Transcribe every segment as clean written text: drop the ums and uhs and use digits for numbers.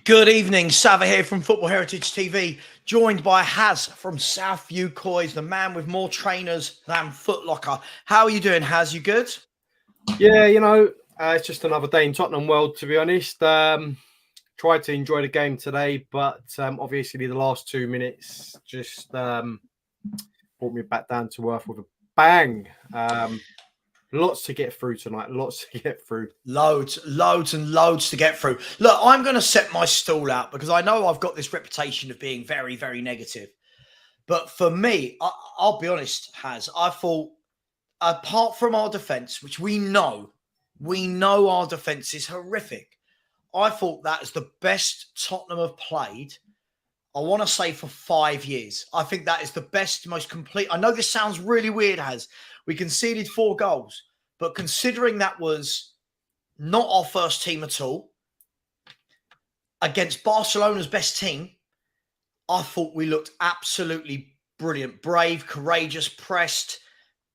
Good evening, Sava here from Football Heritage TV, joined by Haz from Southview Coys, the man with more trainers than Foot Locker. How are you doing, Haz? You good? Yeah, it's just another day in Tottenham world, to be honest. Tried to enjoy the game today, but obviously the last 2 minutes just brought me back down to earth with a bang. Lots to get through tonight. Lots to get through. Loads and loads to get through. Look, I'm going to set my stall out because I know I've got this reputation of being very, very negative. But for me, I'll be honest, Haz, I thought, apart from our defence, which we know our defence is horrific. I thought that is the best Tottenham have played, I want to say, for 5 years. I think that is the best, most complete. I know this sounds really weird, Haz. We conceded 4 goals, but considering that was not our first team at all, against Barcelona's best team, I thought we looked absolutely brilliant. Brave, courageous, pressed.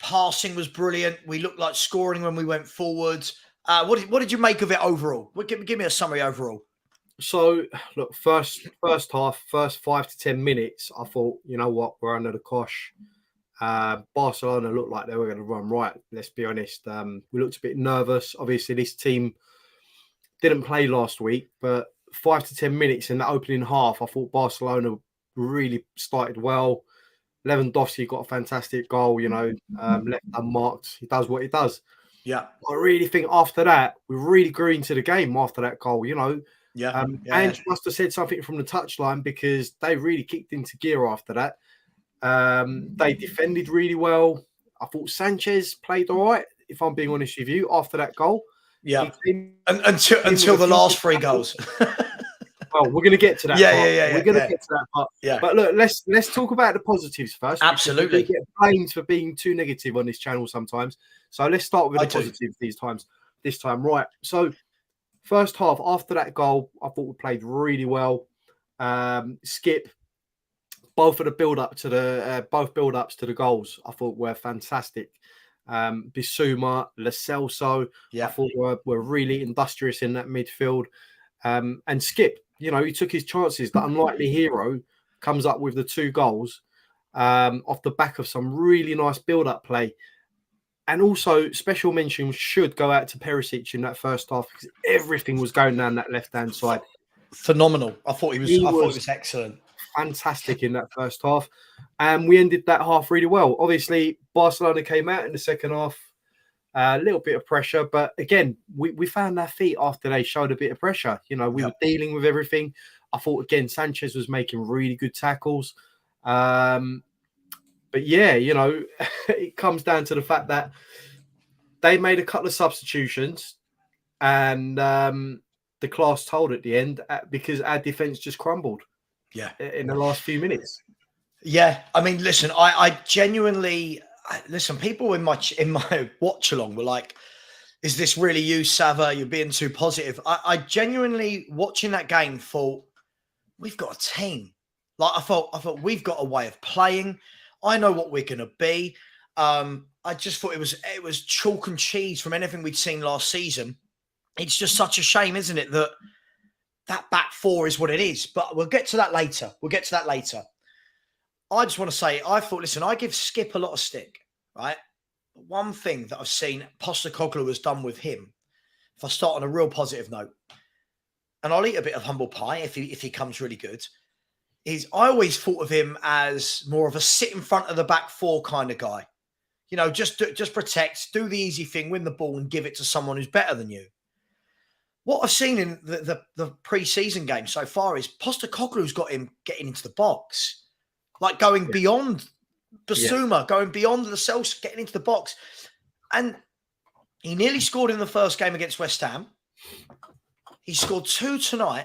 Passing was brilliant. We looked like scoring when we went forwards. What did you make of it overall? Give me a summary overall. So, look, first half, first 5 to 10 minutes, I thought, you know what, we're under the cosh. Barcelona looked like they were going to run right, let's be honest. We looked a bit nervous. Obviously, this team didn't play last week, but 5 to 10 minutes in the opening half, I thought Barcelona really started well. Lewandowski got a fantastic goal, left unmarked. He does what he does. Yeah. I really think after that, we really grew into the game after that goal, Yeah. Ange must have said something from the touchline because they really kicked into gear after that. They defended really well. I thought Sanchez played all right, if I'm being honest with you, after that goal. Yeah. Until the last 3 goals. Well, we're going to get to that part. We're going to get to that part. Yeah. But look, let's talk about the positives first. Absolutely. We get blamed for being too negative on this channel sometimes. So let's start with the positives this time. Right. So first half, after that goal, I thought we played really well. Skip, both of the build-ups to the goals, I thought were fantastic. Bissouma, Celso, I thought were really industrious in that midfield. And Skip, he took his chances. The unlikely hero comes up with the 2 goals off the back of some really nice build-up play. And also, special mention should go out to Perisic in that first half because everything was going down that left-hand side. Phenomenal. I thought he was excellent. Fantastic in that first half. And we ended that half really well. Obviously, Barcelona came out in the second half. A little bit of pressure, but again, we found our feet after they showed a bit of pressure. We were dealing with everything. I thought, again, Sanchez was making really good tackles. But yeah, it comes down to the fact that they made a couple of substitutions and the class told at the end because our defense just crumbled. Yeah. In the last few minutes. Yeah. I mean, listen, I genuinely... Listen, people in my watch along were like, is this really you, Sava? You're being too positive. I genuinely, watching that game, thought, we've got a team. Like, I thought we've got a way of playing. I know what we're going to be. I just thought it was chalk and cheese from anything we'd seen last season. It's just such a shame, isn't it, that back 4 is what it is. But we'll get to that later. I just want to say, I thought, listen, I give Skip a lot of stick, right? But one thing that I've seen POSTECOGLOU has done with him, if I start on a real positive note, and I'll eat a bit of humble pie if he comes really good, is I always thought of him as more of a sit in front of the back 4 kind of guy. Just protect, do the easy thing, win the ball and give it to someone who's better than you. What I've seen in the pre-season game so far is POSTECOGLOU's got him getting into the box. Like going beyond Bissouma, going beyond the Celso, getting into the box. And he nearly scored in the first game against West Ham. He scored 2 tonight.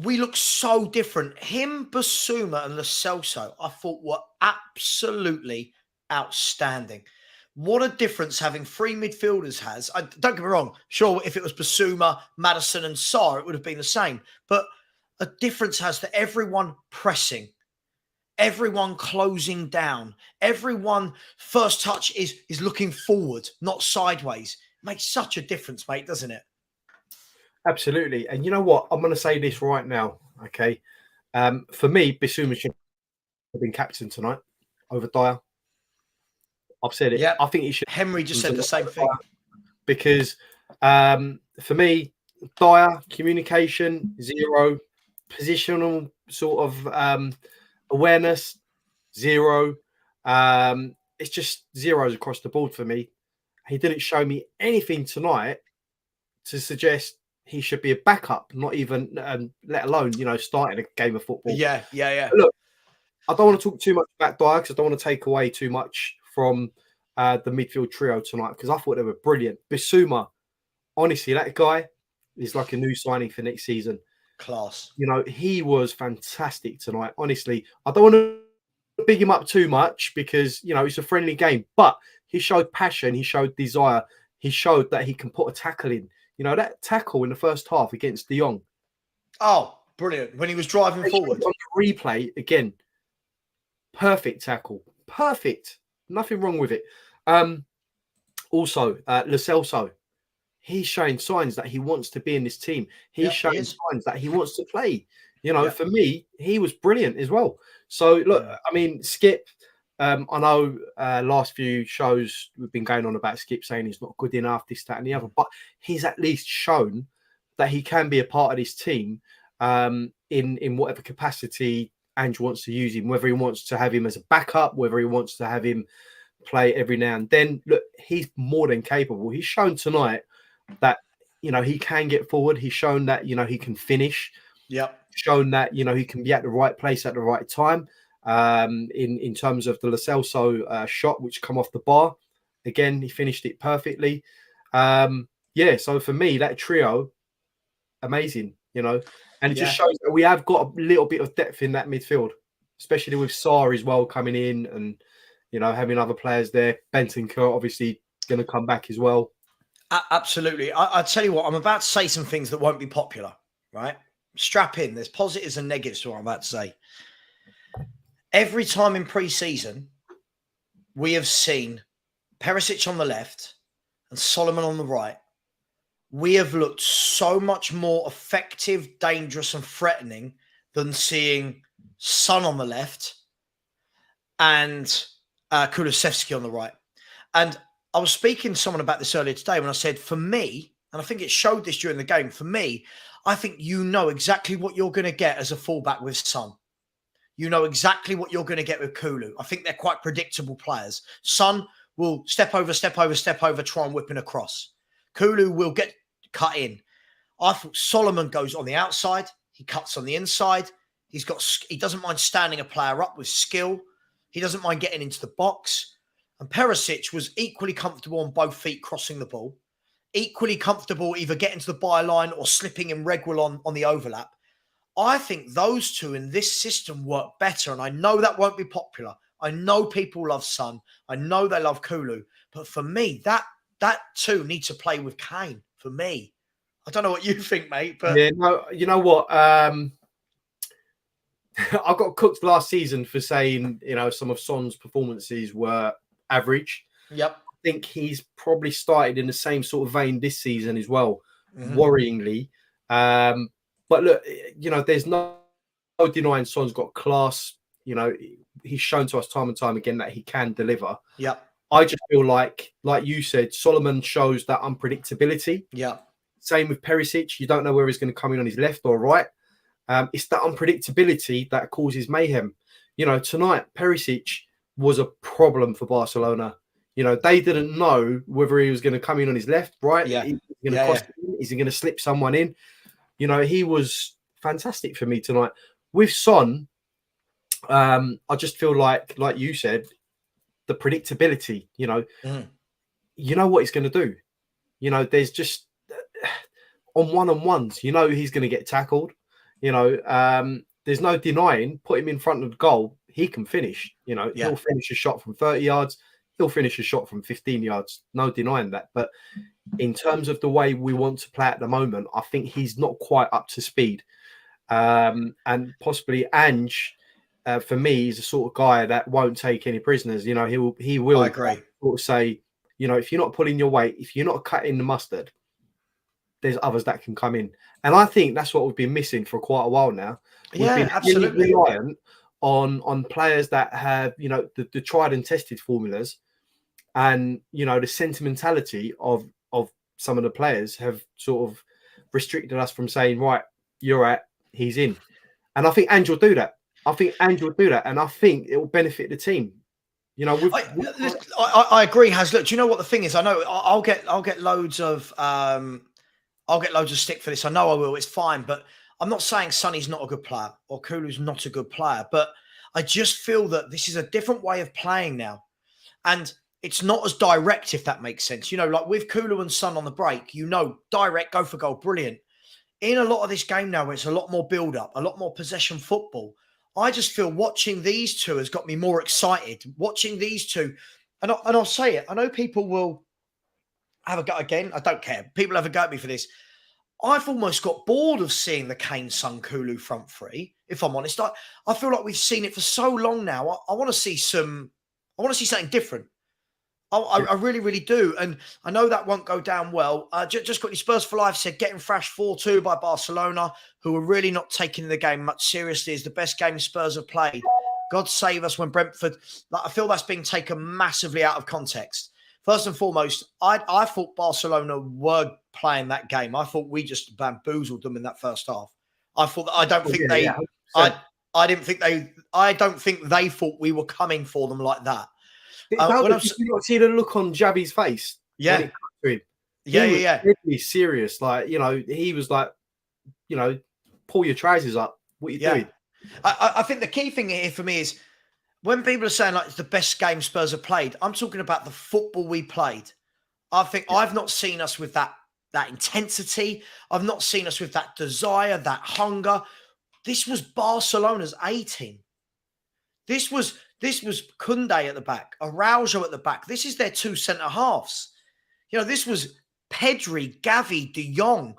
We look so different. Him, Bissouma and Lo Celso, I thought were absolutely outstanding. What a difference having 3 midfielders has. Don't get me wrong. Sure, if it was Bissouma, Maddison and Sarr, it would have been the same. But a difference has that everyone pressing. Everyone closing down. Everyone first touch is looking forward, not sideways. Makes such a difference, mate, doesn't it? Absolutely. And you know what? I'm going to say this right now. Okay. For me, Bissouma should have been captain tonight over Dyer. I've said it. Yeah. I think he should. Henry just said the same thing. Because for me, Dyer, communication, zero. Positional sort of awareness, zero. It's just zeros across the board for me. He didn't show me anything tonight to suggest he should be a backup, not even, let alone, starting a game of football. Yeah. Look, I don't want to talk too much about Dyer because I don't want to take away too much from the midfield trio tonight because I thought they were brilliant. Bissouma, honestly, that guy is like a new signing for next season. Class. He was fantastic tonight. Honestly, I don't want to big him up too much because, it's a friendly game, but he showed passion. He showed desire. He showed that he can put a tackle in. That tackle in the first half against De Jong. Oh, brilliant. When he was driving forward. On the replay, again, perfect tackle. Perfect. Nothing wrong with it. Also, Celso, he's showing signs that he wants to be in this team. He's showing signs that he wants to play. For me, he was brilliant as well. So, look, I mean, Skip, I know last few shows we've been going on about Skip saying he's not good enough, this, that, and the other, but he's at least shown that he can be a part of this team in whatever capacity Ange wants to use him, whether he wants to have him as a backup, whether he wants to have him play every now and then. Look, he's more than capable. He's shown tonight that, he can get forward. He's shown that, he can finish. Yep. Shown that, he can be at the right place at the right time. In terms of the Lo Celso shot, which come off the bar. Again, he finished it perfectly. So for me, that trio, amazing, and it just shows that we have got a little bit of depth in that midfield, especially with Sarr as well coming in and, having other players there. Bentancur obviously going to come back as well. Absolutely. I tell you what, I'm about to say some things that won't be popular, right? Strap in. There's positives and negatives to what I'm about to say. Every time in pre-season, we have seen Perisic on the left and Solomon on the right. We have looked so much more effective, dangerous, and threatening than seeing Son on the left and Kulusevski on the right. And I was speaking to someone about this earlier today when I said, for me, and I think it showed this during the game, for me, I think you know exactly what you're going to get as a fullback with Son. You know exactly what you're going to get with Kulu. I think they're quite predictable players. Son will step over, try and whip in across. Kulu will get cut in. I thought Solomon goes on the outside. He cuts on the inside. He doesn't mind standing a player up with skill. He doesn't mind getting into the box. And Perisic was equally comfortable on both feet crossing the ball. Equally comfortable either getting to the byline or slipping in regular on the overlap. I think those two in this system work better. And I know that won't be popular. I know people love Son. I know they love Kulu. But for me, that two need to play with Kane, for me. I don't know what you think, mate. But yeah, no, you know what? I got cooked last season for saying, some of Son's performances were average. Yep. I think he's probably started in the same sort of vein this season as well, worryingly. But look, there's no denying Son's got class. He's shown to us time and time again that he can deliver. Yeah. I just feel like you said, Solomon shows that unpredictability. Yeah. Same with Perisic. You don't know where he's going to come in on his left or right. It's that unpredictability that causes mayhem. Tonight, Perisic was a problem for Barcelona. They didn't know whether he was going to come in on his left, right? Yeah. Is he going to slip someone in? He was fantastic for me tonight. With Son, I just feel like you said, the predictability, you know what he's going to do. There's just on one-on-ones, he's going to get tackled. There's no denying, put him in front of the goal, he can finish. He'll finish a shot from 30 yards. He'll finish a shot from 15 yards. No denying that. But in terms of the way we want to play at the moment, I think he's not quite up to speed. And possibly Ange, for me, is the sort of guy that won't take any prisoners. He will. I agree. Sort of say, if you're not pulling your weight, if you're not cutting the mustard, there's others that can come in. And I think that's what we've been missing for quite a while now. We've been absolutely reliant on players that have, the tried and tested formulas, and the sentimentality of some of the players have sort of restricted us from saying, right, you're at, he's in. And I think Ange will do that. And I think it will benefit the team. I agree, Has. Look, do you know what the thing is? I know I'll get loads of stick for this. I know I will. It's fine, but I'm not saying Sonny's not a good player or Kulu's not a good player, but I just feel that this is a different way of playing now, and it's not as direct, if that makes sense. Like with Kulu and Son on the break, direct, go for goal, brilliant. In a lot of this game now, where it's a lot more build-up, a lot more possession football, I just feel watching these two has got me more excited. Watching these two, and I'll say it, I know people will have a go again. I don't care. People have a go at me for this. I've almost got bored of seeing the Kane, Son, Kulu front three, if I'm honest. I feel like we've seen it for so long now. I want to see something different. I really, really do. And I know that won't go down well. Just quickly, Spurs for Life said, getting thrashed 4-2 by Barcelona, who are really not taking the game much seriously. Is the best game Spurs have played. God save us when Brentford... I feel that's being taken massively out of context. First and foremost, I thought Barcelona were playing that game. I thought we just bamboozled them in that first half. I don't think they thought we were coming for them like that. Did you not see the look on Javi's face? Yeah. When it cut to him? Yeah. Really serious. Like, he was like, pull your trousers up. What are you doing? I think the key thing here for me is when people are saying like it's the best game Spurs have played, I'm talking about the football we played. I think I've not seen us with that intensity. I've not seen us with that desire, that hunger. This was Barcelona's A team. This was Koundé at the back, Araujo at the back. This is their two centre halves. This was Pedri, Gavi, De Jong,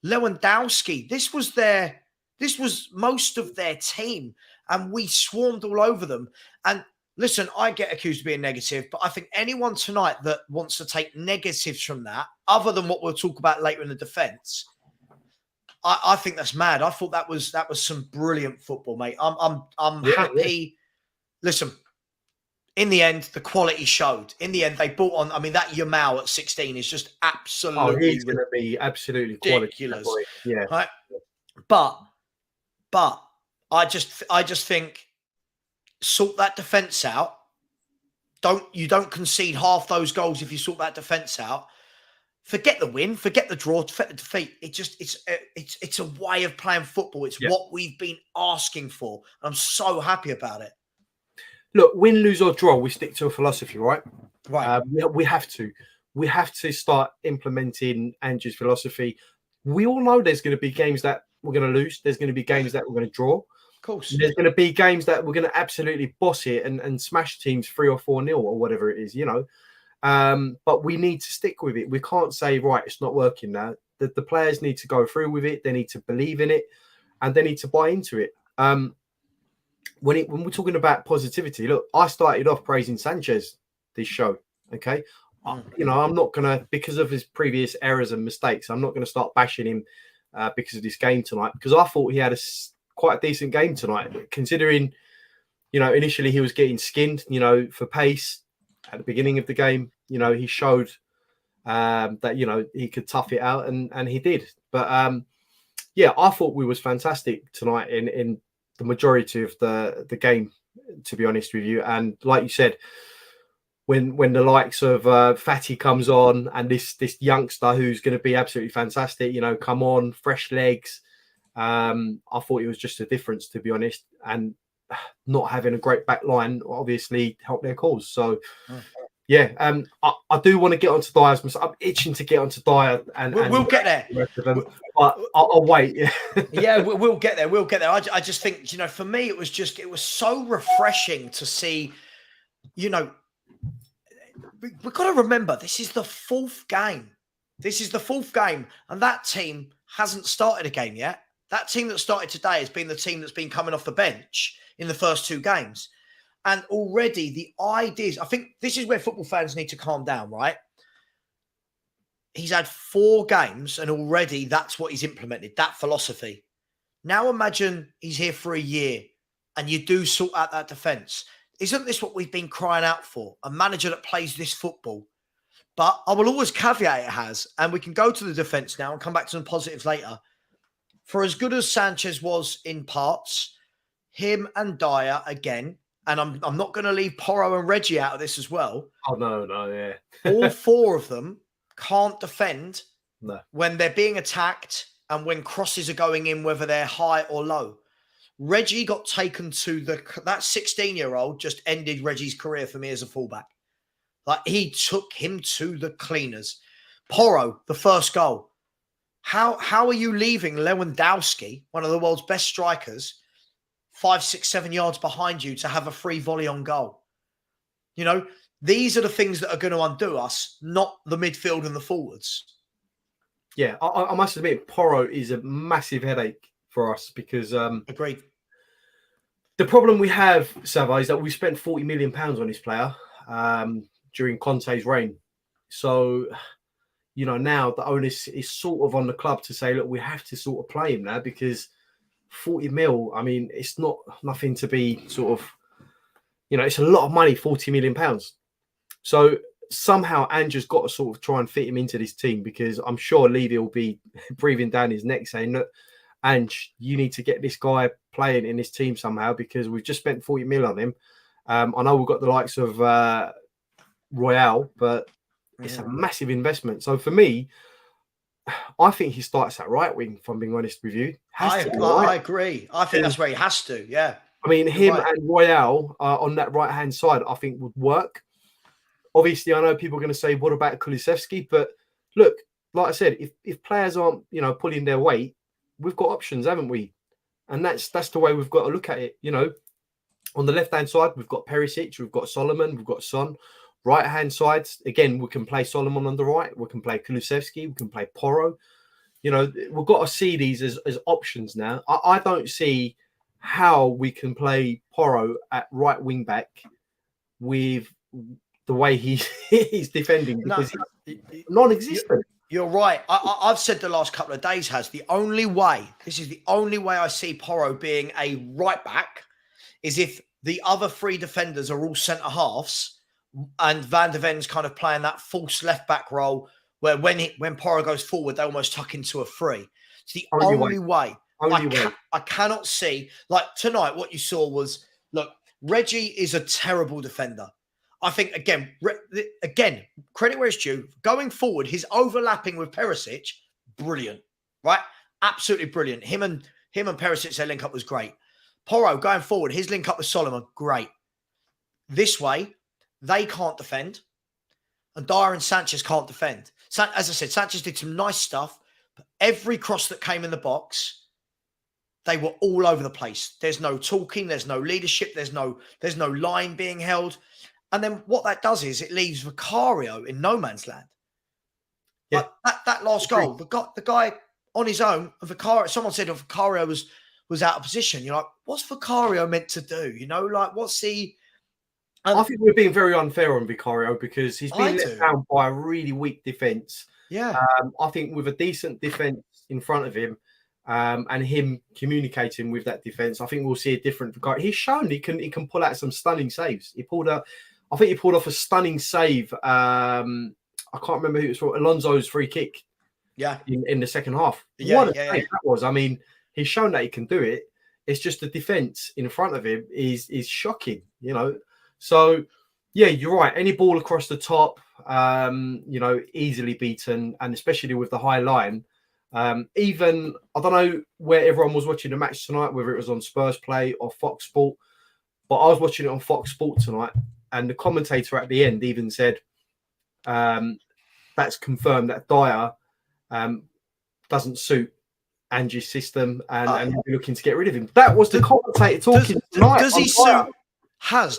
Lewandowski. This was most of their team, and we swarmed all over them. And listen, I get accused of being negative, but I think anyone tonight that wants to take negatives from that, other than what we'll talk about later in the defence, I think that's mad. I thought that was some brilliant football, mate. I'm happy. Yeah. Listen, in the end, the quality showed. In the end, they brought on. I mean, that Yamal at 16 is just absolutely. Oh, he's going to be absolutely ridiculous. Yeah, right? But I just think sort that defense out. You don't concede half those goals if you sort that defense out. Forget the win, forget the draw, forget the defeat. It's a way of playing football. It's what we've been asking for. I'm so happy about it. Look, win, lose or draw, we stick to a philosophy, right? Right. We have to. We have to start implementing Ange's philosophy. We all know there's going to be games that we're going to lose. There's going to be games that we're going to draw. Of course. There's going to be games that we're going to absolutely boss it and smash teams 3 or 4-0 or whatever it is, But we need to stick with it. We can't say, right, it's not working now. The players need to go through with it. They need to believe in it, and they need to buy into it. When we're talking about positivity, look, I started off praising Sanchez this show. Okay, I'm not gonna, because of his previous errors and mistakes, I'm not gonna start bashing him because of this game tonight, because I thought he had quite a decent game tonight, considering initially he was getting skinned, for pace at the beginning of the game. He showed that he could tough it out, and he did. But I thought we was fantastic tonight in the majority of the game, to be honest with you. And like you said, when the likes of Fatty comes on, and this youngster who's going to be absolutely fantastic, come on, fresh legs. I thought it was just a difference, to be honest. And not having a great back line obviously helped their cause. So I do want to get onto Dyer's. I'm itching to get onto Dyer, and we'll get there. The rest of them. But I'll wait. Yeah, we'll get there. We'll get there. I just think, for me, it was so refreshing to see. We've got to remember, this is the 4th game. And that team hasn't started a game yet. That team that started today has been the team that's been coming off the bench in the first 2 games. And already the ideas, I think this is where football fans need to calm down, right? he's had 4 games and already that's what he's implemented, that philosophy. Now imagine he's here for a year and you do sort out that defence. Isn't this what we've been crying out for? A manager that plays this football. But I will always caveat it has, and we can go to the defence now and come back to some positives later. For as good as Sanchez was in parts, him and Dyer again, and I'm not going to leave Porro and Reggie out of this as well. Oh, no, yeah. All 4 of them can't defend No. when they're being attacked and when crosses are going in, whether they're high or low. Reggie got taken to that 16-year-old just ended Reggie's career for me as a fullback. Like, he took him to the cleaners. Porro, the first goal. How are you leaving Lewandowski, one of the world's best strikers, 5, 6, 7 yards behind you to have a free volley on goal? You know, these are the things that are going to undo us, not the midfield and the forwards. Yeah, I must admit, Porro is a massive headache for us because... Agreed. The problem we have, Sava, is that we spent £40 million on this player during Conte's reign. So, you know, now the onus is sort of on the club to say, look, we have to sort of play him now because 40 mil, I mean, it's not nothing to be sort of, you know, it's a lot of money, £40 million. So somehow Ange has got to sort of try and fit him into this team because I'm sure Levy will be breathing down his neck saying, look, Ange, you need to get this guy playing in this team somehow because we've just spent 40 mil on him. I know we've got the likes of Royale, but it's a massive investment. So for me, I think he starts at right wing, if I'm being honest with you. I agree. I think that's where he has to, yeah. I mean, him and Royale on that right-hand side, I think would work. Obviously, I know people are going to say, what about Kulusevski? But look, like I said, if players aren't, you know, pulling their weight, we've got options, haven't we? And that's the way we've got to look at it. You know, on the left-hand side, we've got Perisic, we've got Solomon, we've got Son. Right-hand side, again, we can play Solomon on the right. We can play Kulusevski. We can play Porro. You know, we've got to see these as options now. I don't see how we can play Porro at right wing-back with the way he's defending because he's non-existent. You're right. I've said the last couple of days, the only way I see Porro being a right back is if the other 3 defenders are all centre halves and Van der Ven's kind of playing that false left back role where when Porro goes forward, they almost tuck into a 3. It's the only way. I cannot see, like tonight, what you saw was, look, Reggie is a terrible defender. I think, again, credit where it's due. Going forward, his overlapping with Perisic, brilliant, right? Absolutely brilliant. Him and Perisic, their link up was great. Porro, going forward, his link up with Solomon, great. This way, they can't defend. And Dyer and Sanchez can't defend. As I said, Sanchez did some nice stuff. But every cross that came in the box, they were all over the place. There's no talking. There's no leadership. There's no line being held. And then what that does is it leaves Vicario in no man's land. Yeah. Like that last goal, the guy on his own, and Vicario, someone said Vicario was out of position. You're like, what's Vicario meant to do? You know, like what's he... I think we're being very unfair on Vicario because he's been let down by a really weak defence. Yeah. I think with a decent defence in front of him and him communicating with that defence, I think we'll see a different Vicario. He's shown he can pull out some stunning saves. I think he pulled off a stunning save. I can't remember who it was for. Alonso's free kick. Yeah. In the second half. What a save that was. I mean, he's shown that he can do it. It's just the defence in front of him is shocking, you know. So, yeah, you're right. Any ball across the top, you know, easily beaten, and especially with the high line. Even, I don't know where everyone was watching the match tonight, whether it was on Spurs Play or Fox Sport, but I was watching it on Fox Sport tonight, and the commentator at the end even said that's confirmed that Dyer doesn't suit Ange's system and they're looking to get rid of him. That was the commentator talking tonight.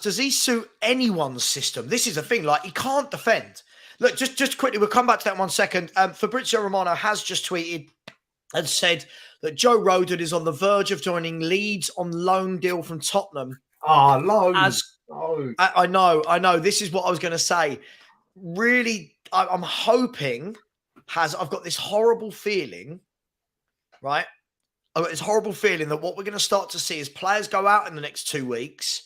Does he suit anyone's system? This is the thing, like, he can't defend. Look, just quickly, we'll come back to that in 1 second. Fabrizio Romano has just tweeted and said that Joe Rodon is on the verge of joining Leeds on loan deal from Tottenham. Loan. I know. This is what I was going to say. Really, I'm hoping I've got this horrible feeling, right? I've got this horrible feeling that what we're going to start to see is players go out in the next 2 weeks,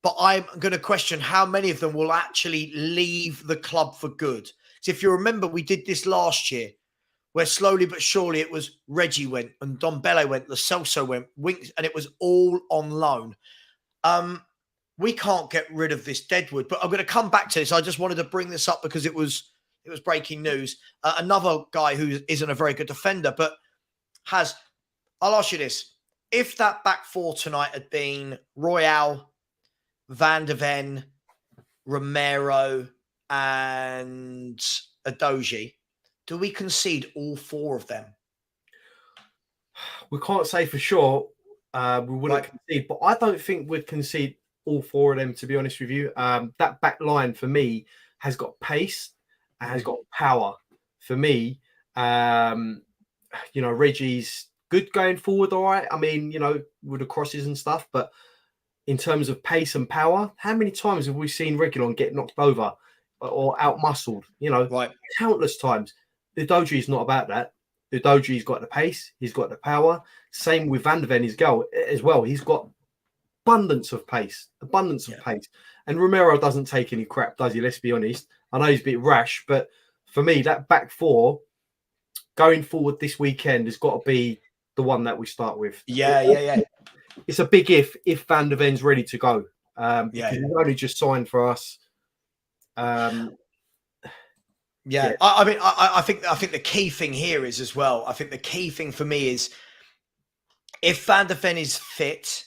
but I'm going to question how many of them will actually leave the club for good. So if you remember, we did this last year, where slowly but surely it was Reggie went and Dombele went, the Celso went, Winks, and it was all on loan. We can't get rid of this deadwood, but I'm going to come back to this. I just wanted to bring this up because it was breaking news. Another guy who isn't a very good defender, but I'll ask you this. If that back four tonight had been Royale, Van de Ven, Romero, and Adoji, do we concede all four of them? We can't say for sure we wouldn't concede, but I don't think we'd concede all four of them, to be honest with you. That back line for me has got pace and has got power. For me, Reggie's good going forward, all right. I mean, with the crosses and stuff, but in terms of pace and power, how many times have we seen Reguilon get knocked over or out-muscled? Countless times. Udoji's not about that. Udoji's got the pace. He's got the power. Same with Van de Ven as well. He's got abundance of pace. And Romero doesn't take any crap, does he? Let's be honest. I know he's a bit rash, but for me, that back four going forward this weekend has got to be the one that we start with. Yeah. It's a big if Van de Ven's ready to go. Because he's only just signed for us. I think the key thing here is as well. I think the key thing for me is if Van de Ven is fit,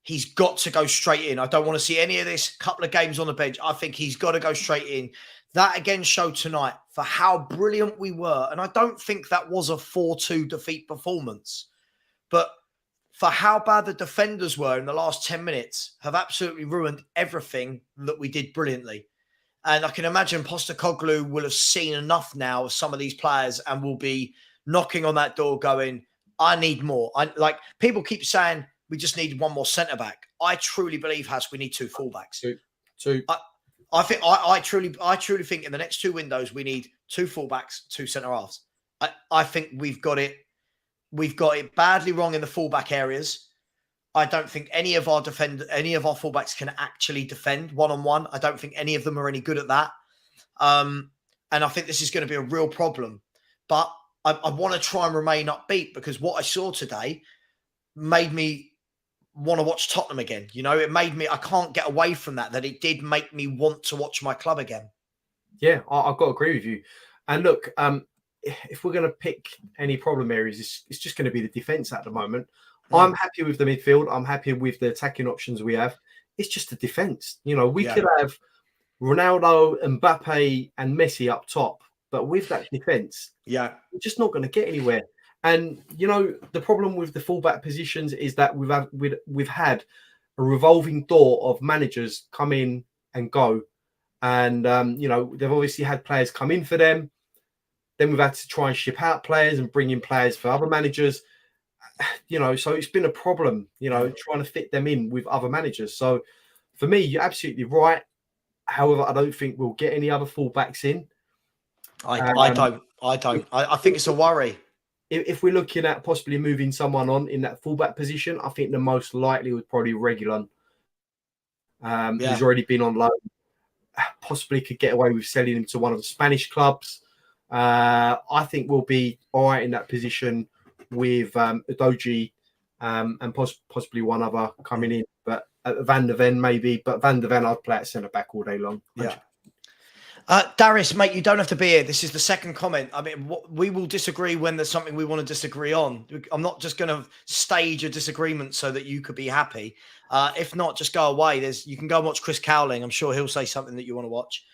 he's got to go straight in. I don't want to see any of this couple of games on the bench. I think he's got to go straight in. That again showed tonight for how brilliant we were. And I don't think that was a 4-2 defeat performance. But for how bad the defenders were in the last 10 minutes have absolutely ruined everything that we did brilliantly. And I can imagine Postecoglou will have seen enough now of some of these players and will be knocking on that door going, I need more. People keep saying we just need one more centre-back. I truly believe, we need two fullbacks. Two. I truly think in the next two windows, we need two fullbacks, two centre-halves. I think we've got it badly wrong in the fullback areas. I don't think any of our fullbacks can actually defend one-on-one. I don't think any of them are any good at that. And I think this is going to be a real problem. But I want to try and remain upbeat because what I saw today made me want to watch Tottenham again. It made me, I can't get away from that it did make me want to watch my club again. Yeah, I've got to agree with you. And look, if we're going to pick any problem areas, it's just going to be the defence at the moment. I'm happy with the midfield. I'm happy with the attacking options we have. It's just the defence. We could have Ronaldo, Mbappe and Messi up top. But with that defence, we're just not going to get anywhere. And, the problem with the fullback positions is that we've had a revolving door of managers come in and go. And, they've obviously had players come in for them. Then we've had to try and ship out players and bring in players for other managers. So it's been a problem, trying to fit them in with other managers. So for me, you're absolutely right. However, I don't think we'll get any other fullbacks in. I don't. I think it's a worry. If we're looking at possibly moving someone on in that fullback position, I think the most likely would probably Reguilon. Who's already been on loan. Possibly could get away with selling him to one of the Spanish clubs. I think we'll be all right in that position with Udoji and possibly one other coming in. But Van de Ven maybe. But Van de Ven, I'd play at centre-back all day long. Yeah. Darius, mate, you don't have to be here. This is the second comment. I mean, we will disagree when there's something we want to disagree on. I'm not just going to stage a disagreement so that you could be happy. If not, just go away. You can go and watch Chris Cowling. I'm sure he'll say something that you want to watch.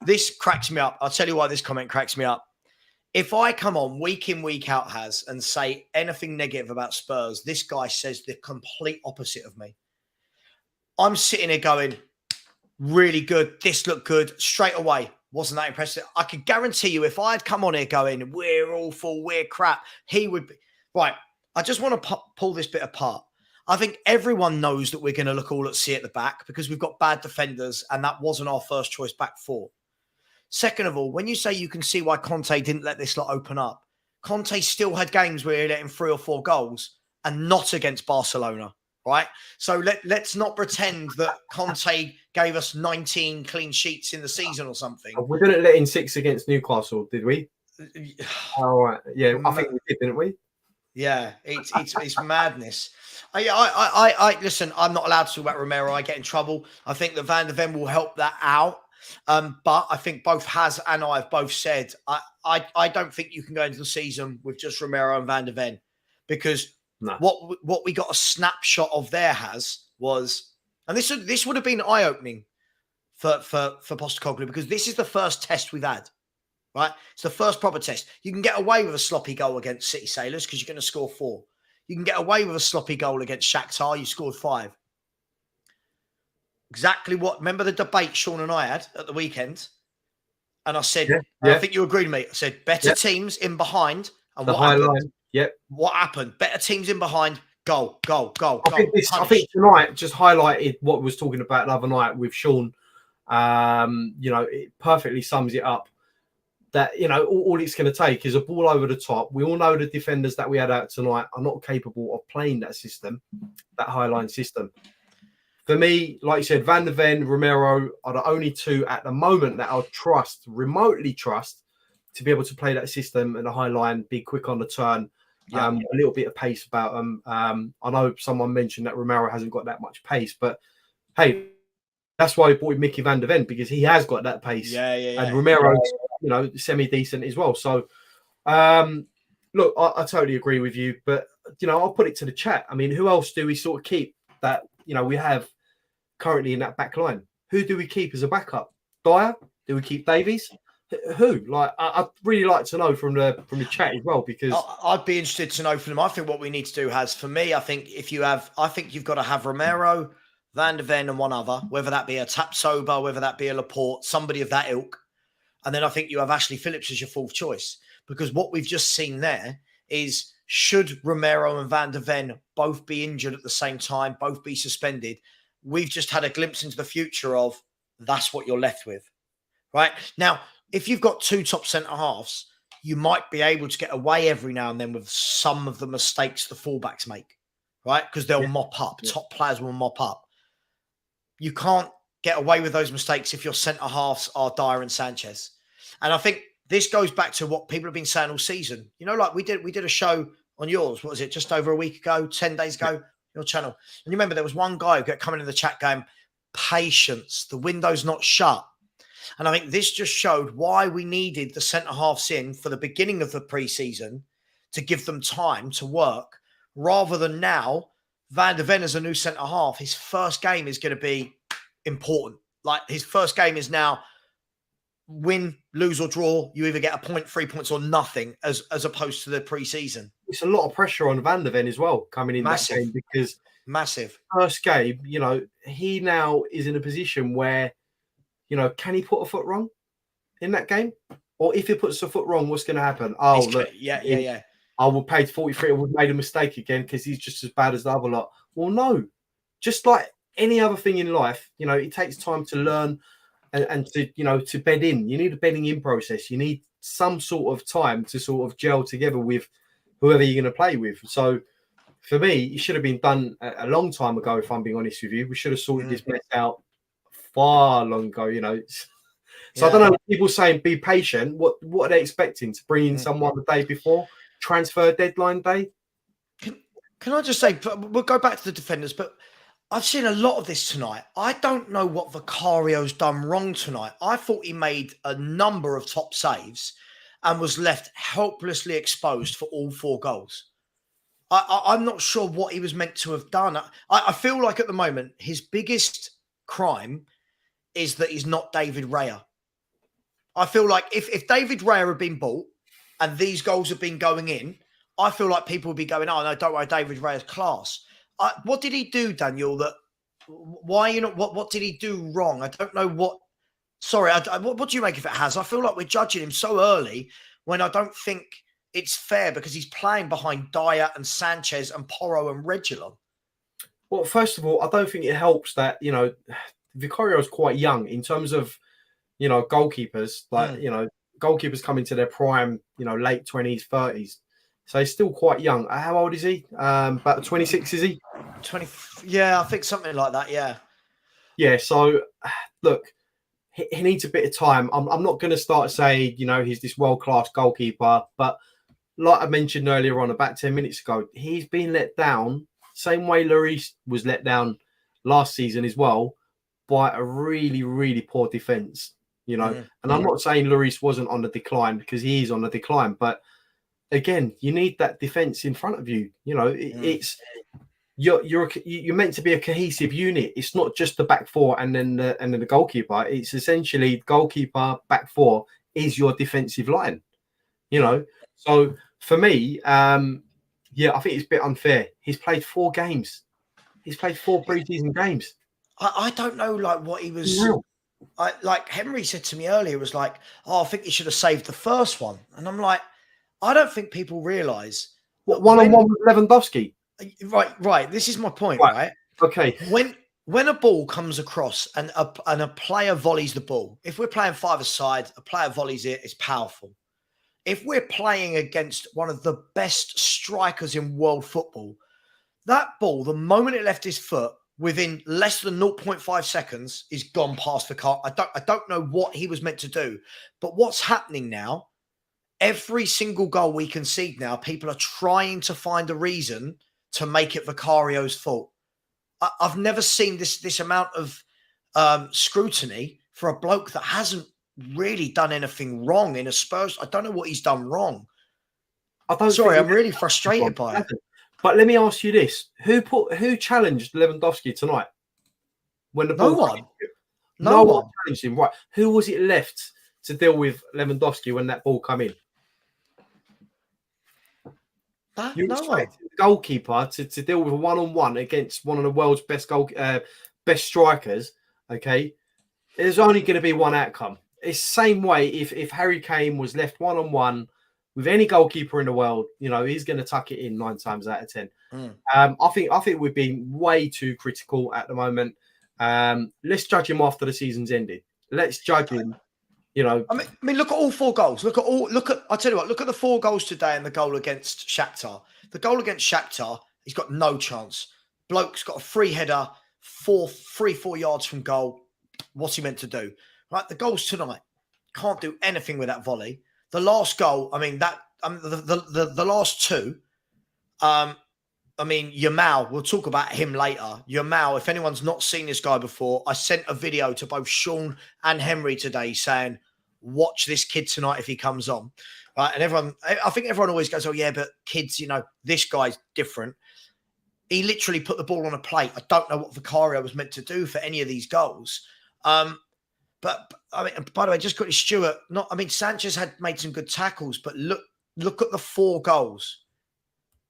This cracks me up. I'll tell you why this comment cracks me up. If I come on week in, week out, and say anything negative about Spurs, this guy says the complete opposite of me. I'm sitting here going, really good. This looked good straight away. Wasn't that impressive? I could guarantee you if I had come on here going, we're awful, we're crap, he would be. Right. I just want to pull this bit apart. I think everyone knows that we're going to look all at sea at the back because we've got bad defenders and that wasn't our first choice back four. Second of all, when you say you can see why Conte didn't let this lot open up, Conte still had games where he let in 3 or 4 goals and not against Barcelona, right? So let's not pretend that Conte gave us 19 clean sheets in the season or something. We didn't let in 6 against Newcastle, did we? All right. Yeah, I think we did, didn't we? Yeah, it's madness. I listen. I'm not allowed to talk about Romero. I get in trouble. I think that Van de Ven will help that out. But I think both Haz and I have both said I don't think you can go into the season with just Romero and Van de Ven, because what we got a snapshot of there was, and this would have been eye opening for Postecoglou, because this is the first test we've had. Right? It's the first proper test. You can get away with a sloppy goal against City Sailors because you're going to score 4. You can get away with a sloppy goal against Shakhtar. You scored 5. Exactly what? Remember the debate Sean and I had at the weekend? And I said, I think you agreed with me. I said, better teams in behind. And the what high happened? line. Yep. What happened? Better teams in behind. Goal. I think tonight just highlighted what we was talking about the other night with Sean. It perfectly sums it up. That, all it's going to take is a ball over the top. We all know the defenders that we had out tonight are not capable of playing that system, that high line system. For me, like you said, Van de Ven, Romero are the only 2 at the moment that I'll remotely trust to be able to play that system and the high line, be quick on the turn, a little bit of pace about them. I know someone mentioned that Romero hasn't got that much pace, but hey, that's why we bought Mickey Van de Ven, because he has got that pace. And Romero's, semi-decent as well. So, look, I totally agree with you. But, I'll put it to the chat. I mean, who else do we sort of keep that, we have currently in that back line? Who do we keep as a backup? Dyer? Do we keep Davies? Who? Like, I'd really like to know from the chat as well, because I'd be interested to know from them. I think what we need to do for me, I think you've got to have Romero, Van de Ven and one other, whether that be a Tapsoba, whether that be a Laporte, somebody of that ilk. And then I think you have Ashley Phillips as your 4th choice, because what we've just seen there is, should Romero and Van de Ven both be injured at the same time, both be suspended, we've just had a glimpse into the future of that's what you're left with, right? Now, if you've got 2 top centre-halves, you might be able to get away every now and then with some of the mistakes the fullbacks make, right? Because they'll mop up. Top players will mop up. You can't get away with those mistakes if your centre-halves are Dyer and Sanchez. And I think this goes back to what people have been saying all season. Like we did a show on yours, what was it, just over a week ago, 10 days ago, your channel. And you remember there was one guy who kept coming in the chat going, patience, the window's not shut. And I think this just showed why we needed the centre-halves in for the beginning of the pre-season to give them time to work, rather than now, Van de Ven as a new centre-half, his first game is going to be important. Like, his first game is now win, lose or draw. You either get a point, 3 points or nothing, as opposed to the pre-season. It's a lot of pressure on Van de Ven as well coming in that game, because first game, he now is in a position where, can he put a foot wrong in that game? Or if he puts a foot wrong, what's going to happen? Oh, look, I will pay 43. I would have made a mistake again because he's just as bad as the other lot. Well, no. Just like any other thing in life, it takes time to learn and to bed in. You need a bedding in process. You need some sort of time to sort of gel together with whoever you're going to play with. So for me, it should have been done a long time ago, if I'm being honest with you. We should have sorted this mess out far long ago, So I don't know, people saying be patient. What are they expecting? To bring in someone the day before? Transfer deadline day? Can I just say, we'll go back to the defenders, but I've seen a lot of this tonight. I don't know what Vicario's done wrong tonight. I thought he made a number of top saves and was left helplessly exposed for all 4 goals. I'm not sure what he was meant to have done. I feel like at the moment, his biggest crime is that he's not David Raya. I feel like if David Raya had been bought and these goals have been going in, I feel like people would be going, oh, no, don't worry, David Raya's class. What did he do, Daniel? What did he do wrong? I don't know what. Sorry, what do you make of it, Haz? I feel like we're judging him so early when I don't think it's fair, because he's playing behind Dyer and Sanchez and Porro and Reguilon. Well, first of all, I don't think it helps that, Vicario is quite young in terms of, goalkeepers, goalkeepers come into their prime, late 20s, 30s. So he's still quite young. How old is he? About 26, is he? 20. Yeah, I think something like that. Yeah. Yeah. So look, he needs a bit of time. I'm not going to start saying, he's this world-class goalkeeper, but like I mentioned earlier on, about 10 minutes ago, he's been let down, same way Lloris was let down last season as well, by a really, really poor defence, And I'm not saying Lloris wasn't on the decline, because he is on the decline, but again, you need that defence in front of you. It's you're meant to be a cohesive unit. It's not just the back four and then the goalkeeper. It's essentially goalkeeper, back four is your defensive line. So for me, I think it's a bit unfair. He's played 4 games. He's played 4 preseason games. I don't know, what he was. Like Henry said to me earlier, was like, "Oh, I think he should have saved the first one," and I'm like, I don't think people realise what one-on-one with Lewandowski. Right. This is my point, right? Okay. When a ball comes across and a player volleys the ball, if we're playing 5-a-side, a player volleys it, it's powerful. If we're playing against one of the best strikers in world football, that ball, the moment it left his foot, within less than 0.5 seconds, is gone past the car. I don't know what he was meant to do, but what's happening now? Every single goal we concede now, people are trying to find a reason to make it Vicario's fault. I've never seen this amount of scrutiny for a bloke that hasn't really done anything wrong in a Spurs. I don't know what he's done wrong. I'm really frustrated by it. But let me ask you this: who challenged Lewandowski tonight? When the ball no one challenged him. Right? Who was it left to deal with Lewandowski when that ball come in? You expect the goalkeeper to deal with a one-on-one against one of the world's best strikers. Okay, there's only going to be one outcome. It's the same way if Harry Kane was left one-on-one with any goalkeeper in the world, he's going to tuck it in 9 times out of 10. I think we're being way too critical at the moment. Let's judge him after the season's ended. Let's judge him. I mean, look at all 4 goals. I'll tell you what, look at the 4 goals today and the goal against Shakhtar. The goal against Shakhtar, he's got no chance. Bloke's got a free header, 4 yards from goal. What's he meant to do? Right, the goals tonight, can't do anything with that volley. The last goal, the last 2, Yamal, we'll talk about him later. Yamal, if anyone's not seen this guy before, I sent a video to both Sean and Henry today saying, watch this kid tonight if he comes on. Right? And I think everyone always goes, oh yeah, but kids, this guy's different. He literally put the ball on a plate. I don't know what Vicario was meant to do for any of these goals. But by the way, just quickly, Stuart, Sanchez had made some good tackles, but look at the 4 goals.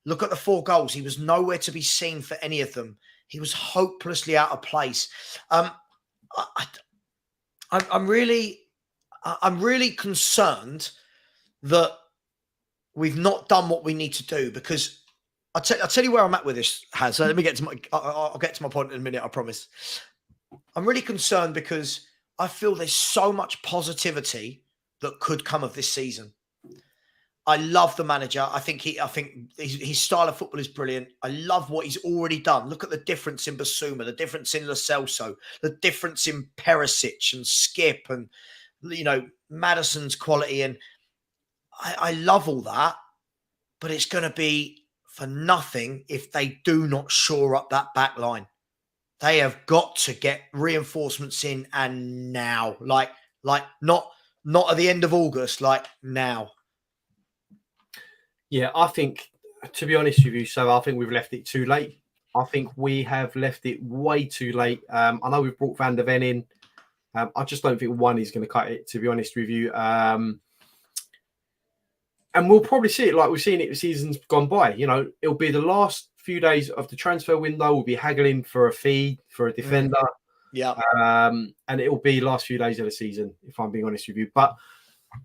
Look at the 4 goals. He was nowhere to be seen for any of them. He was hopelessly out of place. I'm really concerned that we've not done what we need to do, because I'll tell you where I'm at with this, Haz. So let me get to I'll get to my point in a minute, I promise. I'm really concerned because I feel there's so much positivity that could come of this season. I love the manager. I think his style of football is brilliant. I love what he's already done. Look at the difference in Basuma, the difference in Celso, the difference in Perisic and Skip, and Maddison's quality. And I love all that, but it's going to be for nothing if they do not shore up that back line. They have got to get reinforcements in, and now, like not at the end of August, like now. Yeah, I think, to be honest with you, so I think we've left it too late. I think we have left it way too late. I know we've brought Van der Ven in. I just don't think one is going to cut it, to be honest with you. And we'll probably see it like we've seen it the season's gone by. It'll be the last few days of the transfer window. We'll be haggling for a fee, for a defender. Yeah. And it'll be last few days of the season, if I'm being honest with you. But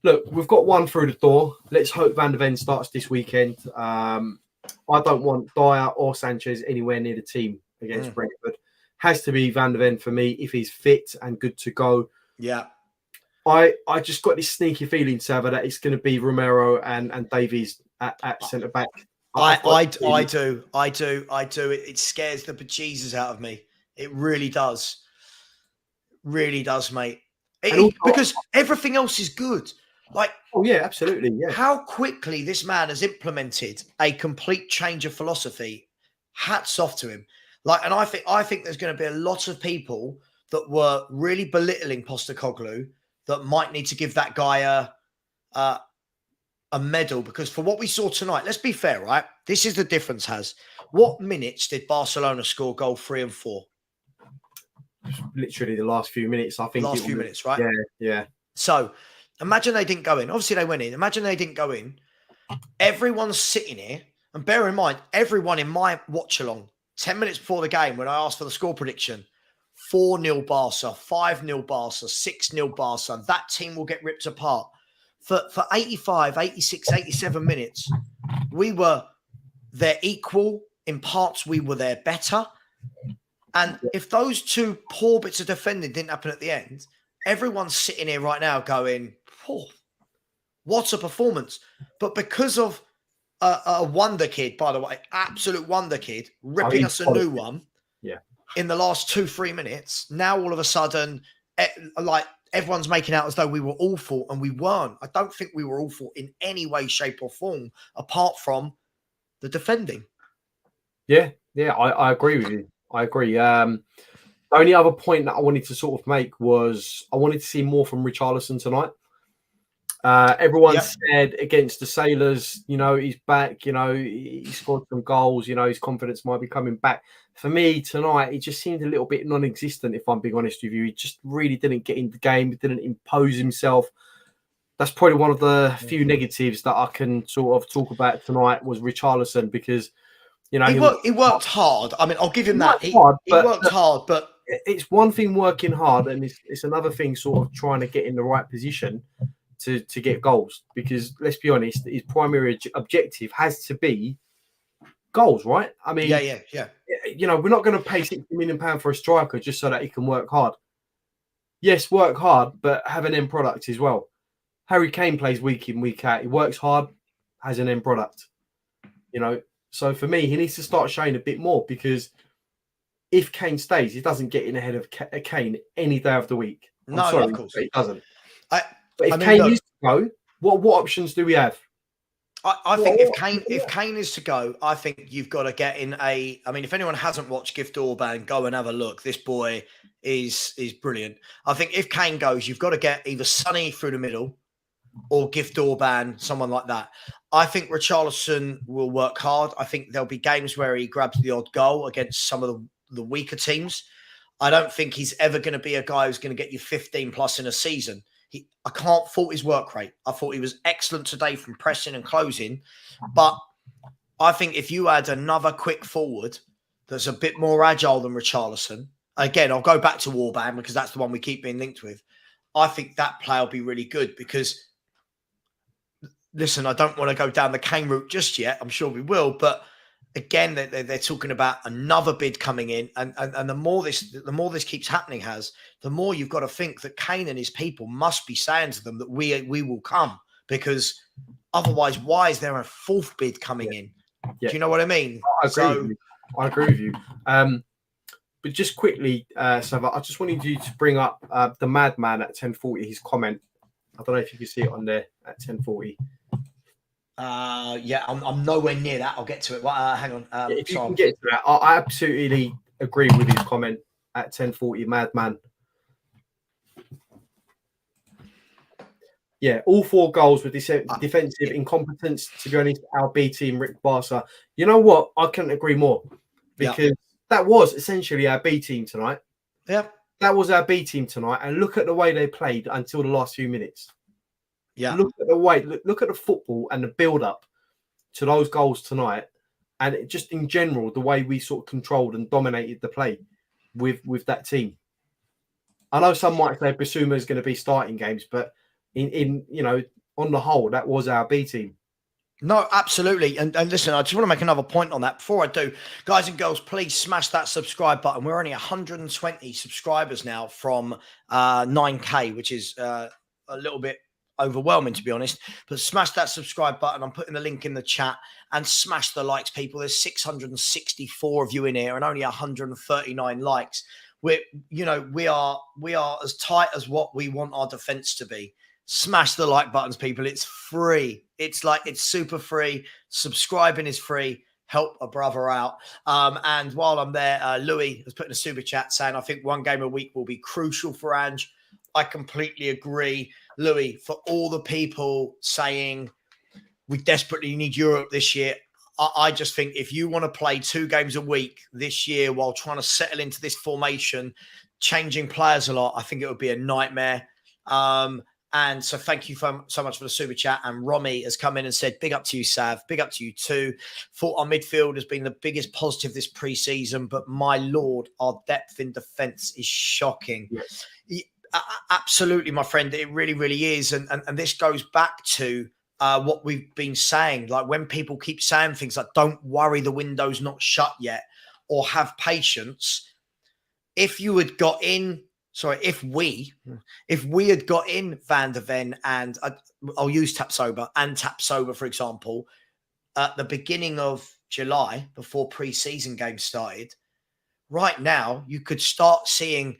look, we've got one through the door. Let's hope Van der Ven starts this weekend. I don't want Dyer or Sanchez anywhere near the team against Brentford. Has to be Van der Ven for me if he's fit and good to go. Yeah. I just got this sneaky feeling, Sava, that it's going to be Romero and Davies at centre back. I do. It scares the bejesus out of me. It really does. Really does, mate. Because everything else is good. Like, oh yeah, absolutely, yeah. How quickly this man has implemented a complete change of philosophy. Hats off to him. Like, and I think there's going to be a lot of people that were really belittling Postecoglou that might need to give that guy a medal, because for what we saw tonight, let's be fair, right? This is the difference. What minutes did Barcelona score goal 3 and 4? Literally the last few minutes, I think. Last few minutes, right? Yeah. So imagine they didn't go in. Obviously, they went in. Imagine they didn't go in. Everyone's sitting here, and bear in mind, everyone in my watch along 10 minutes before the game, when I asked for the score prediction, 4-0 Barca, 5-0 Barca, 6-0 Barca. That team will get ripped apart. For 85, 86, 87 minutes, we were their equal. In parts, we were their better. And if those two poor bits of defending didn't happen at the end, everyone's sitting here right now going, oh, what a performance. But because of a wonder kid, by the way, absolute wonder kid, ripping us a new one in the last 2-3 minutes, now all of a sudden, like, everyone's making out as though we were awful, and we weren't. I don't think we were awful in any way, shape, or form, apart from the defending. Yeah, I agree with you. I agree. The only other point that I wanted to sort of make was I wanted to see more from Richarlison tonight. Everyone said against the Sailors, he's back, he scored some goals, his confidence might be coming back. For me tonight, it just seemed a little bit non-existent, if I'm being honest with you. He just really didn't get in the game. He didn't impose himself. That's probably one of the few negatives that I can sort of talk about tonight was Richarlison, because, he worked hard. I mean, I'll give him that. He worked hard, but it's one thing working hard, and it's another thing sort of trying to get in the right position to get goals, because let's be honest, his primary objective has to be goals, right? I mean, yeah. We're not going to pay £60 million for a striker just so that he can work hard. Yes, work hard, but have an end product as well. Harry Kane plays week in, week out. He works hard, has an end product. So for me, he needs to start showing a bit more, because if Kane stays, he doesn't get in ahead of Kane any day of the week. Of course he doesn't. But if Kane needs to go, what options do we have? I think if Kane is to go, I think you've got to get in I mean, if anyone hasn't watched Gift Orban, go and have a look. This boy is brilliant. I think if Kane goes, you've got to get either Sonny through the middle or Gift Orban, someone like that. I think Richarlison will work hard. I think there'll be games where he grabs the odd goal against some of the weaker teams. I don't think he's ever going to be a guy who's going to get you 15 plus in a season. I can't fault his work rate. I thought he was excellent today from pressing and closing. But I think if you add another quick forward that's a bit more agile than Richarlison, again, I'll go back to Orban because that's the one we keep being linked with. I think that play will be really good because, listen, I don't want to go down the Kane route just yet. I'm sure we will. But again, they're talking about another bid coming in. And the more this keeps happening, the more you've got to think that Kane and his people must be saying to them that we will come, because otherwise, why is there a fourth bid coming in? Do you know what I mean? I agree with you. But just quickly, Sava, I just wanted you to bring up the Madman at 10:40, his comment. I don't know if you can see it on there at 10:40. I'm nowhere near that. I'll get to it. Hang on. If you can get to that, I absolutely agree with his comment at 10:40, Madman. Yeah, all 4 goals were defensive incompetence. To be honest, our B team ripped Barca. You know what? I couldn't agree more, because that was essentially our B team tonight. Yeah, that was our B team tonight. And look at the way they played until the last few minutes. Yeah, look at the way, look at the football and the build-up to those goals tonight, and just in general the way we sort of controlled and dominated the play with that team. I know some might say Bissouma is going to be starting games, but in on the whole, that was our B team. No, absolutely. And listen, I just want to make another point on that. Before I do, guys and girls, please smash that subscribe button. We're only 120 subscribers now from 9K, which is a little bit overwhelming, to be honest. But smash that subscribe button. I'm putting the link in the chat, and smash the likes, people. There's 664 of you in here and only 139 likes. We are as tight as what we want our defense to be. Smash the like buttons, people. It's free. It's super free. Subscribing is free. Help a brother out. And while I'm there, Louis has put in a super chat saying, I think one game a week will be crucial for Ange. I completely agree. Louis, for all the people saying we desperately need Europe this year, I just think if you want to play 2 games a week this year while trying to settle into this formation, changing players a lot, I think it would be a nightmare. And so thank you so much for the super chat. And Romy has come in and said, big up to you, Sav. Big up to you too. Thought our midfield has been the biggest positive this preseason, but my Lord, our depth in defence is shocking. Yes. Absolutely, my friend. It really, really is. And this goes back to what we've been saying. Like when people keep saying things like, don't worry, the window's not shut yet, or have patience. If you had got in, if we had got in Van de Ven and I'll use Tapsoba, for example, at the beginning of July, before pre-season games started, right now you could start seeing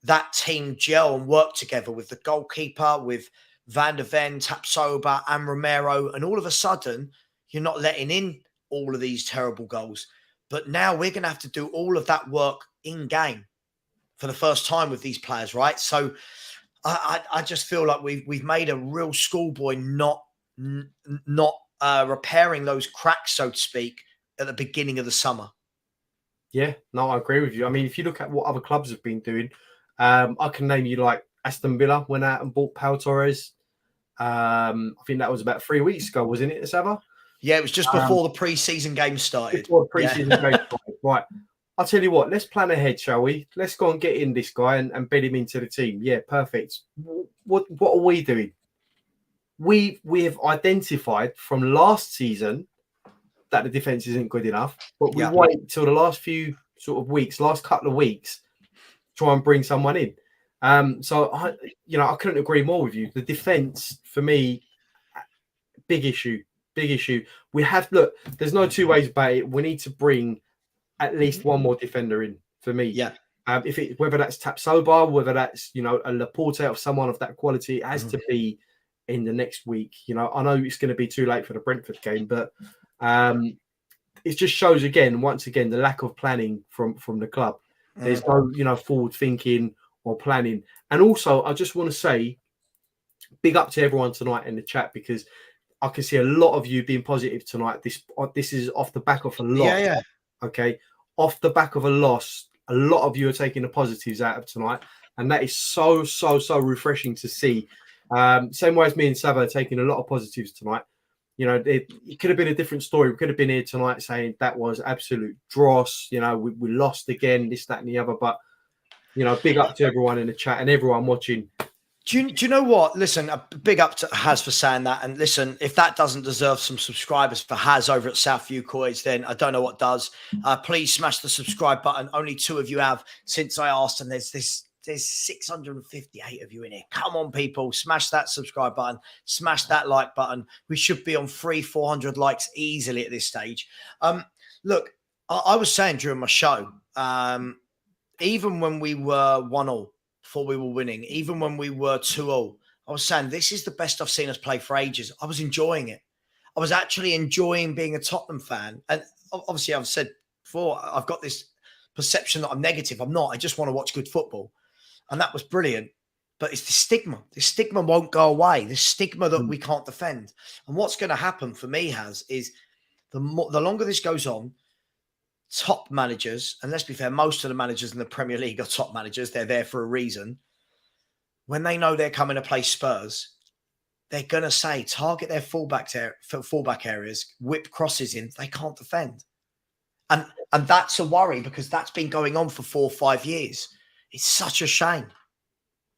that team gel and work together with the goalkeeper, with Van de Ven, Tapsoba and Romero. And all of a sudden, you're not letting in all of these terrible goals. But now we're going to have to do all of that work in game for the first time with these players, right? So I just feel like we've made a real schoolboy not repairing those cracks, so to speak, at the beginning of the summer. Yeah, no, I agree with you. I mean, if you look at what other clubs have been doing, I can name you like Aston Villa went out and bought Pau Torres. I think that was about 3 weeks ago, wasn't it, Sava? Yeah, it was just before the pre-season game started. Before the pre-season game started. Right. I'll tell you what, let's plan ahead, shall we? Let's go and get in this guy and bed him into the team. Yeah, perfect. What are we doing? We have identified from last season that the defense isn't good enough, but we wait till the last few last couple of weeks, try and bring someone in. So I couldn't agree more with you. The defense for me, big issue. We have there's no two ways about it. We need to bring at least one more defender in for me. Yeah. Whether that's Tapsoba, whether that's a Laporte or someone of that quality, it has to be in the next week. I know it's going to be too late for the Brentford game, but it just shows once again the lack of planning from the club. There's no forward thinking or planning. And also, I just want to say, big up to everyone tonight in the chat, because I can see a lot of you being positive tonight. This is off the back of a loss. Yeah. Okay, off the back of a loss, a lot of you are taking the positives out of tonight, and that is so refreshing to see. Same way as me and Sava are taking a lot of positives tonight. It could have been a different story. We could have been here tonight saying that was absolute dross. We lost again, this, that, and the other. But big up to everyone in the chat and everyone watching. Do you know what? Listen, a big up to Haz for saying that. And listen, if that doesn't deserve some subscribers for Haz over at Southview Coys, then I don't know what does. Please smash the subscribe button. Only 2 of you have since I asked, and there's 658 of you in here. Come on, people, smash that subscribe button, smash that like button. We should be on 400 likes easily at this stage. Look, I was saying during my show, even when we were 1-0, before we were winning, even when we were 2-0, I was saying this is the best I've seen us play for ages. I was enjoying it. I was actually enjoying being a Tottenham fan. And obviously, I've said before, I've got this perception that I'm negative. I'm not. I just want to watch good football. And that was brilliant. But it's the stigma. The stigma won't go away. The stigma that we can't defend. And what's going to happen for me is the longer this goes on, top managers, and let's be fair, most of the managers in the Premier League are top managers. They're there for a reason. When they know they're coming to play Spurs, they're going to say, target their fullback areas, whip crosses in. They can't defend. And that's a worry, because that's been going on for 4 or 5 years. It's such a shame.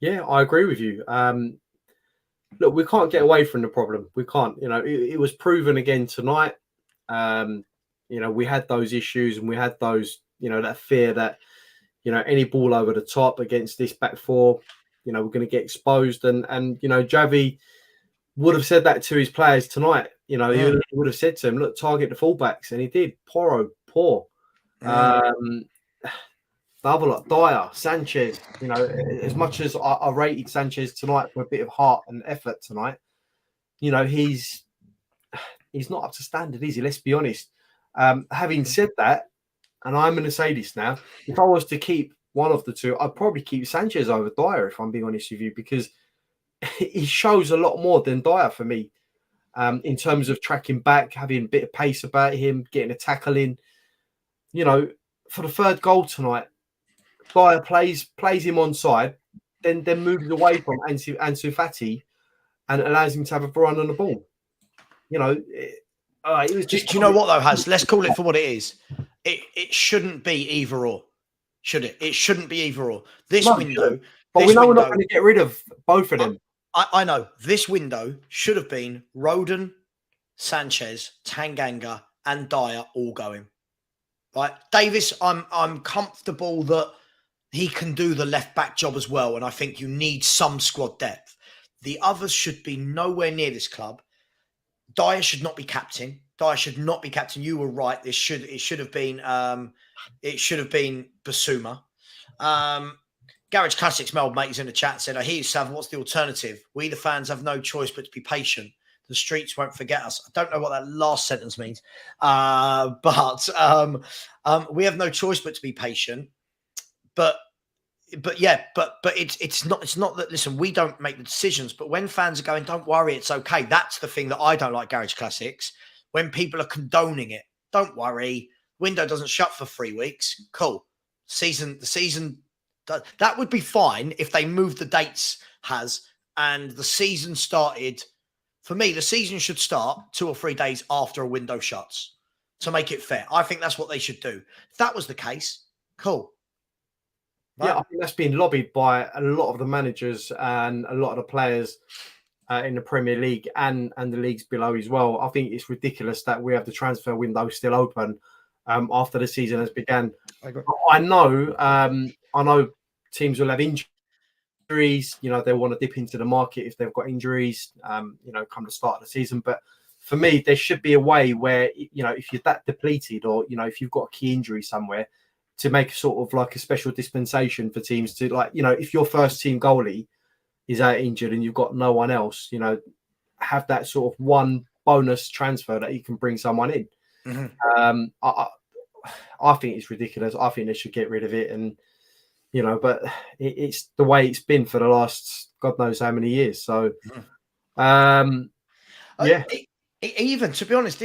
Yeah, I agree with you. Look, we can't get away from the problem. We can't. It was proven again tonight. We had those issues, and we had those, that fear that, any ball over the top against this back four, we're going to get exposed. And Javi would have said that to his players tonight. He would have said to them, look, target the fullbacks. And he did. Porro, poor. The other lot, Dyer, Sanchez, as much as I rated Sanchez tonight for a bit of heart and effort tonight, he's not up to standard, is he? Let's be honest. Having said that, and I'm going to say this now, if I was to keep one of the two, I'd probably keep Sanchez over Dyer, if I'm being honest with you, because he shows a lot more than Dyer for me in terms of tracking back, having a bit of pace about him, getting a tackle in. For the third goal tonight, Dyer plays him onside, then moves away from Ansu Fati and allows him to have a run on the ball. It was just. Do you know what though, Has? Let's call it for what it is. It shouldn't be either or, should it? It shouldn't be either or. This window, but we know we're not going to get rid of both of them. I know this window should have been Rodon, Sanchez, Tanganga, and Dyer all going. Right, Davis, I'm comfortable that he can do the left back job as well, and I think you need some squad depth. The others should be nowhere near this club. Dyer should not be captain. You were right. It should have been Basuma. Garage Classics, Mel mate's in the chat said, I hear you, Sav, what's the alternative? We the fans have no choice but to be patient. The streets won't forget us. I don't know what that last sentence means, but we have no choice but to be patient. But it's not that. Listen, we don't make the decisions. But when fans are going, don't worry, it's okay. That's the thing that I don't like. Garage Classics, when people are condoning it, don't worry. Window doesn't shut for 3 weeks. Cool. The season. That would be fine if they moved the dates, and the season started. For me, the season should start 2 or 3 days after a window shuts to make it fair. I think that's what they should do. If that was the case, cool. Right? Yeah, I think that's been lobbied by a lot of the managers and a lot of the players in the Premier League and the leagues below as well. I think it's ridiculous that we have the transfer window still open after the season has begun. I know teams will have injuries. They want to dip into the market if they've got injuries, come the start of the season. But for me, there should be a way where, if you're that depleted or, if you've got a key injury somewhere, to make sort of like a special dispensation for teams to if your first team goalie is out injured and you've got no one else, have that sort of one bonus transfer that you can bring someone in. Mm-hmm. I think it's ridiculous. I think they should get rid of it. And, but it's the way it's been for the last God knows how many years. So, yeah. Even to be honest,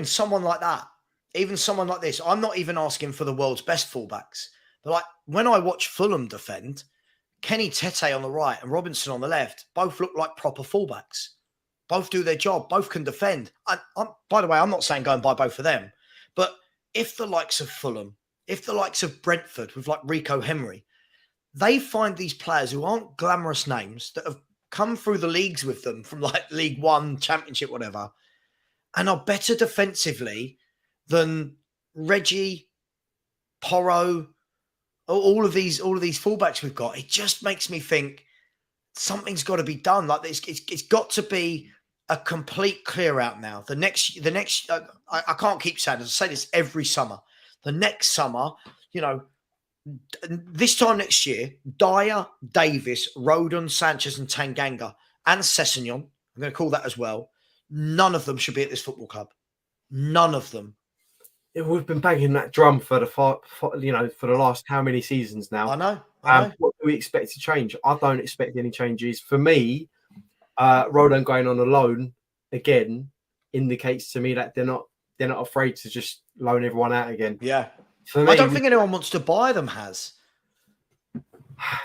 someone like this, I'm not even asking for the world's best fullbacks. But like when I watch Fulham defend, Kenny Tete on the right and Robinson on the left both look like proper fullbacks. Both do their job. Both can defend. By the way, I'm not saying go and buy both of them. But if the likes of Fulham, if the likes of Brentford with like Rico Henry, they find these players who aren't glamorous names that have come through the leagues with them from like League One, Championship, whatever, and are better defensively than Reggie, Porro, all of these fullbacks we've got. It just makes me think something's got to be done. Like this, it's got to be a complete clear out now. The next. I can't keep saying this. I say this every summer. The next summer, this time next year, Dyer, Davis, Rodon, Sanchez, and Tanganga, and Sessegnon, I'm going to call that as well. None of them should be at this football club. None of them. We've been banging that drum for the last how many seasons now? I know. What do we expect to change? I don't expect any changes. For me, Rodon going on a loan again indicates to me that they're not afraid to just loan everyone out again. Yeah. For me, I don't think anyone wants to buy them.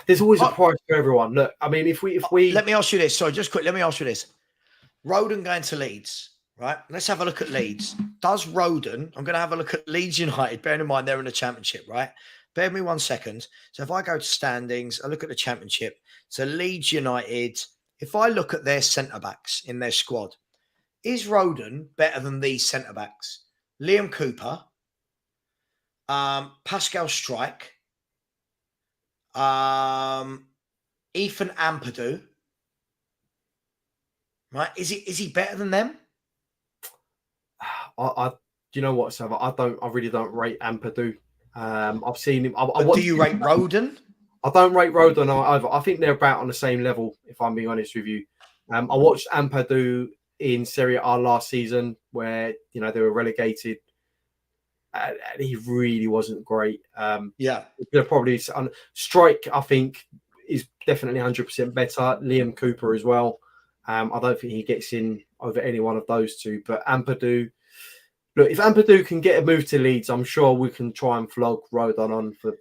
There's always a price for everyone. Look, I mean, if we let me ask you this. Sorry, just quick. Let me ask you this. Rodon going to Leeds. Right, let's have a look at Leeds. Does Rodon, I'm going to have a look at Leeds United, bearing in mind they're in the Championship, right? Bear with me 1 second. So if I go to standings, I look at the Championship. So Leeds United, if I look at their centre-backs in their squad, is Rodon better than these centre-backs? Liam Cooper, Pascal Strike, Ethan Ampadu, right? Is he better than them? Do you know what, Sav? I really don't rate Ampadu. I've seen him. Do you rate Roden? I don't rate Rodon either. I think they're about on the same level, if I'm being honest with you. I watched Ampadu in Serie A last season where, they were relegated. And he really wasn't great. They're probably Strike, I think, is definitely 100% better. Liam Cooper as well. I don't think he gets in over any one of those two. But Ampadu, look, if Ampadu can get a move to Leeds, I'm sure we can try and flog Rodon on for.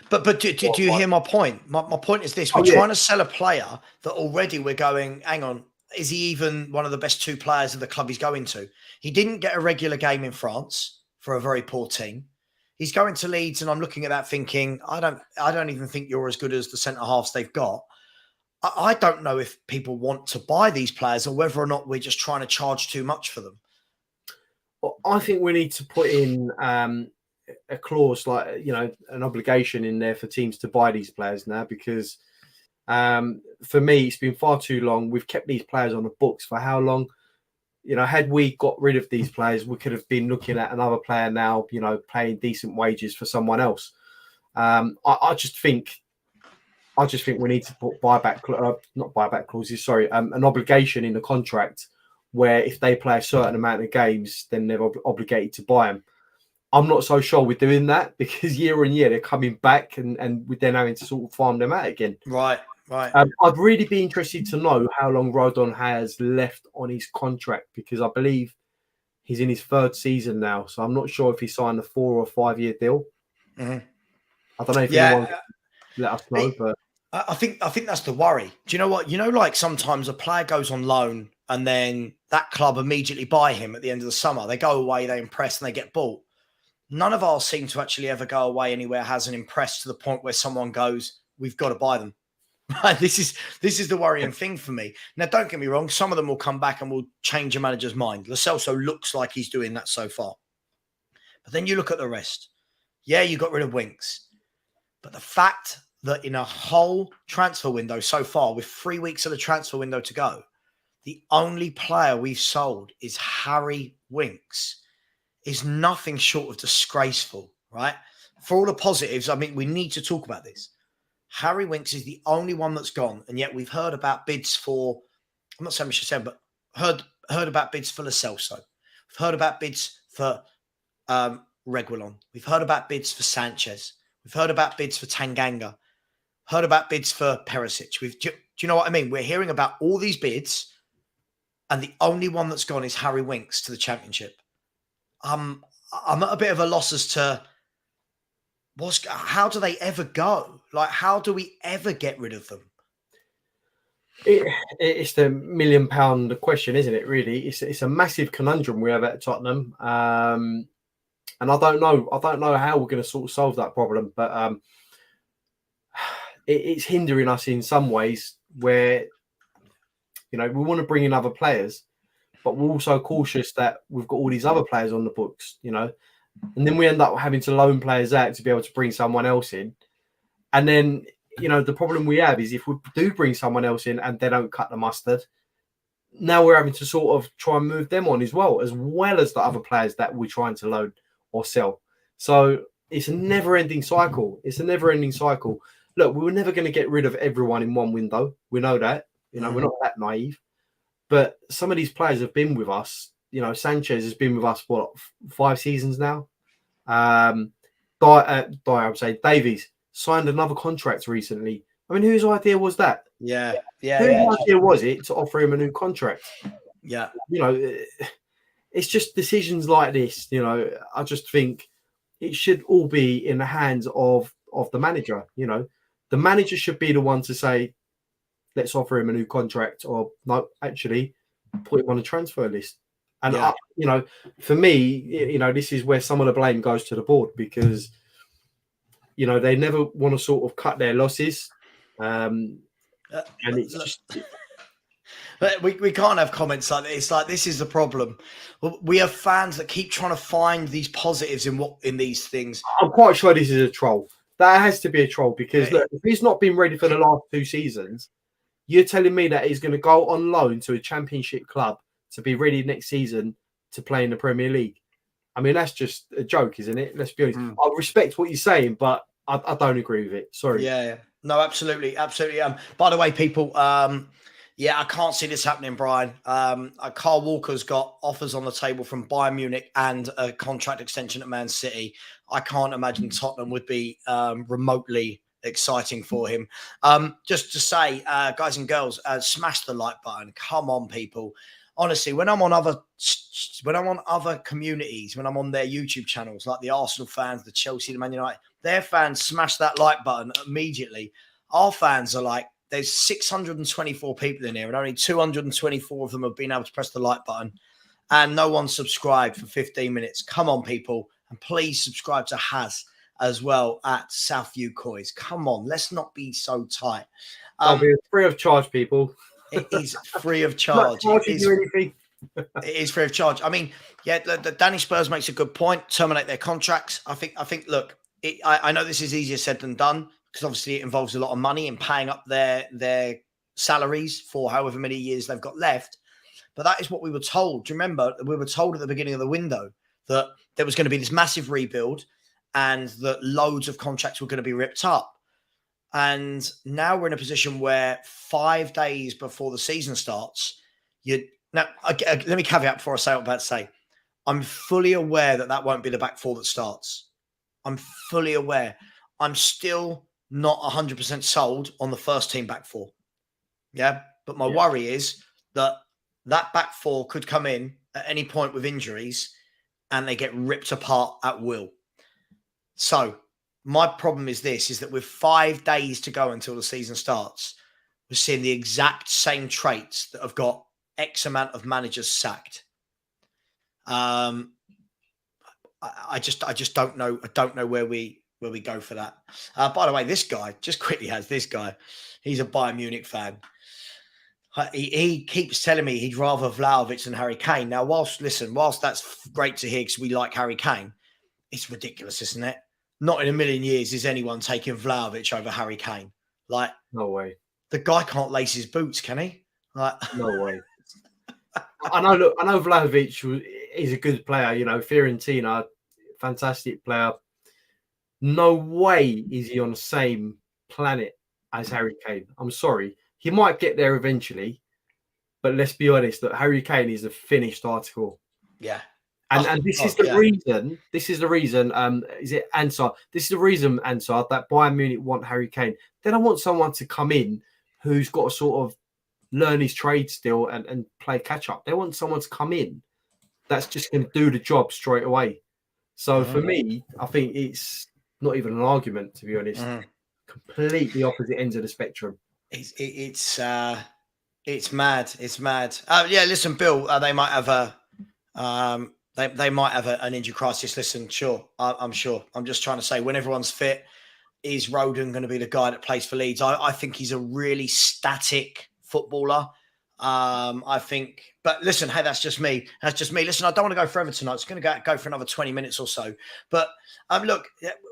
But do you hear my point? My point is this. We're trying to sell a player that already we're going, hang on, is he even one of the best 2 players of the club he's going to? He didn't get a regular game in France for a very poor team. He's going to Leeds, and I'm looking at that thinking, I don't even think you're as good as the centre-halves they've got. I don't know if people want to buy these players or whether or not we're just trying to charge too much for them. Well, I think we need to put in a clause, like, an obligation in there for teams to buy these players now, because for me, it's been far too long. We've kept these players on the books for how long? Had we got rid of these players, we could have been looking at another player now, paying decent wages for someone else. I just think we need to put not buyback clauses, sorry, an obligation in the contract where if they play a certain amount of games, then they're obligated to buy them. I'm not so sure we're doing that, because year on year they're coming back and we're then having to sort of farm them out again. Right. I'd really be interested to know how long Rodon has left on his contract, because I believe he's in his 3rd season now. So I'm not sure if he signed a 4 or 5 year deal. Mm-hmm. I don't know if anyone can let us know, but I think that's the worry. Do you know what? Like sometimes a player goes on loan and then that club immediately buy him at the end of the summer. They go away, they impress, and they get bought. None of ours seem to actually ever go away anywhere hasn't impressed to the point where someone goes, we've got to buy them. This is the worrying thing for me. Now, don't get me wrong. Some of them will come back and will change a manager's mind. Lo Celso looks like he's doing that so far. But then you look at the rest. Yeah, you got rid of Winks. But the fact that in a whole transfer window so far, with 3 weeks of the transfer window to go, the only player we've sold is Harry Winks is nothing short of disgraceful, right? For all the positives, I mean, we need to talk about this. Harry Winks is the only one that's gone, and yet we've heard about bids for, I'm not saying we should say, but heard about bids for Lo Celso. We've heard about bids for Reguilon. We've heard about bids for Sanchez. We've heard about bids for Tanganga. Heard about bids for Perisic. Do you know what I mean? We're hearing about all these bids, and the only one that's gone is Harry Winks to the Championship. I'm at a bit of a loss as to how do they ever go? Like, how do we ever get rid of them? It's the £1 million question, isn't it? Really, it's a massive conundrum we have at Tottenham, and I don't know how we're going to sort of solve that problem. But it's hindering us in some ways. Where we want to bring in other players, but we're also cautious that we've got all these other players on the books, and then we end up having to loan players out to be able to bring someone else in. And then, the problem we have is if we do bring someone else in and they don't cut the mustard, now we're having to sort of try and move them on as well as the other players that we're trying to loan or sell. So it's a never-ending cycle. Look, we were never going to get rid of everyone in one window. We know that. We're not that naive. But some of these players have been with us. Sanchez has been with us, 5 seasons now? I would say Davies signed another contract recently. I mean, whose idea was that? Yeah. Whose idea was it to offer him a new contract? Yeah. It's just decisions like this. I just think it should all be in the hands of the manager. The manager should be the one to say, let's offer him a new contract, or no, actually put him on a transfer list. And, for me, this is where some of the blame goes to the board, because, they never want to sort of cut their losses. And it's just... We can't have comments like this. It's like, this is the problem. We have fans that keep trying to find these positives in these things. I'm quite sure this is a troll. That has to be a troll because look, if he's not been ready for the last 2 seasons, you're telling me that he's going to go on loan to a championship club to be ready next season to play in the Premier League. I mean, that's just a joke, isn't it? Let's be honest. I respect what you're saying, but I don't agree with it. Sorry. Yeah. No, absolutely. By the way, people, yeah, I can't see this happening, Brian. Carl Walker's got offers on the table from Bayern Munich and a contract extension at Man City. I can't imagine Tottenham would be remotely exciting for him. Just to say, guys and girls, smash the like button. Come on, people. Honestly, when I'm on other communities, when I'm on their YouTube channels, like the Arsenal fans, the Chelsea, the Man United, their fans smash that like button immediately. Our fans are like, there's 624 people in here, and only 224 of them have been able to press the like button, and no one subscribed for 15 minutes. Come on, people, and please subscribe to Haz as well at Southview Coys. Come on, let's not be so tight. I'll be free of charge, people. It is free of charge. It is free of charge. I mean, yeah, the Danny Spurs makes a good point. Terminate their contracts. I think. Look, I know this is easier said than done because obviously it involves a lot of money in paying up their salaries for however many years they've got left. But that is what we were told. Do you remember? We were told at the beginning of the window that there was going to be this massive rebuild and that loads of contracts were going to be ripped up. And now we're in a position where 5 days before the season starts, let me caveat before I say what I'm about to say. I'm fully aware that won't be the back four that starts. I'm fully aware. I'm still not 100% sold on the first team back four. Yeah. But my worry is that back four could come in at any point with injuries and they get ripped apart at will. So my problem is that with 5 days to go until the season starts, we're seeing the exact same traits that have got X amount of managers sacked. I just don't know. I don't know where we go for that. By the way, this guy just quickly has this guy. He's a Bayern Munich fan. He keeps telling me he'd rather Vlahovic than Harry Kane. Now, whilst that's great to hear because we like Harry Kane, it's ridiculous, isn't it? Not in a million years is anyone taking Vlahovic over Harry Kane. Like, no way. The guy can't lace his boots, can he? Like, no way. I know Vlahovic is a good player. You know, Fiorentina, fantastic player. No way is he on the same planet as Harry Kane. I'm sorry. He might get there eventually, but let's be honest, that Harry Kane is a finished article. Yeah. And this is the reason. This is the reason. Is it Ansar? This is the reason, Ansar, that Bayern Munich want Harry Kane. They don't want someone to come in who's got to sort of learn his trade still and play catch up. They want someone to come in that's just going to do the job straight away. So for me, I think it's not even an argument, to be honest. Completely opposite ends of the spectrum. It's mad. It's mad. Yeah, listen, Bill. They might have they might have an injury crisis. Listen, sure, I'm sure. I'm just trying to say, when everyone's fit, is Roden going to be the guy that plays for Leeds? I think he's a really static footballer. I think, but listen, hey, that's just me. Listen, I don't want to go forever tonight. It's going to go for another 20 minutes or so. But look,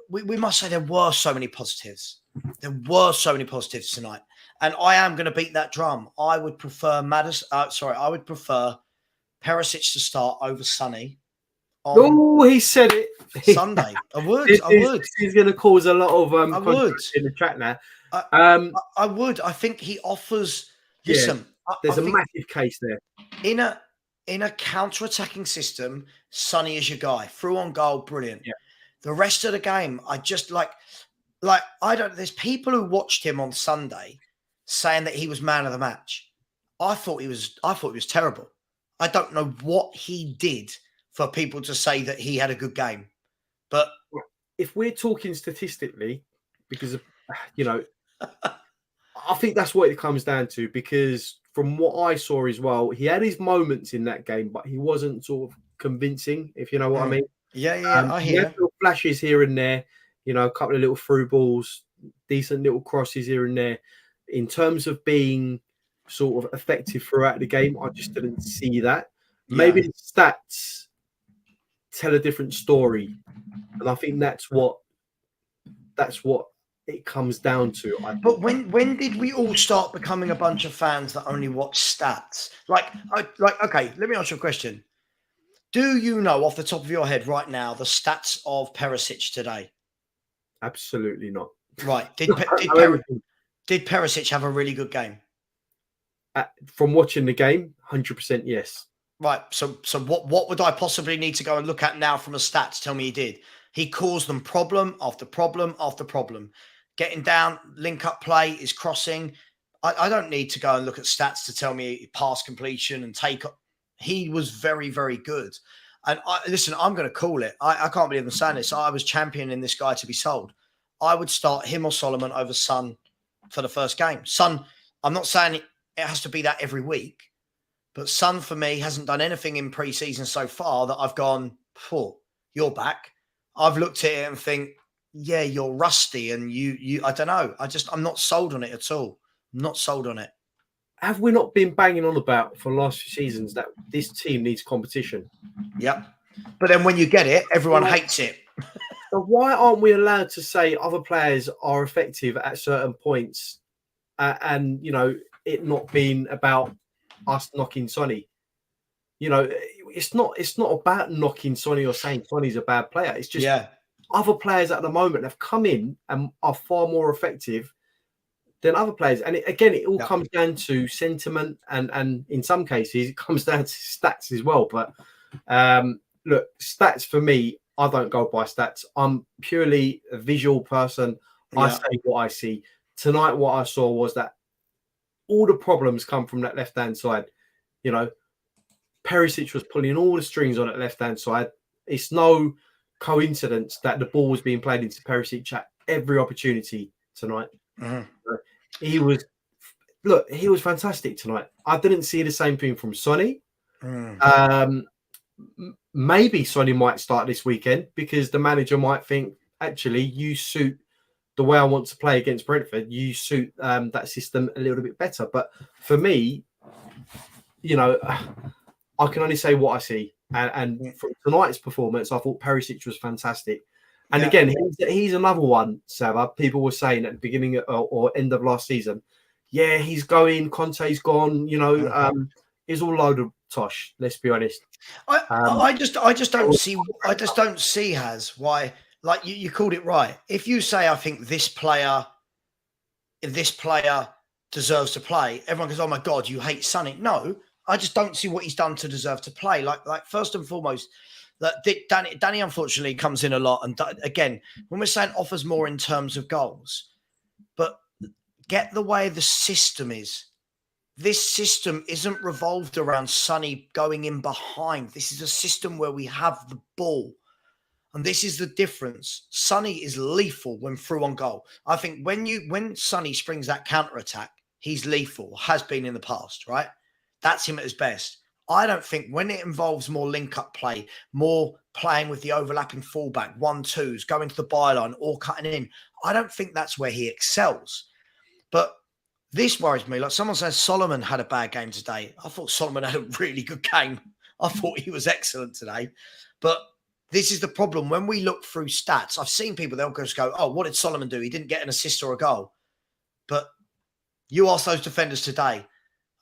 we must say there were so many positives. There were so many positives tonight, and I am going to beat that drum. I would prefer I would prefer Perisic to start over Sonny. Oh, he said it. Sunday. I would. He's going to cause a lot of I would in the chat now. I would. I think he offers. Listen, there's a massive case there. In a counter-attacking system, Sonny is your guy. Through on goal, brilliant. Yeah. The rest of the game, I just like I don't. There's people who watched him on Sunday saying that he was man of the match. I thought he was terrible. I don't know what he did for people to say that he had a good game. But if we're talking statistically, because I think that's what it comes down to, because from what I saw as well, he had his moments in that game, but he wasn't sort of convincing, if you know what I mean. Yeah, I hear. He had little flashes here and there, a couple of little through balls, decent little crosses here and there. In terms of being sort of effective throughout the game, I just didn't see that. Maybe the stats tell a different story, and I think that's what that's what it comes down to. But when did we all start becoming a bunch of fans that only watch stats? Okay, let me ask you a question. Do you know off the top of your head right now the stats of Perisic today? Absolutely not. Right. Did Perisic have a really good game? From watching the game, 100% yes. Right. So what would I possibly need to go and look at now from a stat to tell me he did? He caused them problem after problem after problem. Getting down, link up play, is crossing. I don't need to go and look at stats to tell me pass completion and take up. He was very, very good. And listen, I'm going to call it. I can't believe I'm saying this. I was championing this guy to be sold. I would start him or Solomon over Son for the first game. Son, I'm not saying it has to be that every week, but Son for me hasn't done anything in pre-season so far that I've gone, you're back. I've looked at it and think, yeah, you're rusty and you I don't know. I'm not sold on it at all. I'm not sold on it. Have we not been banging on about for the last few seasons that this team needs competition? Yep. But then when you get it, everyone hates it. So why aren't we allowed to say other players are effective at certain points and, it not being about us knocking Sonny? It's not about knocking Sonny or saying Sonny's a bad player. It's just other players at the moment have come in and are far more effective than other players. And it all comes down to sentiment and in some cases it comes down to stats as well. But look, stats for me, I don't go by stats. I'm purely a visual person. I say what I see. Tonight, what I saw was that all the problems come from that left-hand side. Perisic was pulling all the strings on that left-hand side. It's no coincidence that the ball was being played into Perisic at every opportunity tonight. Mm-hmm. He was fantastic tonight. I didn't see the same thing from Sonny. Maybe Sonny might start this weekend because the manager might think, actually, you suit the way I want to play against Brentford. You suit that system a little bit better. But for me, I can only say what I see. And from tonight's performance, I thought Perisic was fantastic. And again, he's another one, Saba. People were saying at the beginning or end of last season, he's going, Conte's gone, it's all load of tosh, let's be honest. I just don't see why, like you called it right. If you say, I think this player deserves to play, everyone goes, oh my God, you hate Sonny. No, I just don't see what he's done to deserve to play. Like first and foremost, that Danny unfortunately comes in a lot. And again, when we're saying offers more in terms of goals, but get the way the system is. This system isn't revolved around Sonny going in behind. This is a system where we have the ball. And this is the difference. Sonny is lethal when through on goal. I think when Sonny springs that counter-attack, he's lethal, has been in the past, right? That's him at his best. I don't think when it involves more link-up play, more playing with the overlapping fullback, 1-2s, going to the byline or cutting in, I don't think that's where he excels. But this worries me. Like someone says Solomon had a bad game today. I thought Solomon had a really good game. I thought he was excellent today. But this is the problem. When we look through stats, I've seen people, they'll just go, oh, what did Solomon do? He didn't get an assist or a goal. But you ask those defenders today,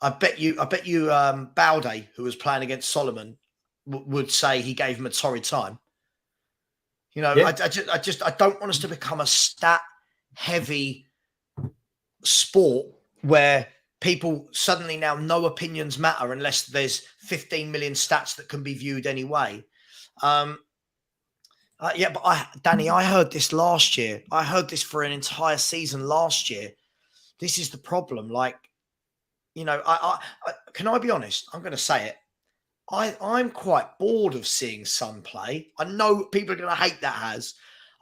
I bet you Balde, who was playing against Solomon, would say he gave him a torrid time. I don't want us to become a stat-heavy sport where people suddenly now no opinions matter unless there's 15 million stats that can be viewed anyway. But Danny, I heard this last year. I heard this for an entire season last year. This is the problem. Like, can I be honest? I'm going to say it. I'm quite bored of seeing Son play. I know people are going to hate that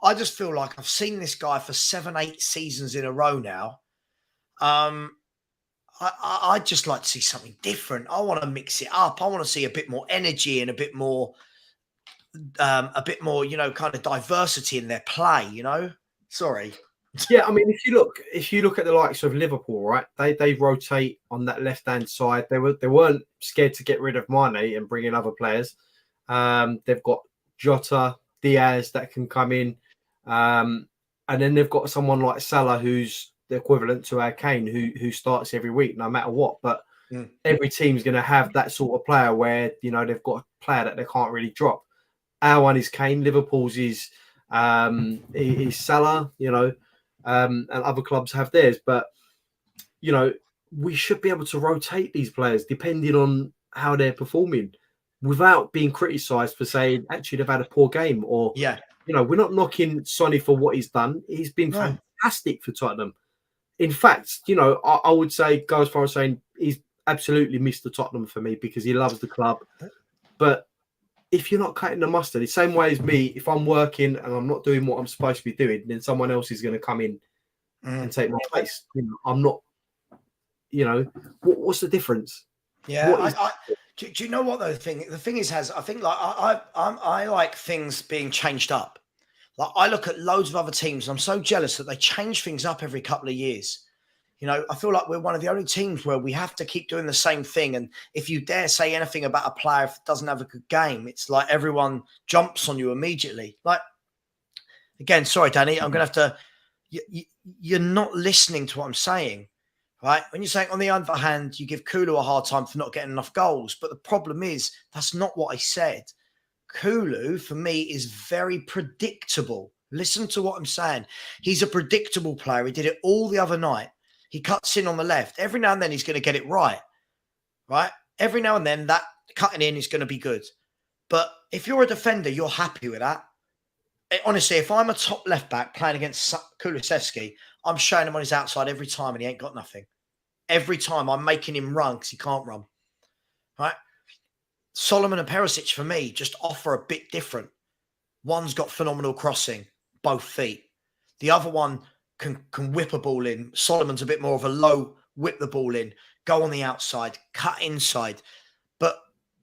I just feel like I've seen this guy for 7-8 seasons in a row now. I'd just like to see something different. I want to mix it up. I want to see a bit more energy and a bit more, kind of diversity in their play. Sorry. Yeah, I mean, if you look at the likes of Liverpool, right? They rotate on that left hand side. They weren't scared to get rid of Mane and bring in other players. They've got Jota, Diaz that can come in. And then they've got someone like Salah, who's the equivalent to our Kane, who starts every week, no matter what. But every team's going to have that sort of player where, they've got a player that they can't really drop. Our one is Kane. Liverpool's is Salah, and other clubs have theirs. But, we should be able to rotate these players depending on how they're performing without being criticised for saying, actually, they've had a poor game. Or, we're not knocking Sonny for what he's done. He's been fantastic for Tottenham. In fact, I would go as far as saying he's absolutely Mr. Tottenham for me because he loves the club. But if you're not cutting the mustard, the same way as me, if I'm working and I'm not doing what I'm supposed to be doing, then someone else is going to come in and take my place. I'm not, what's the difference? Yeah. Do you know what though? The thing is, I think like I like things being changed up. Like I look at loads of other teams and I'm so jealous that they change things up every couple of years. I feel like we're one of the only teams where we have to keep doing the same thing. And if you dare say anything about a player if it doesn't have a good game, it's like everyone jumps on you immediately. Like, again, sorry, Danny, I'm going to have to, you're not listening to what I'm saying, right? When you're saying, on the other hand, you give Kulu a hard time for not getting enough goals. But the problem is, that's not what I said. Kulu, for me, is very predictable. Listen to what I'm saying. He's a predictable player. He did it all the other night. He cuts in on the left. Every now and then he's going to get it right? Every now and then that cutting in is going to be good. But if you're a defender, you're happy with that. Honestly, if I'm a top left back playing against Kulusevski, I'm showing him on his outside every time and he ain't got nothing. Every time I'm making him run because he can't run. Right? Solomon and Perisic, for me, just offer a bit different. One's got phenomenal crossing, both feet. The other one can whip a ball in. Solomon's a bit more of a low, whip the ball in, go on the outside, cut inside. But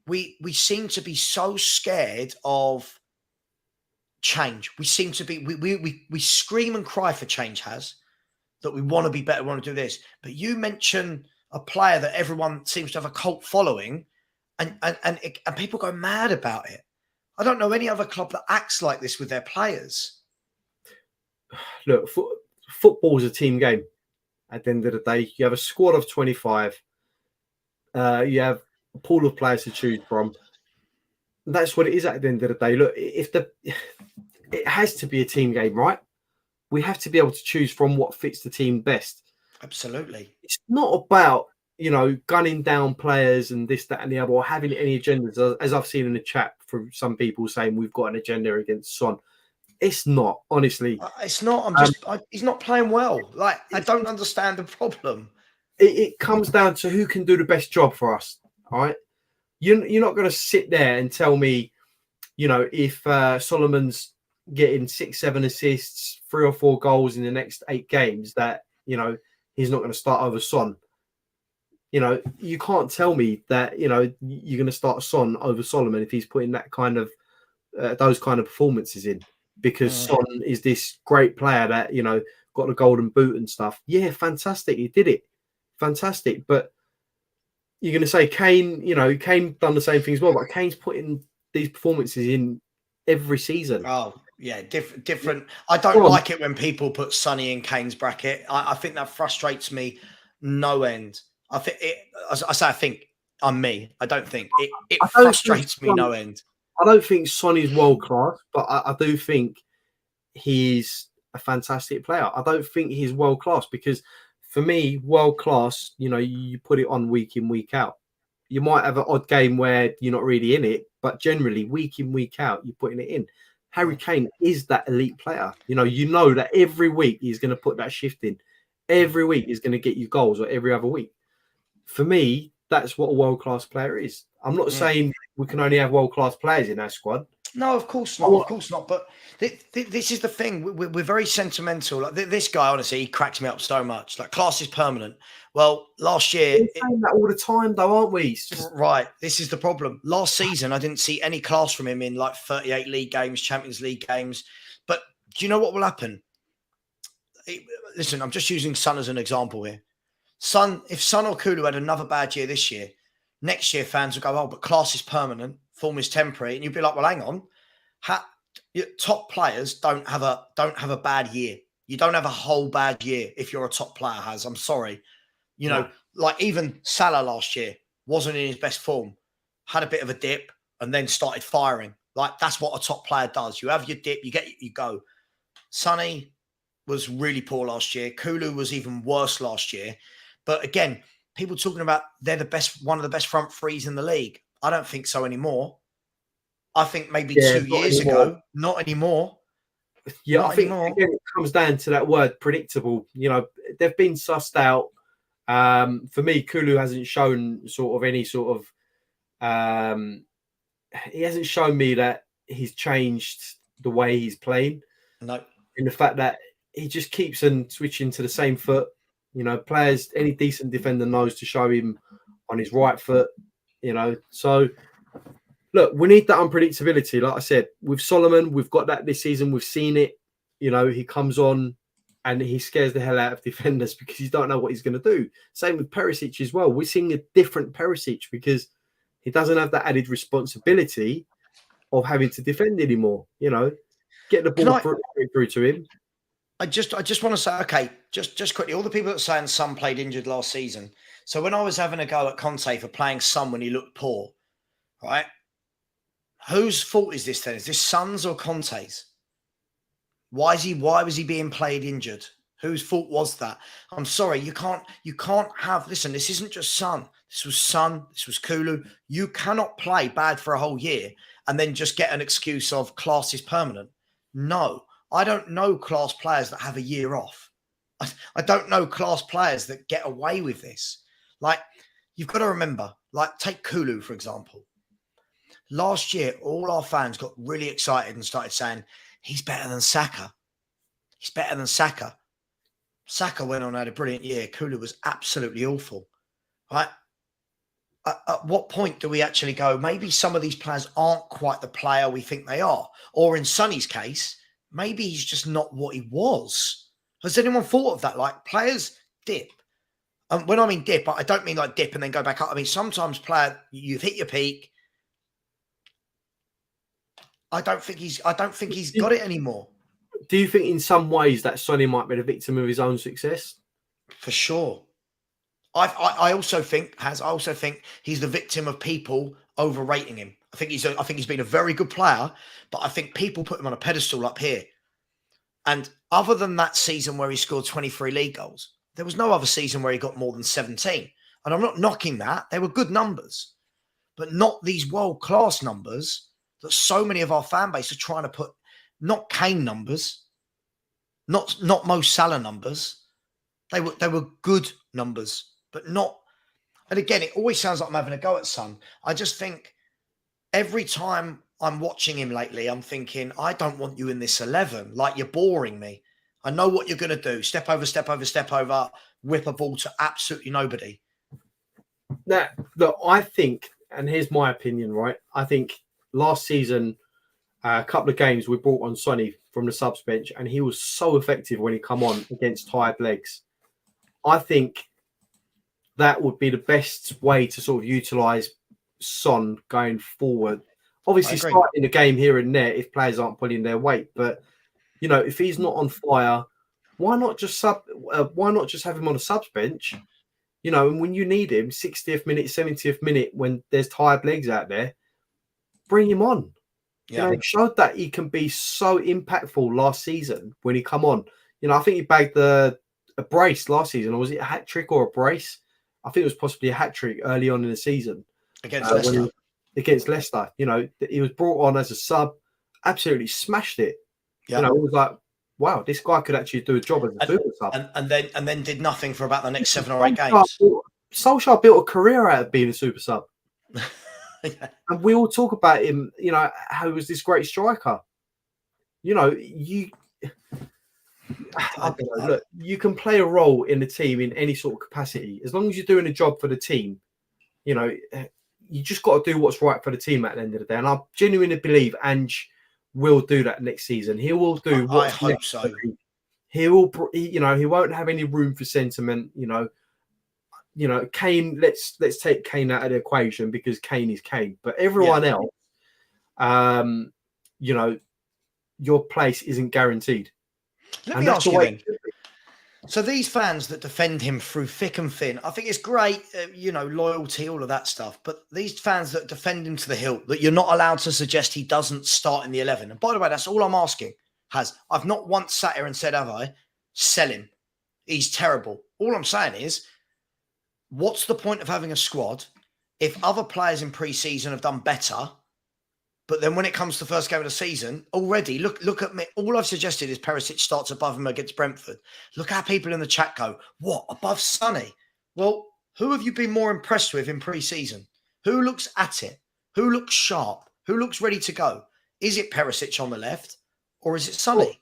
we seem to be so scared of change. We seem to be, we scream and cry for change, that we want to be better, we want to do this. But you mention a player that everyone seems to have a cult following and people go mad about it. I don't know any other club that acts like this with their players. Look, football is a team game. At the end of the day, you have a squad of 25. You have a pool of players to choose from. That's what it is at the end of the day. Look, it has to be a team game, right? We have to be able to choose from what fits the team best. Absolutely. It's not about, gunning down players and this, that, and the other, or having any agendas, as I've seen in the chat from some people saying we've got an agenda against Son. It's not, honestly. It's not. He's not playing well. Like, I don't understand the problem. It comes down to who can do the best job for us. All right. You're not going to sit there and tell me, if Solomon's getting 6-7 assists, 3 or 4 goals in the next 8 games, that, he's not going to start over Son. You can't tell me that, you're going to start Son over Solomon if he's putting that kind of, those kind of performances in. Because Son is this great player that, got the golden boot and stuff. Yeah, fantastic. He did it. Fantastic. But you're going to say Kane, Kane done the same thing as well, but Kane's putting these performances in every season. Oh, yeah, different. I don't like it when people put Sonny in Kane's bracket. I think that frustrates me no end. I think I'm me. I don't think it frustrates me no end. I don't think Sonny's world class, but I do think he's a fantastic player. I don't think he's world class because for me, world class, you put it on week in, week out. You might have an odd game where you're not really in it, but generally week in, week out, you're putting it in. Harry Kane is that elite player. You know that every week he's going to put that shift in. Every week he's going to get you goals, or every other week. For me, that's what a world-class player is. I'm not saying we can only have world-class players in our squad. No, of course not. Of course not. But this is the thing. We're very sentimental. Like this guy, honestly, he cracks me up so much. Like, class is permanent. Well, last year... We're saying that all the time, though, aren't we? Right. This is the problem. Last season, I didn't see any class from him in like 38 league games, Champions League games. But do you know what will happen? Listen, I'm just using Son as an example here. If Son or Kulu had another bad year this year, next year fans will go, oh, but class is permanent, form is temporary, and you'll be like, well, hang on, top players don't have a bad year. You don't have a whole bad year if you're a top player, Has. I'm sorry. You know, No. like even Salah last year wasn't in his best form, had a bit of a dip and then started firing. Like that's what a top player does. You have your dip, you go. Sonny was really poor last year. Kulu was even worse last year. But again, people talking about they're one of the best front threes in the league. I don't think so anymore. I think maybe 2 years ago, not anymore. Yeah, not I think anymore. again, it comes down to that word predictable. You know, they've been sussed out. For me, Kulu hasn't shown sort of any sort of he hasn't shown me that he's changed the way he's playing. No. In the fact that he just keeps on switching to the same foot. You know, players, any decent defender knows to show him on his right foot, you know. So look, we need that unpredictability. Like I said, with Solomon, we've got that this season. We've seen it. You know, he comes on and he scares the hell out of defenders because you don't know what he's going to do. Same with Perisic as well. We're seeing a different Perisic because he doesn't have that added responsibility of having to defend anymore. You know, get the ball through to him. I just want to say, okay, just quickly, all the people that are saying Son played injured last season. So when I was having a go at Conte for playing Son when he looked poor, right? Whose fault is this then? Is this Son's or Conte's? Why was he being played injured? Whose fault was that? I'm sorry, you can't have, listen, this isn't just Son. This was Son, this was Kulu. You cannot play bad for a whole year and then just get an excuse of class is permanent. No, I don't know class players that have a year off. I don't know class players that get away with this. Like, you've got to remember, like, take Kulu, for example. Last year, all our fans got really excited and started saying, he's better than Saka. He's better than Saka. Saka went on and had a brilliant year. Kulu was absolutely awful. Right? At what point do we actually go, maybe some of these players aren't quite the player we think they are? Or in Sonny's case, maybe he's just not what he was. Has anyone thought of that? Like, players dip. And when I mean dip, I don't mean like dip and then go back up. I mean, sometimes you've hit your peak. I don't think he's got it anymore. Do you think in some ways that Sonny might be the victim of his own success? For sure. I also think he's the victim of people overrating him. I think he's been a very good player, but I think people put him on a pedestal up here. And other than that season where he scored 23 league goals, there was no other season where he got more than 17. And I'm not knocking that. They were good numbers, but not these world-class numbers that so many of our fan base are trying to put. Not Kane numbers, not Mo Salah numbers. They were good numbers, but not. And again, it always sounds like I'm having a go at Son. I just think every time I'm watching him lately, I'm thinking, I don't want you in this 11. Like, you're boring me. I know what you're going to do. Step over, step over, step over, whip a ball to absolutely nobody. Now, look, I think, and here's my opinion, right? I think last season, a couple of games we brought on Sonny from the subs bench, and he was so effective when he come on against tired legs. I think that would be the best way to sort of utilise Son going forward. Obviously, starting the game here and there if players aren't pulling their weight. But, you know, if he's not on fire, why not just have him on a subs bench? You know, and when you need him, 60th minute, 70th minute, when there's tired legs out there, bring him on. Yeah. You know, he showed that he can be so impactful last season when he come on. You know, I think he bagged a brace last season, or was it a hat trick or a brace? I think it was possibly a hat trick early on in the season against Leicester. Against Leicester, you know, he was brought on as a sub, absolutely smashed it. Yeah. You know, it was like, wow, this guy could actually do a job as a super sub. And then did nothing for about the next 7 or 8 games. Solskjaer built a career out of being a super sub. Yeah. And we all talk about him, you know, how he was this great striker. You know, look, you can play a role in the team in any sort of capacity. As long as you're doing a job for the team, you know, you just got to do what's right for the team at the end of the day. And I genuinely believe Ange will do that next season. He will do what's I hope so. He will, you know, he won't have any room for sentiment, you know. You know, Kane, let's take Kane out of the equation because Kane is Kane. But everyone else, you know, your place isn't guaranteed. Let me ask you then. So these fans that defend him through thick and thin, I think it's great, loyalty, all of that stuff. But these fans that defend him to the hilt, that you're not allowed to suggest he doesn't start in the 11. And by the way, that's all I'm asking. I've not once sat here and said, have I? Sell him. He's terrible. All I'm saying is, what's the point of having a squad if other players in pre-season have done better? But then when it comes to the first game of the season, already, look at me. All I've suggested is Perisic starts above him against Brentford. Look how people in the chat go, what, above Sonny? Well, who have you been more impressed with in pre-season? Who looks at it? Who looks sharp? Who looks ready to go? Is it Perisic on the left or is it Sonny?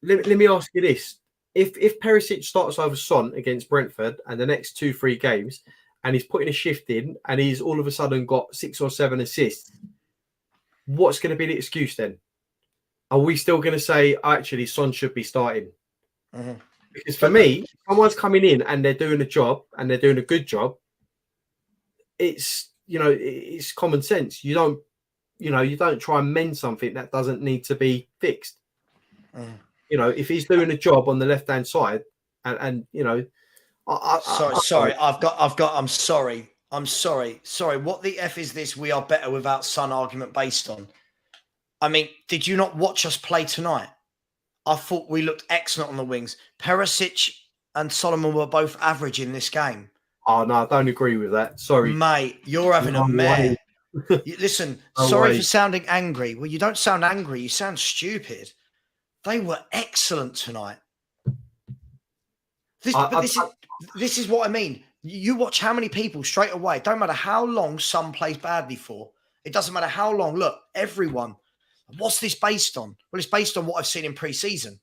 Well, let me ask you this. If Perisic starts over Son against Brentford and the next 2-3 games and he's putting a shift in and he's all of a sudden got 6 or 7 assists, what's going to be the excuse then? Are we still going to say, actually, Son should be starting? Mm-hmm. Because for me, if someone's coming in and they're doing a job and they're doing a good job, it's common sense. You don't try and mend something that doesn't need to be fixed. Mm. If he's doing a job on the left-hand side I'm sorry. What the F is this? We are better without Son argument based on. I mean, did you not watch us play tonight? I thought we looked excellent on the wings. Perisic and Solomon were both average in this game. Oh, no, I don't agree with that. Sorry. Mate, you're having a mare. Listen, sorry for sounding angry. Well, you don't sound angry. You sound stupid. They were excellent tonight. This is what I mean. You watch how many people straight away. It don't matter how long Son plays badly for. It doesn't matter how long. Look, everyone. What's this based on? Well, it's based on what I've seen in pre-season.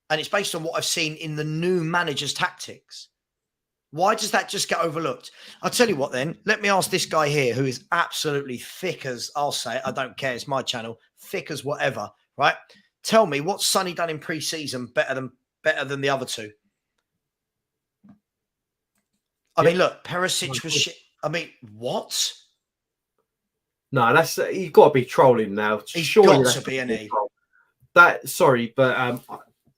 And it's based on what I've seen in the new manager's tactics. Why does that just get overlooked? I'll tell you what then. Let me ask this guy here who is absolutely thick as, I'll say it, I don't care, it's my channel, thick as whatever, right? Tell me, what's Sonny done in pre-season better than the other two? I mean, look, Perisic was shit. I mean, what? No, that's you've got to be trolling now. He's got to be, isn't he? Sorry, but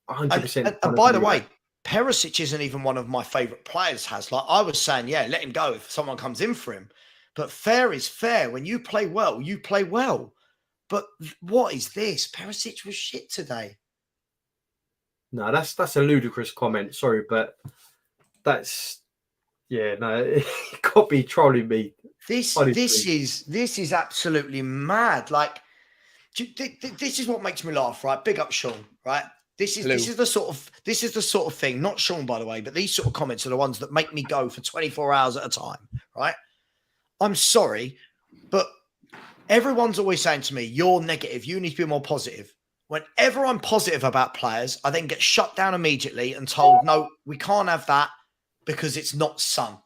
100%. And by the way, Perisic isn't even one of my favourite players. I was saying, yeah, let him go if someone comes in for him. But fair is fair. When you play well, you play well. But what is this? Perisic was shit today. No, that's a ludicrous comment. Sorry, but that's. Yeah, no, you got to be trolling me. This is absolutely mad. Like, this is what makes me laugh, right? Big up Sean, right? This is the sort of thing. Not Sean, by the way, but these sort of comments are the ones that make me go for 24 hours at a time, right? I'm sorry, but everyone's always saying to me, "You're negative. You need to be more positive." Whenever I'm positive about players, I then get shut down immediately and told, "No, we can't have that." Because it's not Son.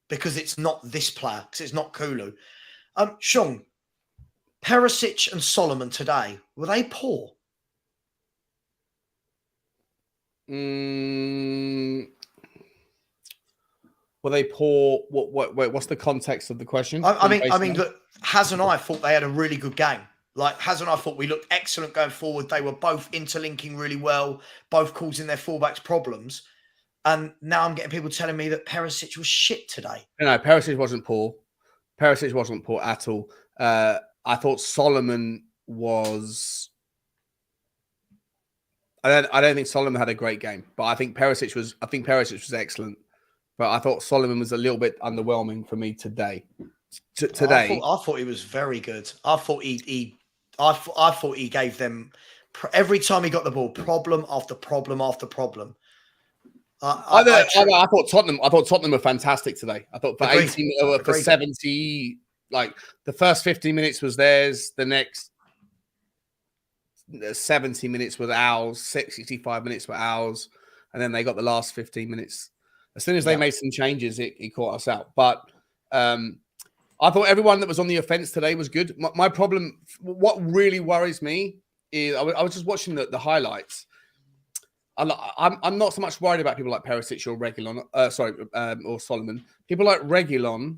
Because it's not this player. Because it's not Kulu. Sean, Perisic and Solomon today, were they poor? Were they poor? What's the context of the question? I mean, look, Haz and I thought they had a really good game. Like, Haz and I thought we looked excellent going forward. They were both interlinking really well, both causing their fullbacks problems. And now I'm getting people telling me that Perisic was shit today. No, Perisic wasn't poor. Perisic wasn't poor at all. I thought Solomon was... I don't think Solomon had a great game, but I think Perisic was excellent. But I thought Solomon was a little bit underwhelming for me today. I thought he was very good. I thought he gave them every time he got the ball problem after problem after problem. I thought Tottenham were fantastic today. I thought for 70, like the first 50 minutes was theirs. The next 70 minutes was ours. 65 minutes were ours, and then they got the last 15 minutes. As soon as they made some changes, it caught us out. But I thought everyone that was on the offense today was good. My problem, what really worries me, is I was just watching the highlights. I'm not so much worried about people like Perisic or Reguilon, or Solomon. People like Reguilon,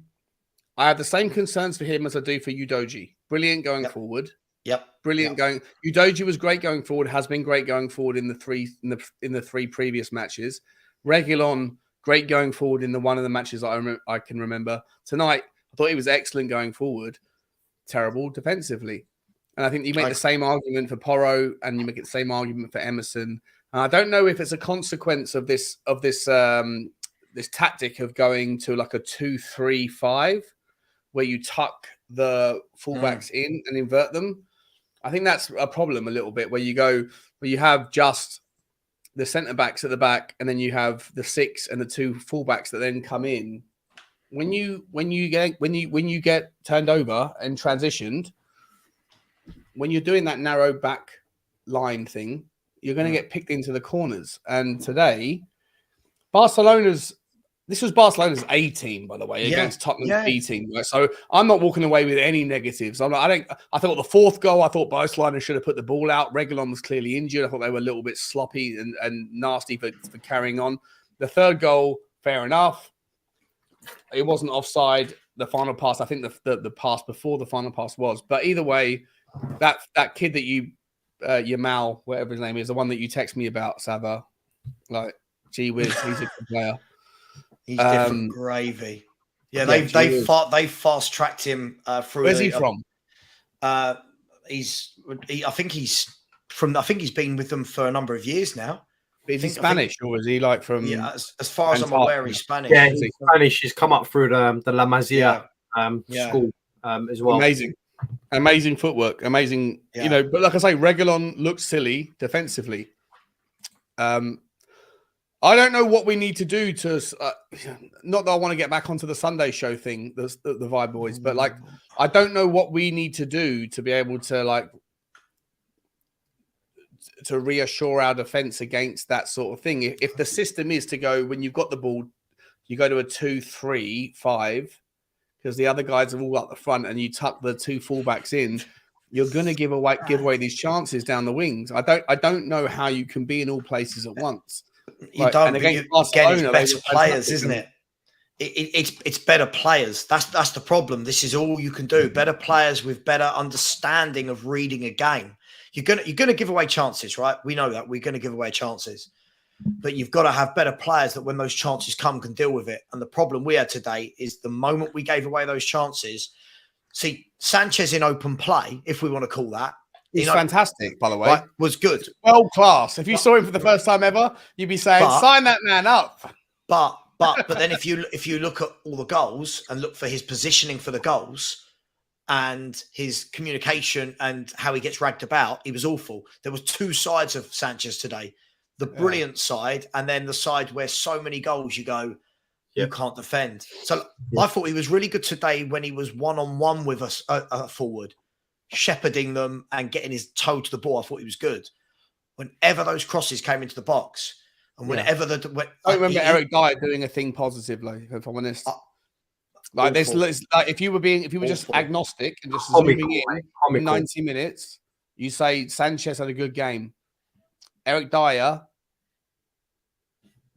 I have the same concerns for him as I do for Udogie. Brilliant going forward. Yep. Brilliant going. Udoji was great going forward. Has been great going forward in the three previous matches. Reguilon great going forward in one of the matches I can remember. Tonight, I thought he was excellent going forward. Terrible defensively. And I think you make the same argument for Porro, and you make the same argument for Emerson. And I don't know if it's a consequence of this tactic of going to like a 2-3-5, where you tuck the fullbacks in and invert them. I think that's a problem a little bit, where you have just the centre backs at the back, and then you have the 6 and the 2 fullbacks that then come in. When you get turned over and transitioned, when you're doing that narrow back line thing, you're going to get picked into the corners. And today, this was Barcelona's A team, by the way, against Tottenham's B team. Right? So I'm not walking away with any negatives. I thought the fourth goal, I thought Barcelona should have put the ball out. Reguilon was clearly injured. I thought they were a little bit sloppy and nasty for carrying on. The third goal, fair enough. It wasn't offside. The final pass, I think the pass before the final pass was. But either way, that kid that Yamal, whatever his name is, the one that you text me about, Sava, like, gee whiz, he's a good player. He's different gravy. Yeah, they fast tracked him through. Where's he from? I think he's been with them for a number of years now. Is he Spanish, or is he like from? Yeah, as far as I'm aware, he's Spanish. Yeah, he's Spanish. He's come up through the La Masia school as well. Amazing footwork, amazing. Yeah. But like I say, Reguilon looks silly defensively. I don't know what we need to do to. Not that I want to get back onto the Sunday show thing, the Vibe Boys, but like I don't know what we need to do to be able to to reassure our defense against that sort of thing. If the system is to go, when you've got the ball, you go to a 2-3-5 because the other guys are all up the front, and you tuck the 2 fullbacks in, you're going to give away these chances down the wings. I don't know how you can be in all places at once. You don't. Again, it's better players, isn't it? It's better players. That's the problem. This is all you can do. Better players with better understanding of reading a game. You're gonna give away chances, right? We know that we're gonna give away chances, but you've got to have better players that when those chances come can deal with it. And the problem we had today is the moment we gave away those chances. See, Sanchez in open play, if we want to call that. He's fantastic, by the way. Right, was good. World class. If you saw him for the first time ever, you'd be saying, sign that man up. But then if you look at all the goals and look for his positioning for the goals and his communication and how he gets ragged about, he was awful. There was 2 sides of Sanchez today. The brilliant side, and then the side where so many goals you go, you can't defend. So I thought he was really good today when he was one-on-one with us forward, shepherding them and getting his toe to the ball. I thought he was good. Whenever those crosses came into the box, and whenever I remember Eric Dyer doing a thing positively, if I'm honest. If you were just agnostic and just zooming in 90 minutes, you say Sanchez had a good game. Eric Dyer,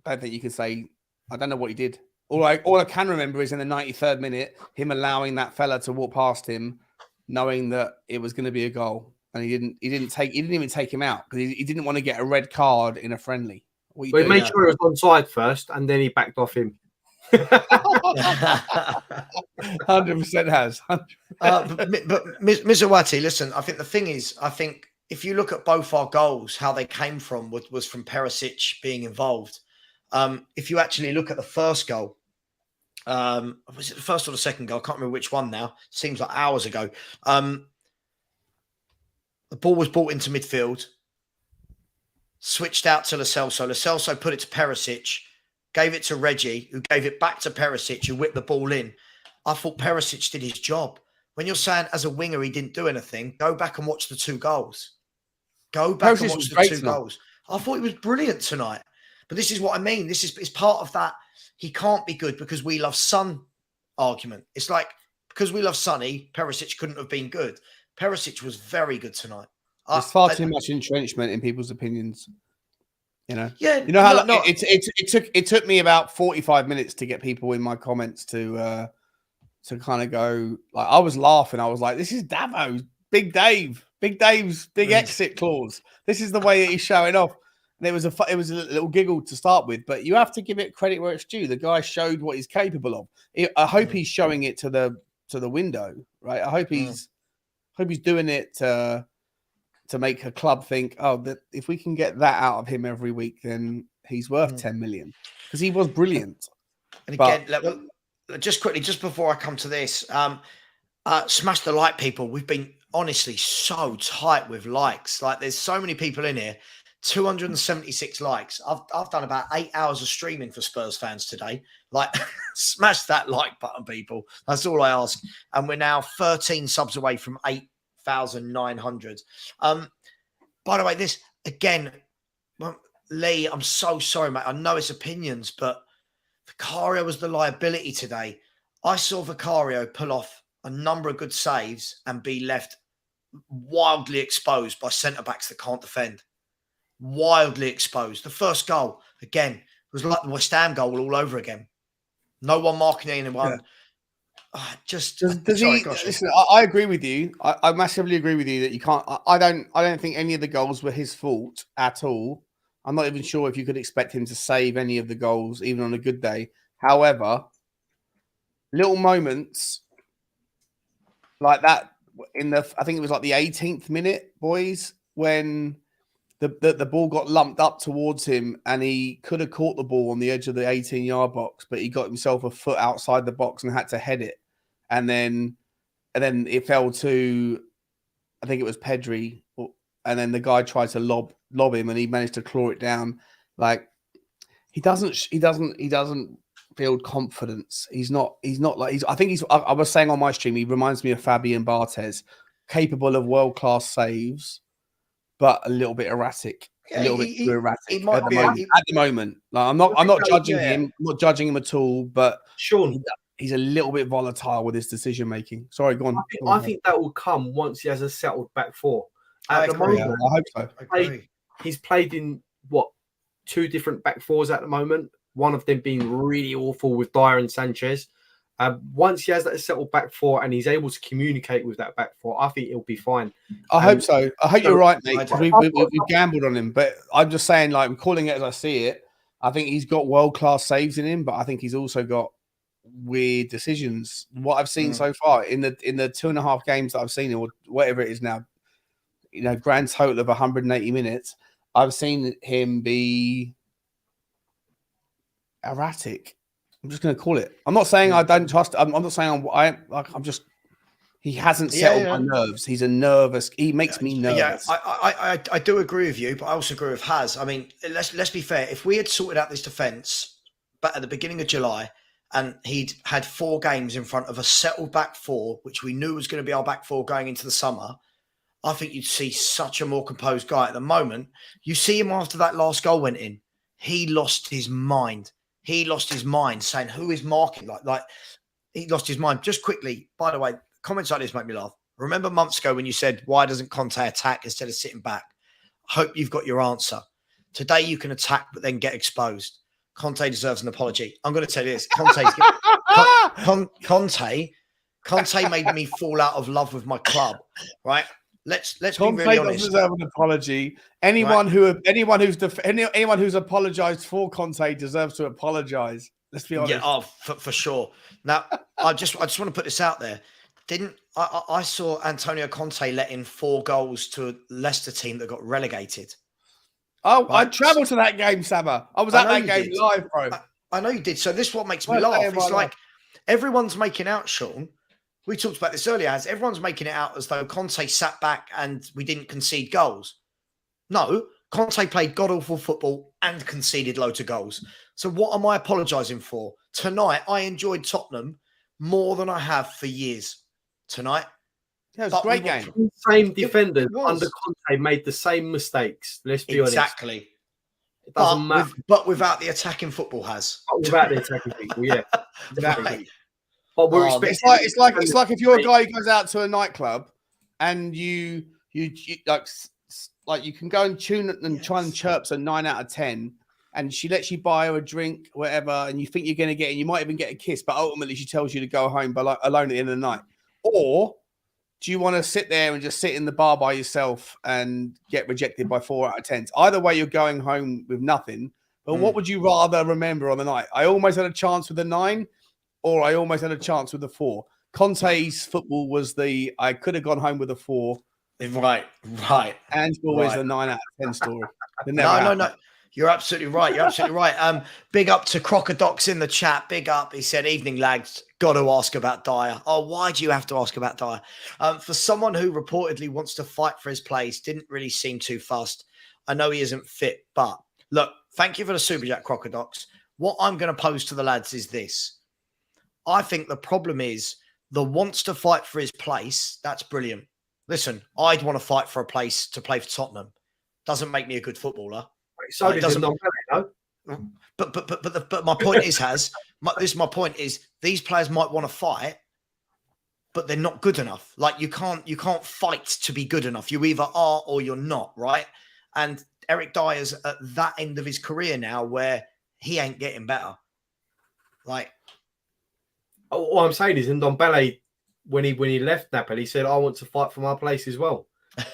I don't think you can say. I don't know what he did. All I can remember is in the 93rd minute, him allowing that fella to walk past him, knowing that it was going to be a goal, and he didn't even take him out because he didn't want to get a red card in a friendly. But he made sure he was onside first, and then he backed off him. 100% has. but Mizawati, listen, I think the thing is, if you look at both our goals, how they came from was from Perisic being involved. If you actually look at the first goal, was it the first or the second goal? I can't remember which one now. Seems like hours ago. The ball was brought into midfield, switched out to Celso. Celso put it to Perisic, gave it to Reggie, who gave it back to Perisic, who whipped the ball in. I thought Perisic did his job. When you're saying as a winger he didn't do anything, go back and watch the 2 goals. Go back and watch the 2 goals. I thought he was brilliant tonight. But this is what I mean. It's part of that he can't be good because we love Son argument. It's like, because we love Sonny, Perisic couldn't have been good. Perisic was very good tonight. There's far too much entrenchment in people's opinions. Yeah. You know how it took me about 45 minutes to get people in my comments to kind of go, like, I was laughing. I was like, this is Davo, Big Dave. Big Dave's big exit clause. This is the way that he's showing off. And it was a little giggle to start with, but you have to give it credit where it's due. The guy showed what he's capable of. I hope he's showing it to the window, right? I hope he's doing it to make a club think, oh, that if we can get that out of him every week, then he's worth 10 million, because he was brilliant. And again, just quickly, just before I come to this, smash the like, people. We've been honestly so tight with likes. Like, there's so many people in here. 276 likes. I've done about 8 hours of streaming for Spurs fans today. Like, smash that like button, people. That's all I ask. And we're now 13 subs away from 8,900. By the way, this again, Lee, I'm so sorry, mate. I know it's opinions, but Vicario was the liability today. I saw Vicario pull off a number of good saves and be left wildly exposed by centre-backs that can't defend. Wildly exposed. The first goal, again, was like the West Ham goal all over again. No one marking anyone. Yeah. Listen, I agree with you. I massively agree with you that you can't. I don't think any of the goals were his fault at all. I'm not even sure if you could expect him to save any of the goals, even on a good day. However, little moments like that I think it was like the 18th minute, boys, when the ball got lumped up towards him and he could have caught the ball on the edge of the 18-yard box, but he got himself a foot outside the box and had to head it. And then it fell to, I think it was Pedri, and then the guy tried to lob him and he managed to claw it down. Like, he doesn't build confidence. I was saying on my stream, he reminds me of Fabian Barthez, capable of world-class saves, but a little bit erratic. Yeah, a little bit too erratic at the moment. Like, I'm not judging him. I'm not judging him at all, but Sean, he's a little bit volatile with his decision making. Sorry, go on. I think that will come once he has a settled back four. I agree. I hope so. I agree. He's played in 2 different back fours at the moment. One of them being really awful with Dyer and Sanchez. Once he has that settled back four and he's able to communicate with that back four, I think he'll be fine. I hope so. I hope you're right, mate. We gambled on him, but I'm just saying, like, I'm calling it as I see it. I think he's got world-class saves in him, but I think he's also got weird decisions. What I've seen so far in the 2.5 games that I've seen, or whatever it is now, grand total of 180 minutes, I've seen him be erratic. I'm just going to call it. I'm not saying I don't trust. I'm not saying I'm just. He hasn't settled my nerves. He's a nervous. He makes me nervous. Yeah, I do agree with you, but I also agree with Haz. I mean, let's be fair. If we had sorted out this defence, but at the beginning of July, and he'd had 4 games in front of a settled back four, which we knew was going to be our back four going into the summer, I think you'd see such a more composed guy. At the moment, you see him after that last goal went in. He lost his mind. He lost his mind, saying, "Who is marking?" Like he lost his mind. Just quickly, by the way, comments like this make me laugh. Remember months ago when you said, "Why doesn't Conte attack instead of sitting back?" Hope you've got your answer. Today you can attack, but then get exposed. Conte deserves an apology. I'm going to tell you this: Conte made me fall out of love with my club. Right? Let's be really honest. Conte deserve an apology. Anyone who's apologized for Conte deserves to apologize. Let's be honest. Yeah, for sure. Now, I just want to put this out there. I saw Antonio Conte let in 4 goals to a Leicester team that got relegated. Oh, right? I travelled to that game, Saba. I was at that game live, bro. I know you did. So this is what makes me laugh. It's like everyone's making out, Sean. We talked about this earlier, as everyone's making it out as though Conte sat back and we didn't concede goals. No, Conte played god-awful football and conceded loads of goals. So what am I apologising for? Tonight, I enjoyed Tottenham more than I have for years. Tonight. Yeah, it was a great game. Same defenders under Conte made the same mistakes. Let's be honest. Exactly. It doesn't matter. But without the attacking football, Has. Without the attacking people, yeah. Exactly. But we're it's like if you're a guy who goes out to a nightclub and you like you can go and tune and try and chirps a 9 out of 10, and she lets you buy her a drink, whatever, and you think you're going to get, and you might even get a kiss, but ultimately she tells you to go home alone at the end of the night. Or do you want to sit there and just sit in the bar by yourself and get rejected by 4 out of 10s? Either way, you're going home with nothing. But what would you rather remember on the night? I almost had a chance with a 9, or I almost had a chance with a 4. Conte's football was I could have gone home with a 4. Right. Ange always the 9 out of 10 story. No. You're absolutely right. Big up to Crocodox in the chat. Big up. He said, evening lads, got to ask about Dyer. Oh, why do you have to ask about Dyer? For someone who reportedly wants to fight for his place, didn't really seem too fussed. I know he isn't fit, but look, thank you for the super chat, Crocodox. What I'm going to pose to the lads is this. I think the problem is the wants to fight for his place. That's brilliant. Listen, I'd want to fight for a place to play for Tottenham. Doesn't make me a good footballer. So it doesn't. But my point is, my point is, these players might want to fight, but they're not good enough. Like you can't fight to be good enough. You either are or you're not, right? And Eric Dyer's at that end of his career now where he ain't getting better. Like, all I'm saying is, Ndombele, when he left Napoli, he said, "I want to fight for my place as well."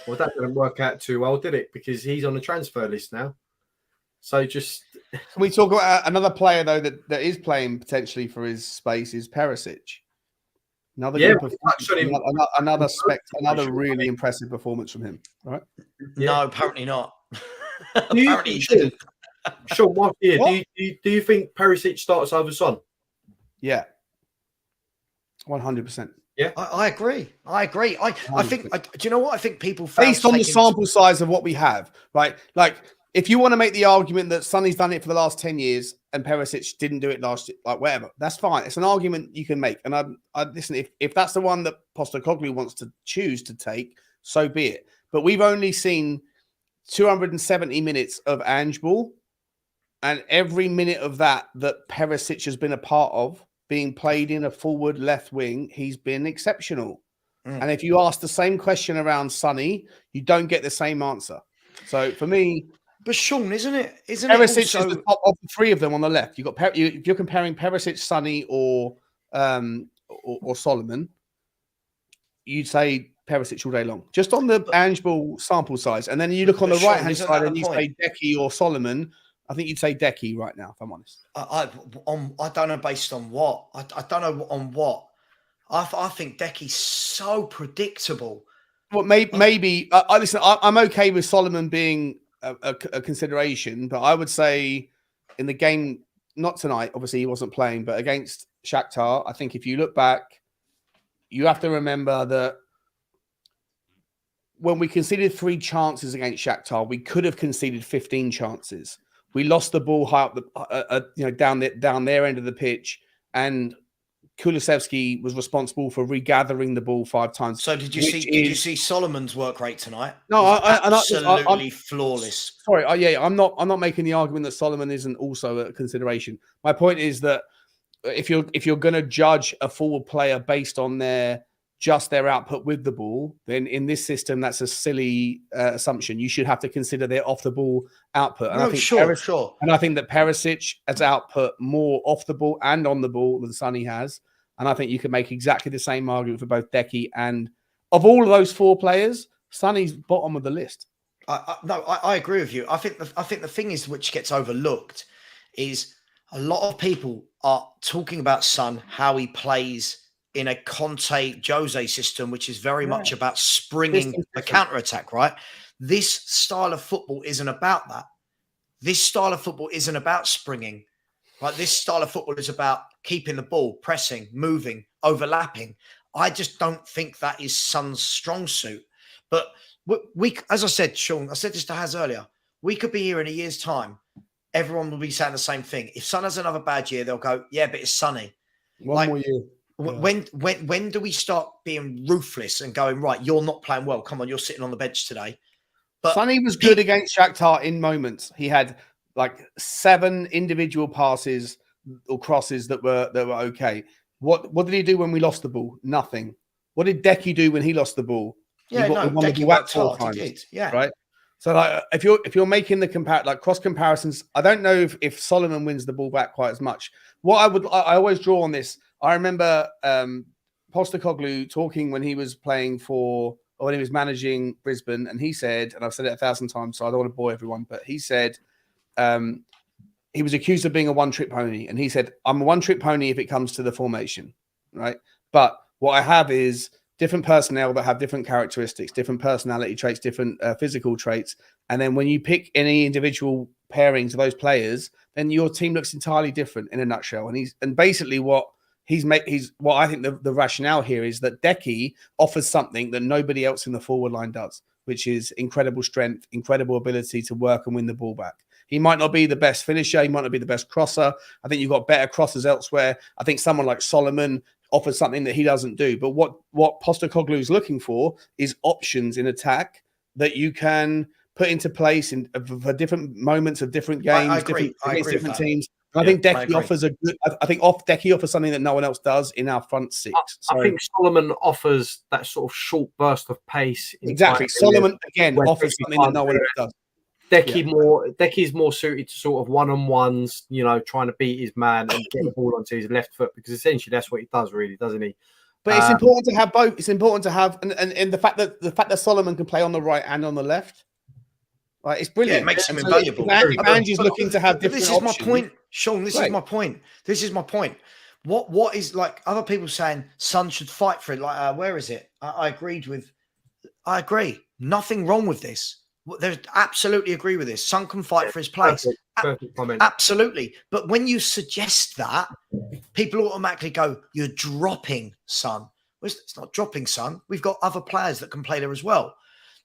Well, that didn't work out too well, did it? Because he's on the transfer list now. So just... Can we talk about another player, though, that is playing potentially for his space is Perisic. Another really impressive performance from him, right? Yeah. No, apparently not. Apparently he shouldn't. Sean, Mark, do you think Perisic starts over Son? Yeah. 100%. Yeah, I agree. I think. Do you know what I think? People based on the sample size of what we have, right? Like, if you want to make the argument that Sonny's done it for the last 10 years and Perisic didn't do it last year, like whatever, that's fine. It's an argument you can make. And I listen. If that's the one that Postecoglou wants to choose to take, so be it. But we've only seen 270 minutes of Ange ball, and every minute of that Perisic has been a part of, being played in a forward left wing, he's been exceptional. And if you ask the same question around Sonny, you don't get the same answer. So for me, but Sean, isn't it? Perisic is the top of the 3 of them on the left. You got if you're comparing Perisic, Sonny, or Solomon, you'd say Perisic all day long, just on the Ange ball sample size. And then you look on the right hand side and you say Decky or Solomon. I think you'd say Decky right now, if I'm honest. I don't know based on what. I don't know on what. I think Decky's so predictable. Well, maybe. Listen, I'm okay with Solomon being a consideration, but I would say in the game, not tonight, obviously he wasn't playing, but against Shakhtar, I think if you look back, you have to remember that when we conceded 3 chances against Shakhtar, we could have conceded 15 chances. We lost the ball high up down their end of the pitch, and Kulusevski was responsible for regathering the ball 5 times. So did you see Solomon's work rate tonight? No, absolutely flawless. Sorry, I'm not making the argument that Solomon isn't also a consideration. My point is that if you're going to judge a forward player based on their output with the ball, then in this system, that's a silly assumption. You should have to consider their off-the-ball output. And I think sure. And I think that Perisic has output more off the ball and on the ball than Sonny has. And I think you can make exactly the same argument for both Decky and of all of those 4 players, Sonny's bottom of the list. I agree with you. I think the thing is, which gets overlooked, is a lot of people are talking about Son, how he plays in a Conte Jose system, which is very much about springing a counter-attack, right? This style of football isn't about that. This style of football isn't about springing, right? This style of football is about keeping the ball, pressing, moving, overlapping. I just don't think that is Son's strong suit. But we, as I said, Sean, I said this to Haz earlier, we could be here in a year's time. Everyone will be saying the same thing. If Son has another bad year, they'll go, yeah, but it's Sonny. One more year. When do we start being ruthless and going, right, you're not playing well. Come on, you're sitting on the bench today. But Sonny was good against Shakhtar in moments. He had like 7 individual passes or crosses that were okay. What did he do when we lost the ball? Nothing. What did Decky do when he lost the ball? Yeah, Decky worked hard. He did. Yeah, right. So like, if you're making the cross comparisons, I don't know if Solomon wins the ball back quite as much. What I always draw on this. I remember Postecoglou talking when he was playing for, or when he was managing Brisbane, and he said, and I've said it 1,000 times, so I don't want to bore everyone, but he said he was accused of being a one-trick pony, and he said, I'm a one-trick pony if it comes to the formation, right? But what I have is different personnel that have different characteristics, different personality traits, different physical traits, and then when you pick any individual pairings of those players, then your team looks entirely different in a nutshell. And basically what what I think the rationale here is that Decky offers something that nobody else in the forward line does, which is incredible strength, incredible ability to work and win the ball back. He might not be the best finisher. He might not be the best crosser. I think you've got better crossers elsewhere. I think someone like Solomon offers something that he doesn't do. But what Postecoglou is looking for is options in attack that you can put into place for different moments of different games, different teams. And I think Decky offers Decky offers something that no one else does in our front six. I think Solomon offers that sort of short burst of pace. Exactly. Solomon again offers something that no one else does. Decky's more suited to sort of one-on-ones, trying to beat his man and get the ball onto his left foot, because essentially that's what he does, really, doesn't he? But it's important to have both. It's important to have, and the fact that Solomon can play on the right and on the left, right? It's brilliant. Yeah, it makes him invaluable. If Ange is looking to have different options. This is my point, Sean. This is my point. This is my point. What is, like, other people saying Son should fight for it? Like, where is it? I agree. Nothing wrong with this. There's absolutely agree with this. Son can fight for his place. Perfect comment. Absolutely. But when you suggest that, people automatically go, you're dropping Son. Well, it's not dropping Son. We've got other players that can play there as well.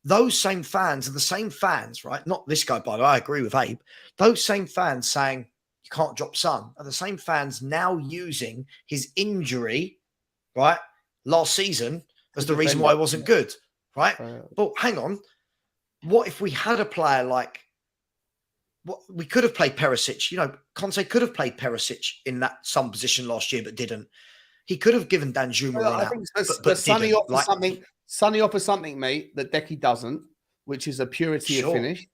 Those same fans are the same fans, right? Not this guy, by the way. I agree with Abe. Those same fans saying you can't drop Son are the same fans now using his injury, right, last season as the reason why he wasn't good, right? But hang on. What if we had a player like, we could have played Perisic? Conte could have played Perisic in that some position last year, but didn't. He could have given Danjuma run out, but Sonny offers something. Sonny offers something, mate, that Decky doesn't, which is a purity of finish.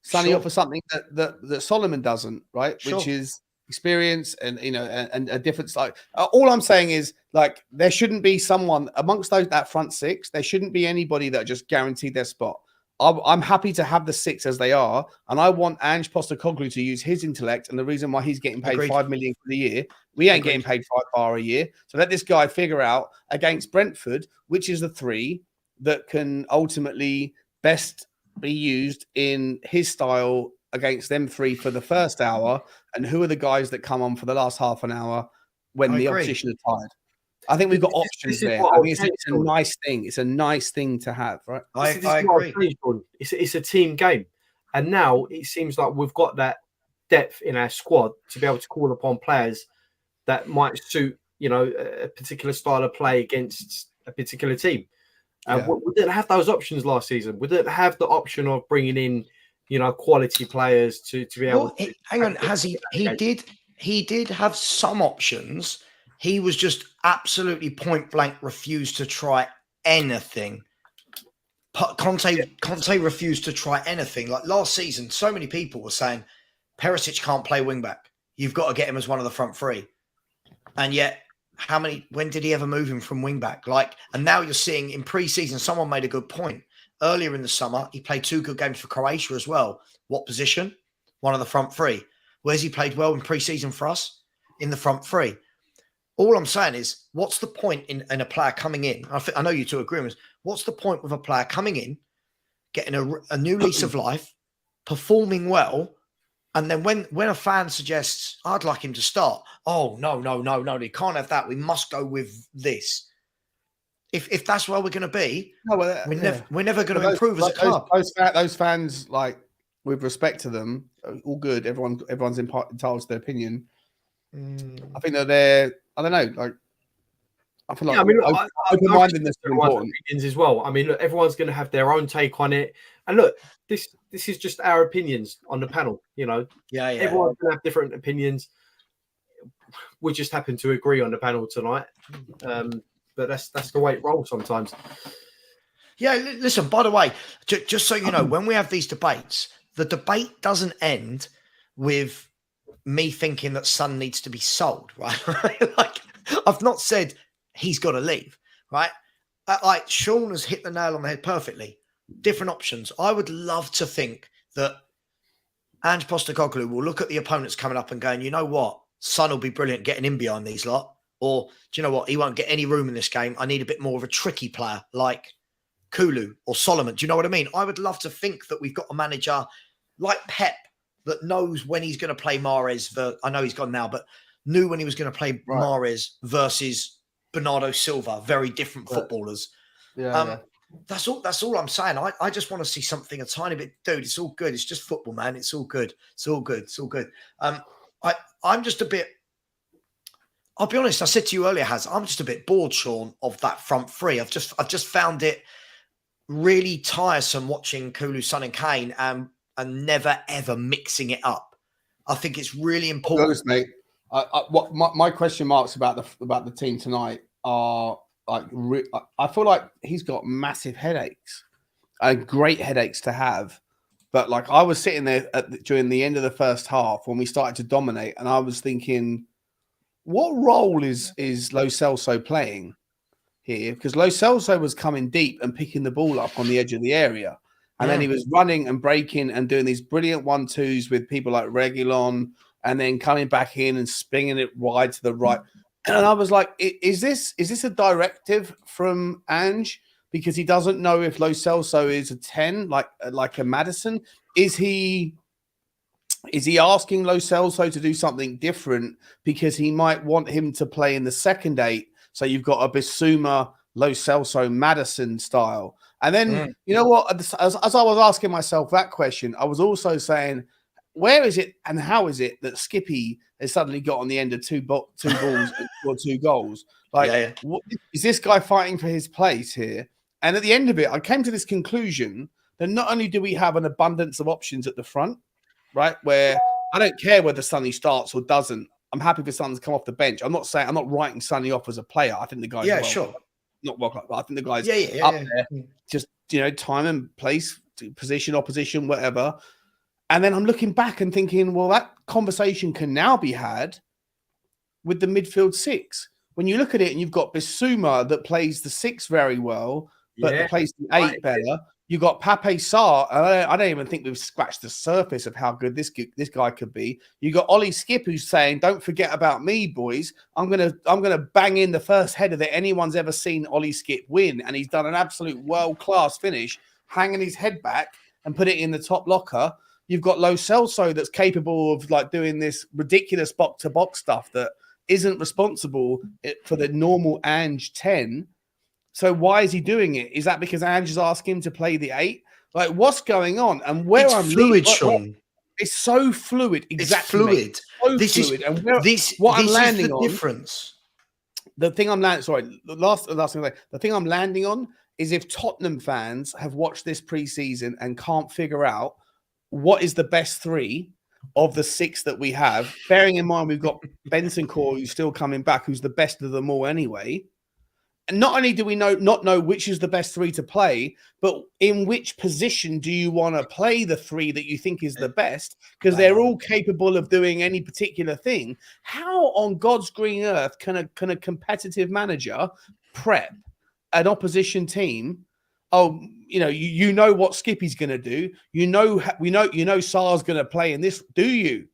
Sonny offers something that Solomon doesn't, right? Which is experience and and a different style. All I'm saying is, like, there shouldn't be someone amongst that front six. There shouldn't be anybody that just guaranteed their spot. I'm happy to have the six as they are, and I want Ange Postecoglou to use his intellect, and the reason why he's getting paid $5 million for the year, we ain't getting paid $5 million a year. So let this guy figure out against Brentford which is the three that can ultimately best be used in his style against them three for the first hour, and who are the guys that come on for the last half an hour when the opposition are tired. I think we've got options there. I mean, it's a nice thing. It's a nice thing to have, right? I agree. It's a team game. And now it seems like we've got that depth in our squad to be able to call upon players that might suit, a particular style of play against a particular team. We didn't have those options last season. We didn't have the option of bringing in, quality players to be able to. Hang on. He did have some options. He was just absolutely point blank refused to try anything. Conte refused to try anything. Like last season, so many people were saying Perisic can't play wing back. You've got to get him as one of the front three. And yet, when did he ever move him from wing back? And now you're seeing in pre-season, someone made a good point. Earlier in the summer, he played 2 good games for Croatia as well. What position? One of the front three. Where's he played well in pre-season for us? In the front three. All I'm saying is, what's the point in a player coming in? I know you two agree with this. What's the point with a player coming in, getting a new lease of life, performing well, and then when a fan suggests, I'd like him to start, oh, no, he can't have that. We must go with this. If that's where we're going to be, we're never going to improve as a club. Those fans, like, with respect to them, all good. Everyone's entitled to their opinion. I think that I don't know, like, I feel like open-mindedness is important. Opinions as well. I mean, look, everyone's going to have their own take on it. And look, this is just our opinions on the panel, Yeah. Everyone's going to have different opinions. We just happen to agree on the panel tonight. But that's the way it rolls sometimes. Yeah, listen, by the way, just so you know, when we have these debates, the debate doesn't end with me thinking that Son needs to be sold, right? Like, I've not said he's got to leave, right? Like Sean has hit the nail on the head perfectly. Different options. I would love to think that Ange Postecoglou will look at the opponents coming up and going, you know what? Son will be brilliant getting in behind these lot. Or, do you know what? He won't get any room in this game. I need a bit more of a tricky player like Kulu or Solomon. Do you know what I mean? I would love to think that we've got a manager like Pep that knows when he's going to play Mahrez. I know he's gone now, but knew when he was going to play Mahrez versus Bernardo Silva. Very different footballers. Yeah. That's all I'm saying. I just want to see something a tiny bit, dude. It's all good. It's just football, man. It's all good. It's all good. It's all good. I'm just a bit. I'll be honest. I said to you earlier, I'm just a bit bored, Sean, of that front three. I've just found it really tiresome watching Kulu, Son, and Kane, and never ever mixing it up. I think it's really important. Honest, mate. What my question marks about the team tonight are like I feel like he's got massive headaches, and great headaches to have. But like I was sitting there during the end of the first half when we started to dominate, and I was thinking, what role is Lo Celso playing here? Because Lo Celso was coming deep and picking the ball up on the edge of the area, and then he was running and breaking and doing these brilliant 1-2s with people like Reguilon, and then coming back in and spinning it wide to the right. And I was like, is this a directive from Ange? Because he doesn't know if Lo Celso is a 10, like a Maddison. Is he asking Lo Celso to do something different because he might want him to play in the second 8? So you've got a Bissouma, Lo Celso, Maddison style. And then, you know what? As I was asking myself that question, I was also saying, where is it and how is it that Skippy has suddenly got on the end of two balls and scored 2 goals? Like, What, is this guy fighting for his place here? And at the end of it, I came to this conclusion that not only do we have an abundance of options at the front, right, where I don't care whether Sonny starts or doesn't. I'm happy for Sonny to come off the bench. I'm not writing Sonny off as a player. I think the guy's not well. I think the guy's up there. Just, time and place, position, opposition, whatever. And then I'm looking back and thinking, well, that conversation can now be had with the midfield 6. When you look at it and you've got Bissouma that plays the 6 very well, but plays the 8 better. You've got Pape Sarr, and I don't even think we've scratched the surface of how good this guy could be. You got Ollie Skip who's saying, "Don't forget about me, boys. I'm gonna bang in the first header that anyone's ever seen Ollie Skip win," and he's done an absolute world-class finish, hanging his head back and put it in the top locker. You've got Lo Celso that's capable of like doing this ridiculous box-to-box stuff that isn't responsible for the normal Ange 10. So why is he doing it? Is that because Ange is asking him to play the 8? Like, what's going on? And where it's fluid, Sean. It's so fluid. Exactly. It's fluid. So this fluid. Is and where, this. What this I'm landing is the on, difference. The thing I'm landing. Sorry, the last thing I say. The thing I'm landing on is if Tottenham fans have watched this preseason and can't figure out what is the best 3 of the 6 that we have, bearing in mind we've got Bentancur who's still coming back, who's the best of them all anyway. And not only do we not know which is the best 3 to play, but in which position do you want to play the 3 that you think is the best? Because they're all capable of doing any particular thing. How on God's green earth can a competitive manager prep an opposition team? Oh, you know what Skippy's going to do. We know Sarr's going to play in this. Do you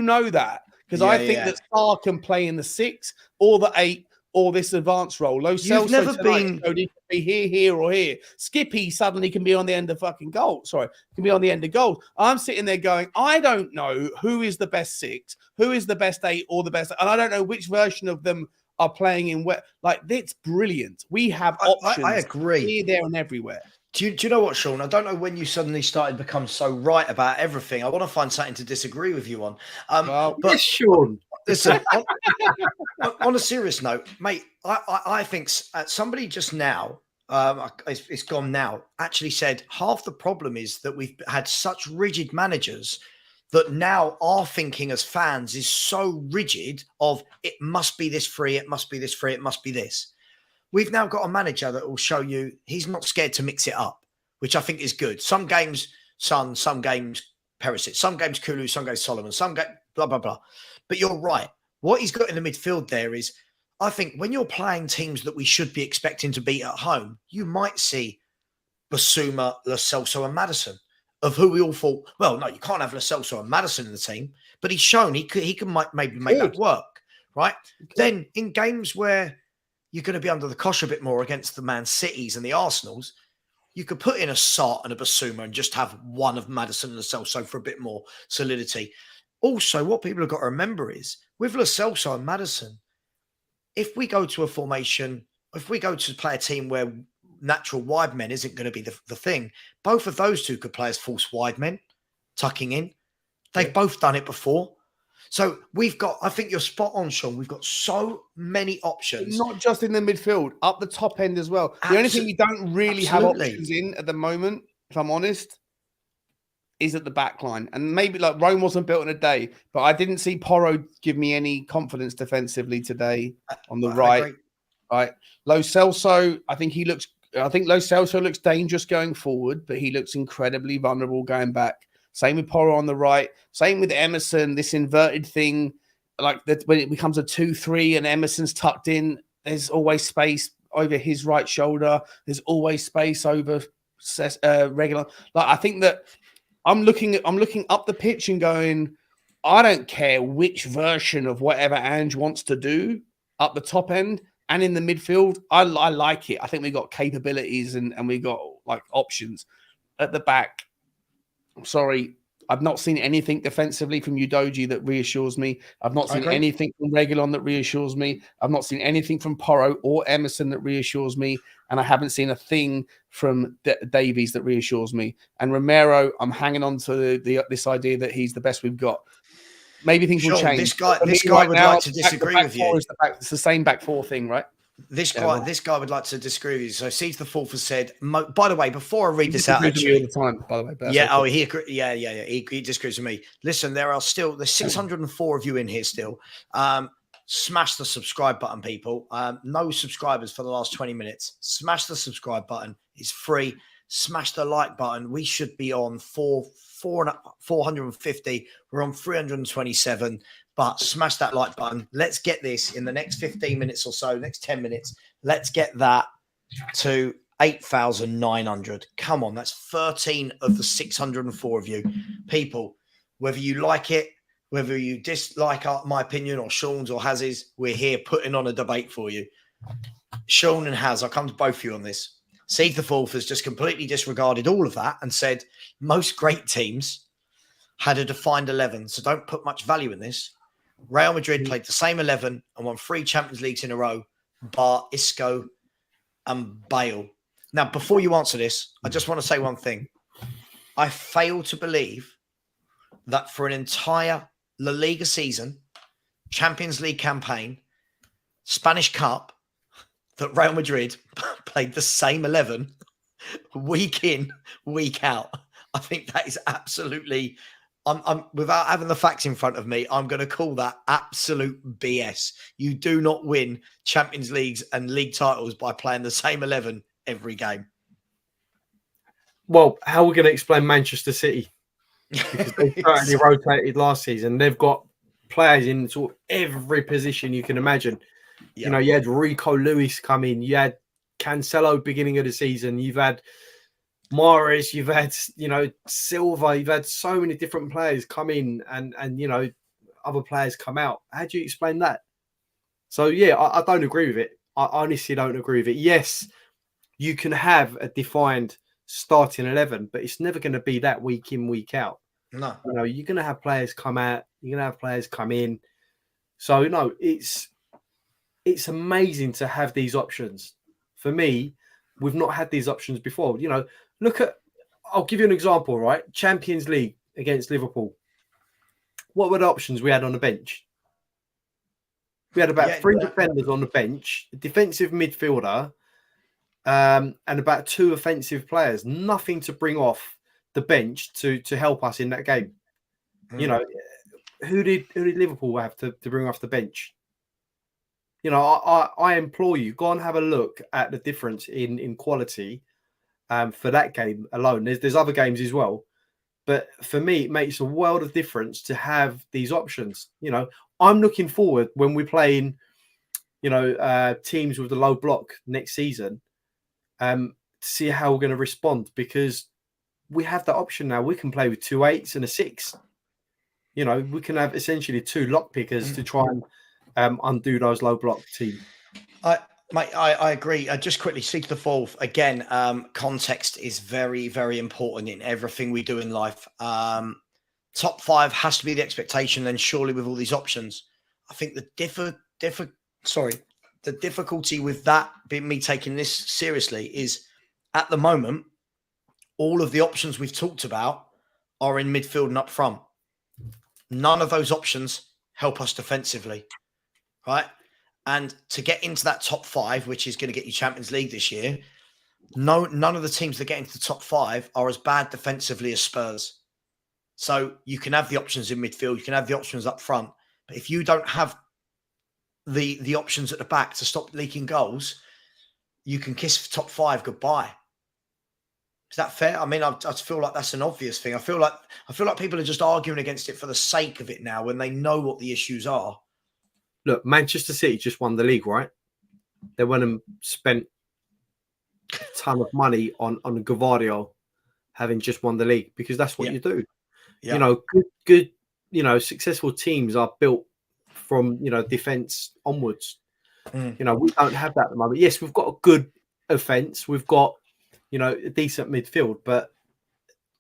know that? Because I think that Sarr can play in the 6 or the 8. Or this advanced role. Lo Celso never been here or here. Skippy suddenly can be on the end of fucking goal. Sorry, can be on the end of goal. I'm sitting there going, I don't know who is the best 6, who is the best 8, or the best, and I don't know which version of them are playing in where. Like, it's brilliant. We have options. I agree. Here, there, and everywhere. Do you know what, Sean? I don't know when you suddenly started to become so right about everything. I want to find something to disagree with you on. But yes, Sean. Listen, on a serious note, mate, I think somebody just now, it's gone now, actually said half the problem is that we've had such rigid managers that now our thinking as fans is so rigid of it must be this 3, it must be this 3, it must be this. We've now got a manager that will show you he's not scared to mix it up, which I think is good. Some games, Son, some games, Perisic, some games, Kulu, some games, Solomon, some games, blah, blah, blah. But you're right. What he's got in the midfield there is, I think when you're playing teams that we should be expecting to beat at home, you might see Basuma, Lo Celso, and Maddison, of who we all thought, well, no, you can't have Lo Celso and Maddison in the team, but he's shown he can maybe make that work, right? Then in games where you're going to be under the cosh a bit more against the Man Cities and the Arsenals, you could put in a Sart and a Basuma and just have one of Maddison and Lo Celso for a bit more solidity. Also, what people have got to remember is, with Lo Celso and Maddison, if we go to a formation, if we go to play a team where natural wide men isn't going to be the thing, both of those two could play as false wide men, tucking in. They've both done it before. So we've got, I think you're spot on, Sean. We've got so many options. Not just in the midfield, up the top end as well. The only thing we don't really have options in at the moment, if I'm honest, is at the back line. And maybe like Rome wasn't built in a day, but I didn't see Porro give me any confidence defensively today on the right. Right. Lo Celso, I think Lo Celso looks dangerous going forward, but he looks incredibly vulnerable going back. Same with Porro on the right. Same with Emerson, this inverted thing. Like that, when it becomes a 2-3 and Emerson's tucked in, there's always space over his right shoulder. There's always space over regular. Like I think that I'm looking up the pitch and going, I don't care which version of whatever Ange wants to do up the top end and in the midfield. I like it. I think we got capabilities and we got like options at the back. I'm sorry, I've not seen anything defensively from Udogie that reassures me. I've not seen anything from Reguilon that reassures me. I've not seen anything from Porro or Emerson that reassures me. And I haven't seen a thing from Davies that reassures me. And Romero, I'm hanging on to this idea that he's the best we've got. Maybe things will change. This guy would like to disagree with you. It's the same back four thing, right? This guy would like to disagree with you. So Seeds the Fourth has said, by the way, before I read this out, actually, all the time, by the way. Yeah, he disagrees with me. Listen, there's 604 of you in here still. Smash the subscribe button, people. No subscribers for the last 20 minutes. Smash the subscribe button. It's free. Smash the like button. We should be on 450. We're on 327. But smash that like button. Let's get this in the next 15 minutes or so, next 10 minutes. Let's get that to 8,900. Come on, that's 13 of the 604 of you. People, whether you like it, whether you dislike my opinion or Sean's or Haz's, we're here putting on a debate for you. Sean and Haz, I'll come to both of you on this. Seed the Fourth has just completely disregarded all of that and said most great teams had a defined 11, so don't put much value in this. Real Madrid played the same 11 and won 3 Champions Leagues in a row, bar Isco and Bale. Now, before you answer this, I just want to say one thing. I fail to believe that for an entire La Liga season, Champions League campaign, Spanish Cup, that Real Madrid played the same 11 week in, week out. I think that is absolutely... I'm without having the facts in front of me, I'm going to call that absolute BS. You do not win Champions Leagues and league titles by playing the same 11 every game. Well, how are we going to explain Manchester City? Because they certainly rotated last season. They've got players in sort of every position you can imagine. Yep. You know, you had Rico Lewis come in. You had Cancelo beginning of the season. You've had Mahrez, you've had, Silva, you've had so many different players come in and other players come out. How do you explain that? So, yeah, I don't agree with it. I honestly don't agree with it. Yes, you can have a defined starting 11, but it's never going to be that week in, week out. No. You're going to have players come out. You're going to have players come in. So, it's amazing to have these options. For me, we've not had these options before. Look at, I'll give you an example, right? Champions League against Liverpool. What were the options we had on the bench? We had about 3 defenders on the bench, a defensive midfielder, and about 2 offensive players. Nothing to bring off the bench to help us in that game. Who did Liverpool have to bring off the bench? I implore you, go and have a look at the difference in quality for that game alone. There's other games as well. But for me, it makes a world of difference to have these options. I'm looking forward when we're playing teams with the low block next season, to see how we're going to respond, because we have that option now. We can play with 2 8s and a 6. We can have essentially 2 lock pickers to try and undo those low block teams. I agree. Just quickly, speak to the fourth again. Context is very, very important in everything we do in life. Top 5 has to be the expectation. Then surely with all these options, I think the difficulty with that, being me taking this seriously, is at the moment all of the options we've talked about are in midfield and up front. None of those options help us defensively, right? And to get into that top 5, which is going to get you Champions League this year, none of the teams that get into the top 5 are as bad defensively as Spurs. So you can have the options in midfield, you can have the options up front, but if you don't have the options at the back to stop leaking goals, you can kiss top 5 goodbye. Is that fair? I mean, I feel like that's an obvious thing. I feel like people are just arguing against it for the sake of it now when they know what the issues are. Look, Manchester City just won the league, right? They went and spent a ton of money on Vicario having just won the league, because that's what you do. Yeah. Good, successful teams are built from, defense onwards. We don't have that at the moment. Yes, we've got a good offense. We've got, a decent midfield, but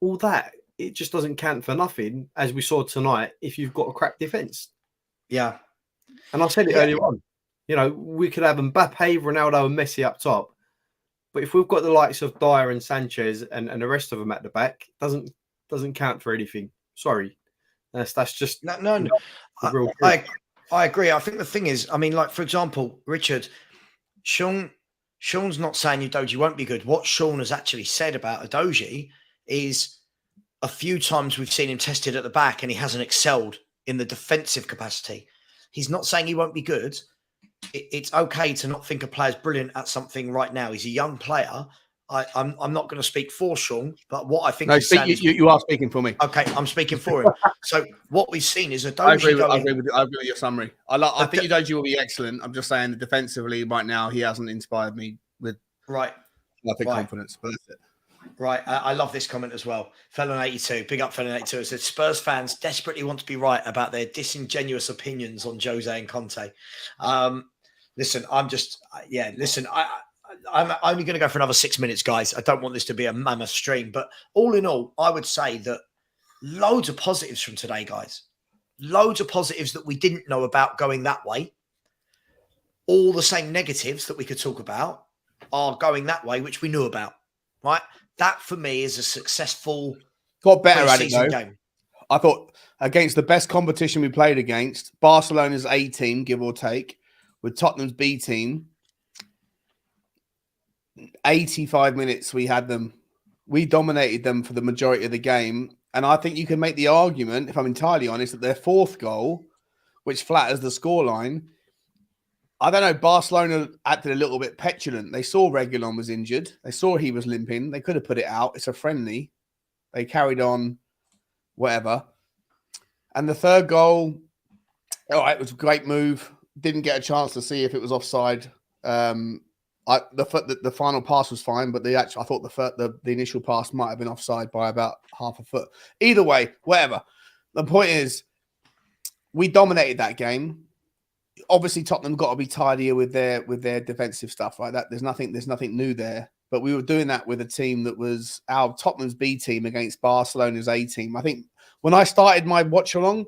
all that, it just doesn't count for nothing, as we saw tonight, if you've got a crap defense. Yeah. And I said it earlier on, we could have Mbappe, Ronaldo and Messi up top, but if we've got the likes of Dyer and Sanchez and the rest of them at the back, it doesn't count for anything. Sorry. That's just no. I agree. I think the thing is, I mean, like, for example, Richard, Sean's not saying Udogie won't be good. What Sean has actually said about Udogie is a few times we've seen him tested at the back and he hasn't excelled in the defensive capacity. He's not saying he won't be good. It's okay to not think a player's brilliant at something right now. He's a young player. I'm not going to speak for Sean, but what I think you are speaking for me. Okay, I'm speaking for him. So what we've seen is Udogie. I agree with your summary. I think Udogie will be excellent. I'm just saying that defensively right now he hasn't inspired me with confidence. But that's it. Right, I love this comment as well. Felon82, big up Felon82. It said Spurs fans desperately want to be right about their disingenuous opinions on Jose and Conte. Listen, I'm only going to go for another 6 minutes, guys. I don't want this to be a mammoth stream, but all in all, I would say that loads of positives from today, guys. Loads of positives that we didn't know about going that way. All the same negatives that we could talk about are going that way, which we knew about, right? That for me is a successful got better at it though. Game. I thought against the best competition we played against, Barcelona's A team, give or take, with Tottenham's B team, 85 minutes we had them. We dominated them for the majority of the game. And I think you can make the argument, if I'm entirely honest, that their fourth goal, which flatters the scoreline, I don't know, Barcelona acted a little bit petulant. They saw Reguilon was injured. They saw he was limping. They could have put it out. It's a friendly. They carried on, whatever. And the third goal, it was a great move. Didn't get a chance to see if it was offside. The final pass was fine, but I thought the initial pass might have been offside by about half a foot. Either way, whatever. The point is, we dominated that game. Obviously, Tottenham got to be tidier with their defensive stuff, right? There's nothing new there. But we were doing that with a team that was our Tottenham's B team against Barcelona's A team. I think when I started my watch along,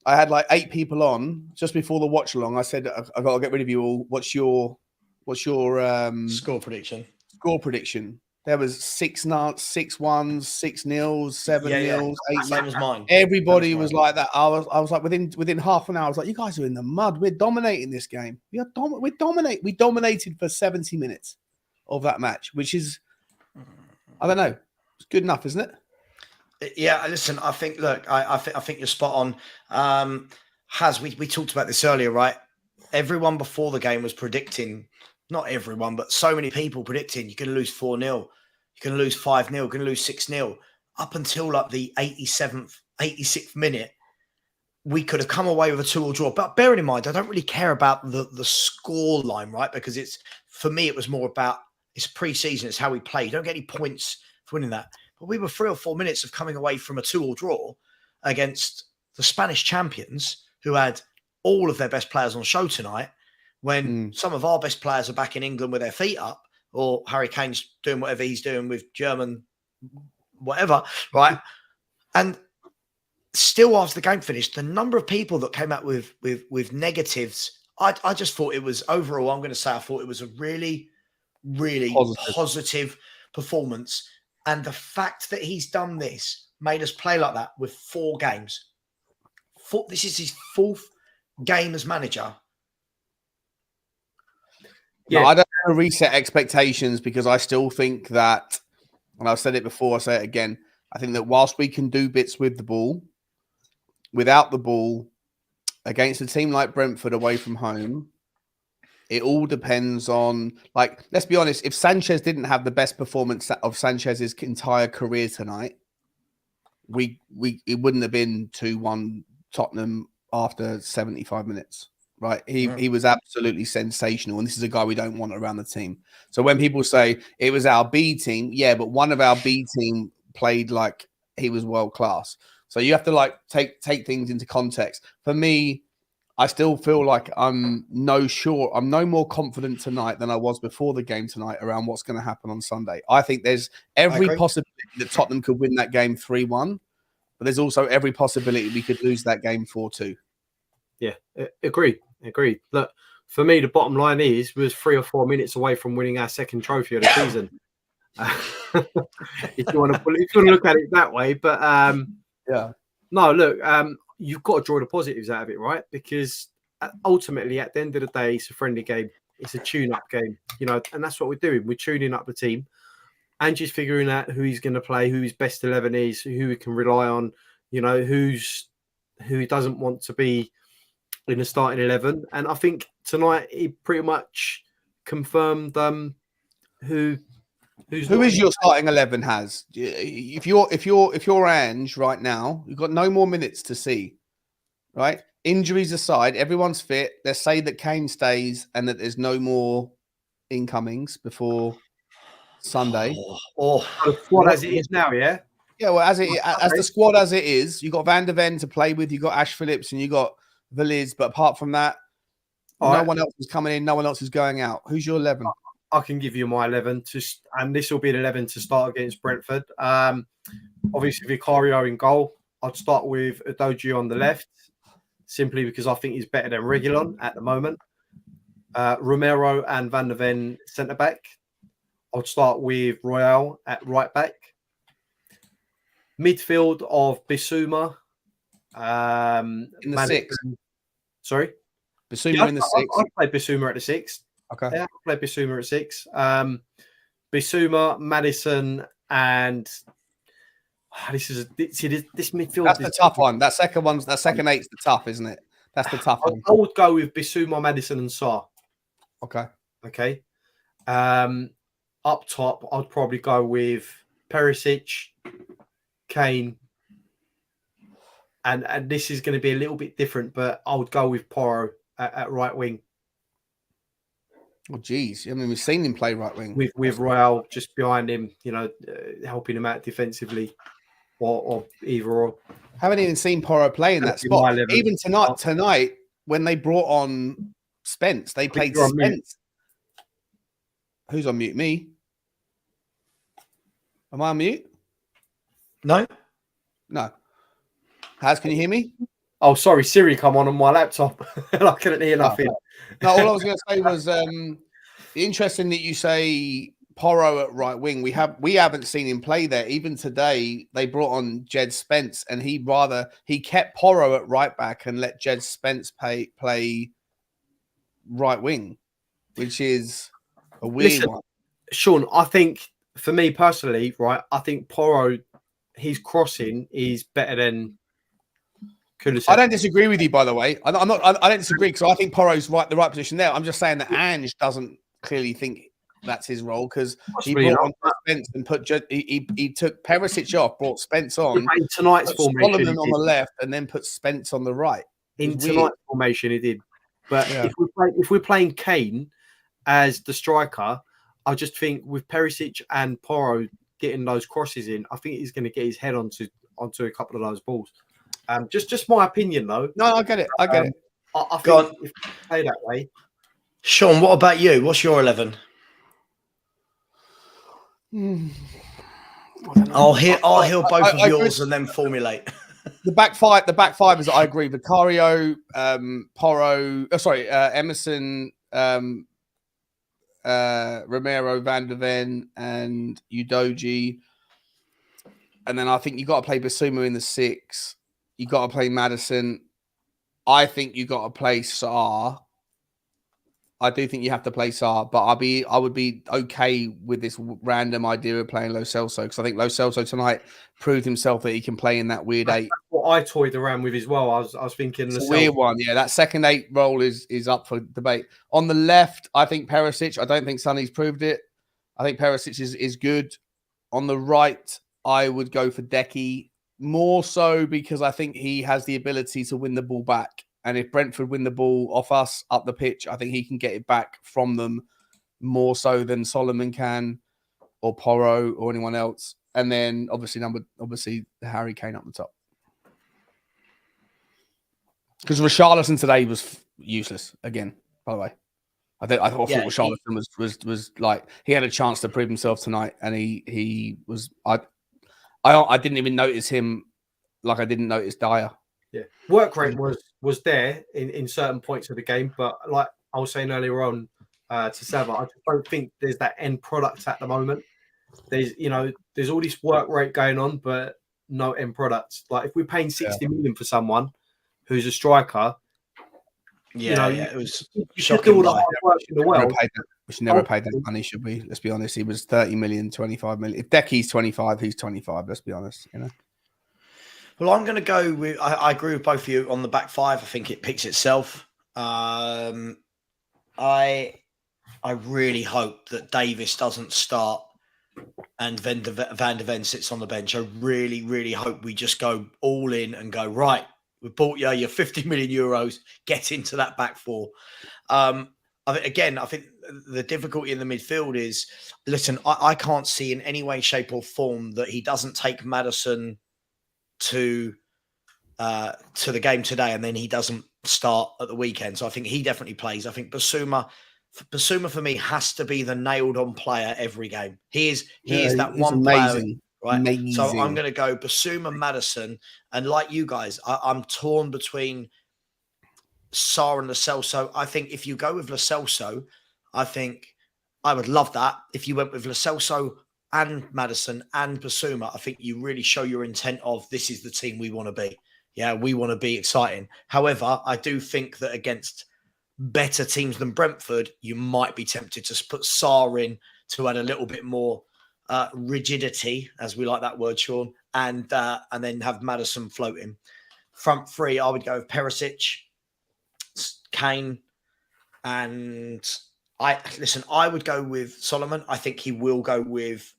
I had like 8 people on. Just before the watch along, I said, "I got to get rid of you all. What's your score prediction?" Score prediction. There was 6 1s, 6 nils, 7 nils, 8 Same as mine. Everybody was like that. I was like within half an hour. I was like, you guys are in the mud. We're dominating this game. We dominated for 70 minutes of that match, which is, I don't know, it's good enough, isn't it? Yeah. Listen, I think. Look, I think you're spot on. We talked about this earlier, right? Everyone before the game was predicting. Not everyone, but so many people predicting you're going to lose 4-0, you're going to lose 5-0, you're going to lose 6-0, up until like the 86th minute. we could have come away with a 2-2 draw. But bearing in mind, I don't really care about the score line, right? Because for me, it was more about it's pre-season, it's how we play. You don't get any points for winning that. But we were 3 or 4 minutes of coming away from a 2-2 draw against the Spanish champions, who had all of their best players on show tonight, when some of our best players are back in England with their feet up, or Harry Kane's doing whatever he's doing with German whatever, right? And still, after the game finished, the number of people that came out with negatives, I just thought it was, overall, I'm going to say I thought it was a really, really positive performance. And the fact that he's done this made us play like that with 4 games. This is his 4th game as manager. Yeah, no, I don't want to reset expectations, because I still think that, and I've said it before, I say it again, I think that whilst we can do bits with the ball, without the ball, against a team like Brentford away from home, it all depends on, like, let's be honest, if Sanchez didn't have the best performance of Sanchez's entire career tonight, it wouldn't have been 2-1 Tottenham after 75 minutes, right? He was absolutely sensational, and this is a guy we don't want around the team. So when people say it was our B team, yeah, but one of our B team played like he was world class. So you have to like take things into context. For me, I still feel like I'm no more confident tonight than I was before the game tonight around what's going to happen on Sunday. I think there's every possibility that Tottenham could win that game 3-1, but there's also every possibility we could lose that game 4-2. Yeah, agreed. Look, for me, the bottom line we're 3 or 4 minutes away from winning our 2nd trophy of the season. If you want to look at it that way, but yeah, no, look, you've got to draw the positives out of it, right? Because ultimately, at the end of the day, it's a friendly game. It's a tune-up game, and that's what we're doing. We're tuning up the team. Ange's figuring out who he's going to play, who his best 11 is, who he can rely on, who he doesn't want to be in the starting 11. And I think tonight he pretty much confirmed who is your starting 11 has. If you're Ange right now, you've got no more minutes to see, right? Injuries aside, everyone's fit. Let's say that Kane stays and that there's no more incomings before Sunday. The squad as it is now, yeah? Yeah, well, as the squad as it is, you've got Van de Ven to play with, you've got Ash Phillips, and you've got Veliz, but apart from that, one else is coming in, no one else is going out. Who's your 11? I can give you my 11, and this will be an 11 to start against Brentford. Obviously, Vicario in goal. I'd start with Udogie on the left, simply because I think he's better than Reguilon at the moment. Romero and Van de Ven centre-back. I'd start with Royale at right-back. Midfield of Bissouma. In the 6. Sorry? Bissouma in the 6. I'd play Bissouma at the 6. Okay. Yeah, I'll play Bissouma at 6. Bissouma, Maddison, and this midfield. That's the tough one. That second 8's the tough, isn't it? That's the tough one. I would go with Bissouma, Maddison, and Sarr. Okay. Up top, I'd probably go with Perisic, Kane, and this is going to be a little bit different, but I would go with Porro at right wing. Oh, geez. I mean, we've seen him play right wing. With Royale just behind him, helping him out defensively, or either or. Haven't even seen Porro play in that spot. Even tonight, when they brought on Spence, they played Spence. Who's on mute? Me? Am I on mute? No. Haz, can you hear me? Oh, sorry, Siri come on my laptop. And I couldn't hear nothing. No, all I was going to say was interesting that you say Porro at right wing. We haven't seen him play there. Even today, they brought on Jed Spence, and he kept Porro at right back and let Jed Spence play right wing, which is a weird one. Sean, I think for me personally, right, I think Porro, his crossing is better than Kulisevsky. I don't disagree with you, by the way. I don't disagree, because I think Porro's the right position there. I'm just saying that Ange doesn't clearly think that's his role because he Possibly brought not. on Spence and he took Perisic off, brought Spence on, In tonight's put formation, Solomon on the left, and then put Spence on the right. In tonight's formation, he did. But if we're playing Kane as the striker, I just think with Perisic and Porro getting those crosses in, I think he's going to get his head onto a couple of those balls. Just my opinion, though. No, I get it. I get it. I think if we play that way. Sean, what about you? What's your 11? I'll hear both of yours and then formulate. The back five is I agree. Vicario, Porro, Emerson, Romero, Van der Ven, and Udogie. And then I think you got to play Basuma in the 6. You got to play Maddison. I think you got to play Sarr. I do think you have to play Sarr, but I would be okay with this random idea of playing Lo Celso because I think Lo Celso tonight proved himself that he can play in that weird 8. That's what I toyed around with as well. I was thinking it's a weird one. Yeah, that second 8 role is up for debate. On the left, I think Perisic. I don't think Sonny's proved it. I think Perisic is good. On the right, I would go for Decky more so because I think he has the ability to win the ball back. And if Brentford win the ball off us up the pitch, I think he can get it back from them more so than Solomon can or Porro or anyone else. And then obviously Harry Kane up the top. Because Richarlison today was useless again, by the way. I thought Richarlison was like he had a chance to prove himself tonight and he was I didn't even notice him like I didn't notice Dyer. Yeah, work rate was there in certain points of the game, but like I was saying earlier on to Sava, I just don't think there's that end product at the moment. There's all this work rate going on, but no end product. Like if we're paying 60 million for someone who's a striker, it was shocking. All the hard work in the world. We should never pay that money, should we? Let's be honest. He was 30 million, 25 million. If Decky's 25, he's 25. Let's be honest. Well, I'm going to go with. I agree with both of you on the back 5. I think it picks itself. I really hope that Davis doesn't start and Van der Ven sits on the bench. I really, really hope we just go all in and go right. We bought you your 50 million euros. Get into that back 4. I think the difficulty in the midfield is, listen, I can't see in any way, shape, or form that he doesn't take Maddison to the game today, and then he doesn't start at the weekend. So I think he definitely plays. I think Basuma for me has to be the nailed-on player every game. He is that one amazing, player, right? Amazing. So I'm going to go Basuma, Maddison, and like you guys, I'm torn between Sarr and Lo Celso. I think if you go with Lo Celso, I think I would love that. If you went with Lo Celso and Maddison and Basuma, I think you really show your intent of this is the team we want to be. Yeah, we want to be exciting. However, I do think that against better teams than Brentford, you might be tempted to put Sarr in to add a little bit more rigidity, as we like that word, Sean, and then have Maddison floating. Front 3, I would go with Perisic, Kane, and I would go with Solomon. I think he will go with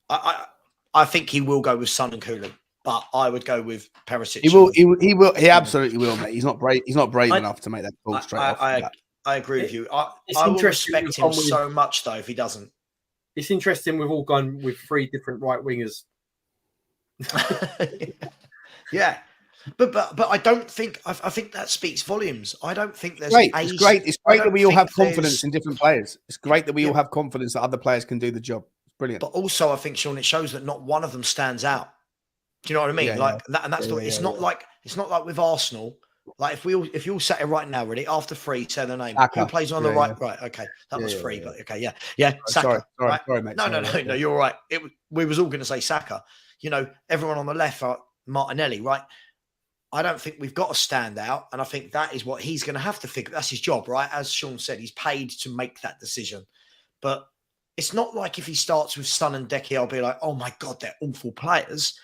I think he will go with Son and Kulu, but I would go with Perisic. He absolutely will, mate. He's not brave enough to make that call straight off. I agree with you. I will respect him so much though if he doesn't. It's interesting we've all gone with 3 different right wingers. Yeah. But I don't think I think that speaks volumes. I don't think there's It's great that we all have confidence in different players. It's great that we all have confidence that other players can do the job. It's brilliant. But also I think, Sean, it shows that not one of them stands out. Do you know what I mean? It's not like with Arsenal. Like if you all sat here right now, ready, after 3, say the name. Saka. Who plays on the right? Yeah. Right, okay. That was 3, but okay, yeah. Saka. Sorry, mate. No, you're all right. We was all gonna say Saka. Everyone on the left are Martinelli, right? I don't think we've got to stand out. And I think that is what he's going to have to figure. That's his job, right? As Sean said, he's paid to make that decision. But it's not like if he starts with Son and Decky, I'll be like, oh my God, they're awful players.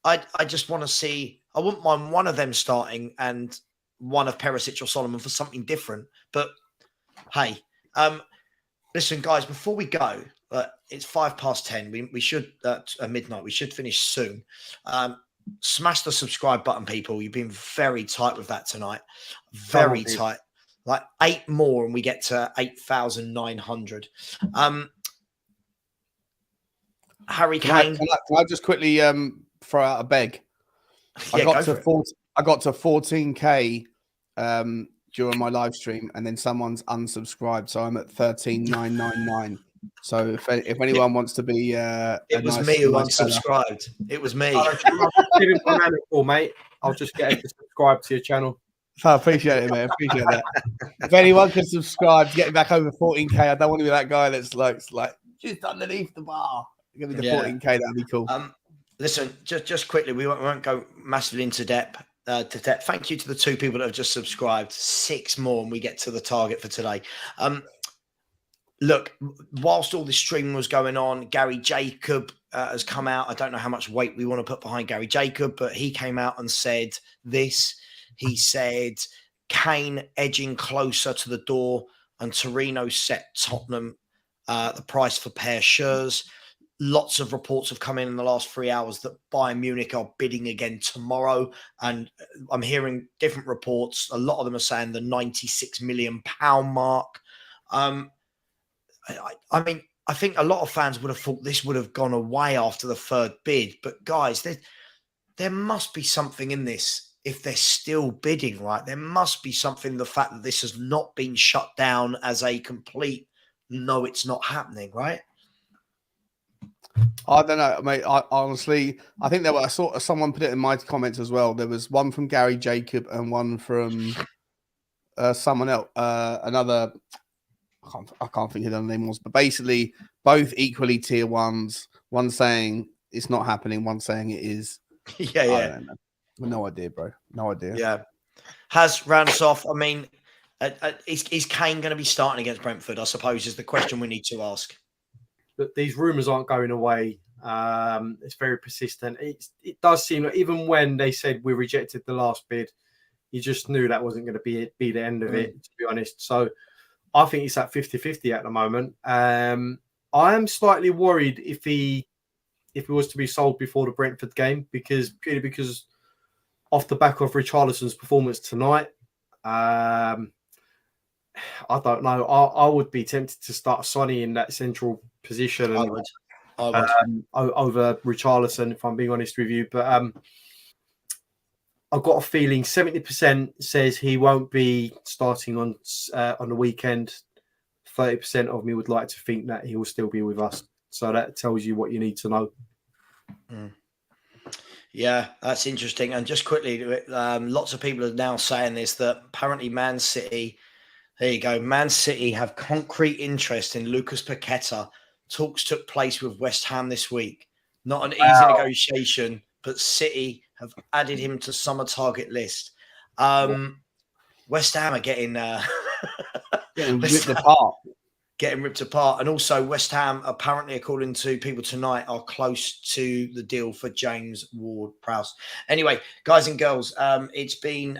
I just want to see, I wouldn't mind one of them starting and one of Perisic or Solomon for something different. But hey, Listen, guys, before we go, it's 10:05. We should at midnight. We should finish soon. Smash the subscribe button, people. You've been very tight with that tonight. Very tight. Like 8 more, and we get to 8,900. Harry Kane. Can I just quickly throw out a beg? Yeah, I got to 14K during my live stream, and then someone's unsubscribed, so I'm at 13,999. So if anyone wants to be, it was me who unsubscribed. It was me. Mate. I'll just get him to subscribe to your channel. I appreciate it, man. Appreciate that. If anyone can subscribe, get back over 14K. I don't want to be that guy that's like just underneath the bar. Give me the 14K. That'd be cool. Listen, just quickly, we won't go massively into depth. Thank you to the 2 people that have just subscribed. 6 more, and we get to the target for today. Look, whilst all this streaming was going on, Gary Jacob has come out. I don't know how much weight we want to put behind Gary Jacob, but he came out and said this. He said Kane edging closer to the door, and Torino set Tottenham the price for Perisic. Lots of reports have come in the last 3 hours that Bayern Munich are bidding again tomorrow. And I'm hearing different reports. A lot of them are saying the £96 million mark. I mean, I think a lot of fans would have thought this would have gone away after the 3rd bid. But guys, there must be something in this if they're still bidding, right? There must be something, the fact that this has not been shut down as a complete, no, it's not happening, right? I don't know, mate. Honestly, I think I saw someone put it in my comments as well. There was one from Gary Jacob and one from someone else, another. I can't think of the name was, but basically both equally tier ones. One saying it's not happening, one saying it is. Yeah. I don't know. No idea, bro. No idea. Yeah. Has round us off. I mean, is Kane going to be starting against Brentford? I suppose is the question we need to ask. But these rumours aren't going away. It's very persistent. It does seem like even when they said we rejected the last bid, you just knew that wasn't going to be the end of it, to be honest. So I think it's at 50-50 at the moment. I am slightly worried if he was to be sold before the Brentford game, because off the back of Richarlison's performance tonight, I don't know. I would be tempted to start Sonny in that central position and I would. over Richarlison, if I'm being honest with you. But I've got a feeling 70% says he won't be starting on the weekend. 30% of me would like to think that he will still be with us. So that tells you what you need to know. Yeah, that's interesting. And just quickly, lots of people are now saying this, that apparently Man City, there you go, Man City have concrete interest in Lucas Paqueta. Talks took place with West Ham this week. Not an easy negotiation, but City have added him to summer target list. West Ham are getting ripped apart. Getting ripped apart. And also West Ham, apparently, according to people tonight, are close to the deal for James Ward-Prowse. Anyway, guys and girls, it's been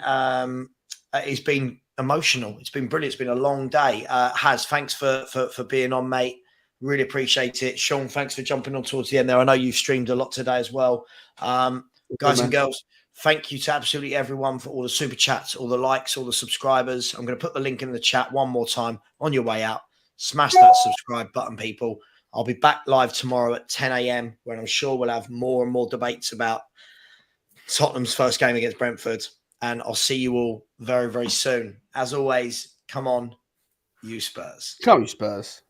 emotional. It's been brilliant. It's been a long day. Thanks for being on, mate. Really appreciate it. Sean, thanks for jumping on towards the end there. I know you've streamed a lot today as well. Guys and girls, thank you to absolutely everyone for all the super chats, all the likes, all the subscribers. I'm going to put the link in the chat one more time on your way out. Smash that subscribe button, people. I'll be back live tomorrow at 10 a.m. when I'm sure we'll have more and more debates about Tottenham's first game against Brentford. And I'll see you all very, very soon. As always, come on, you Spurs. Come, you Spurs.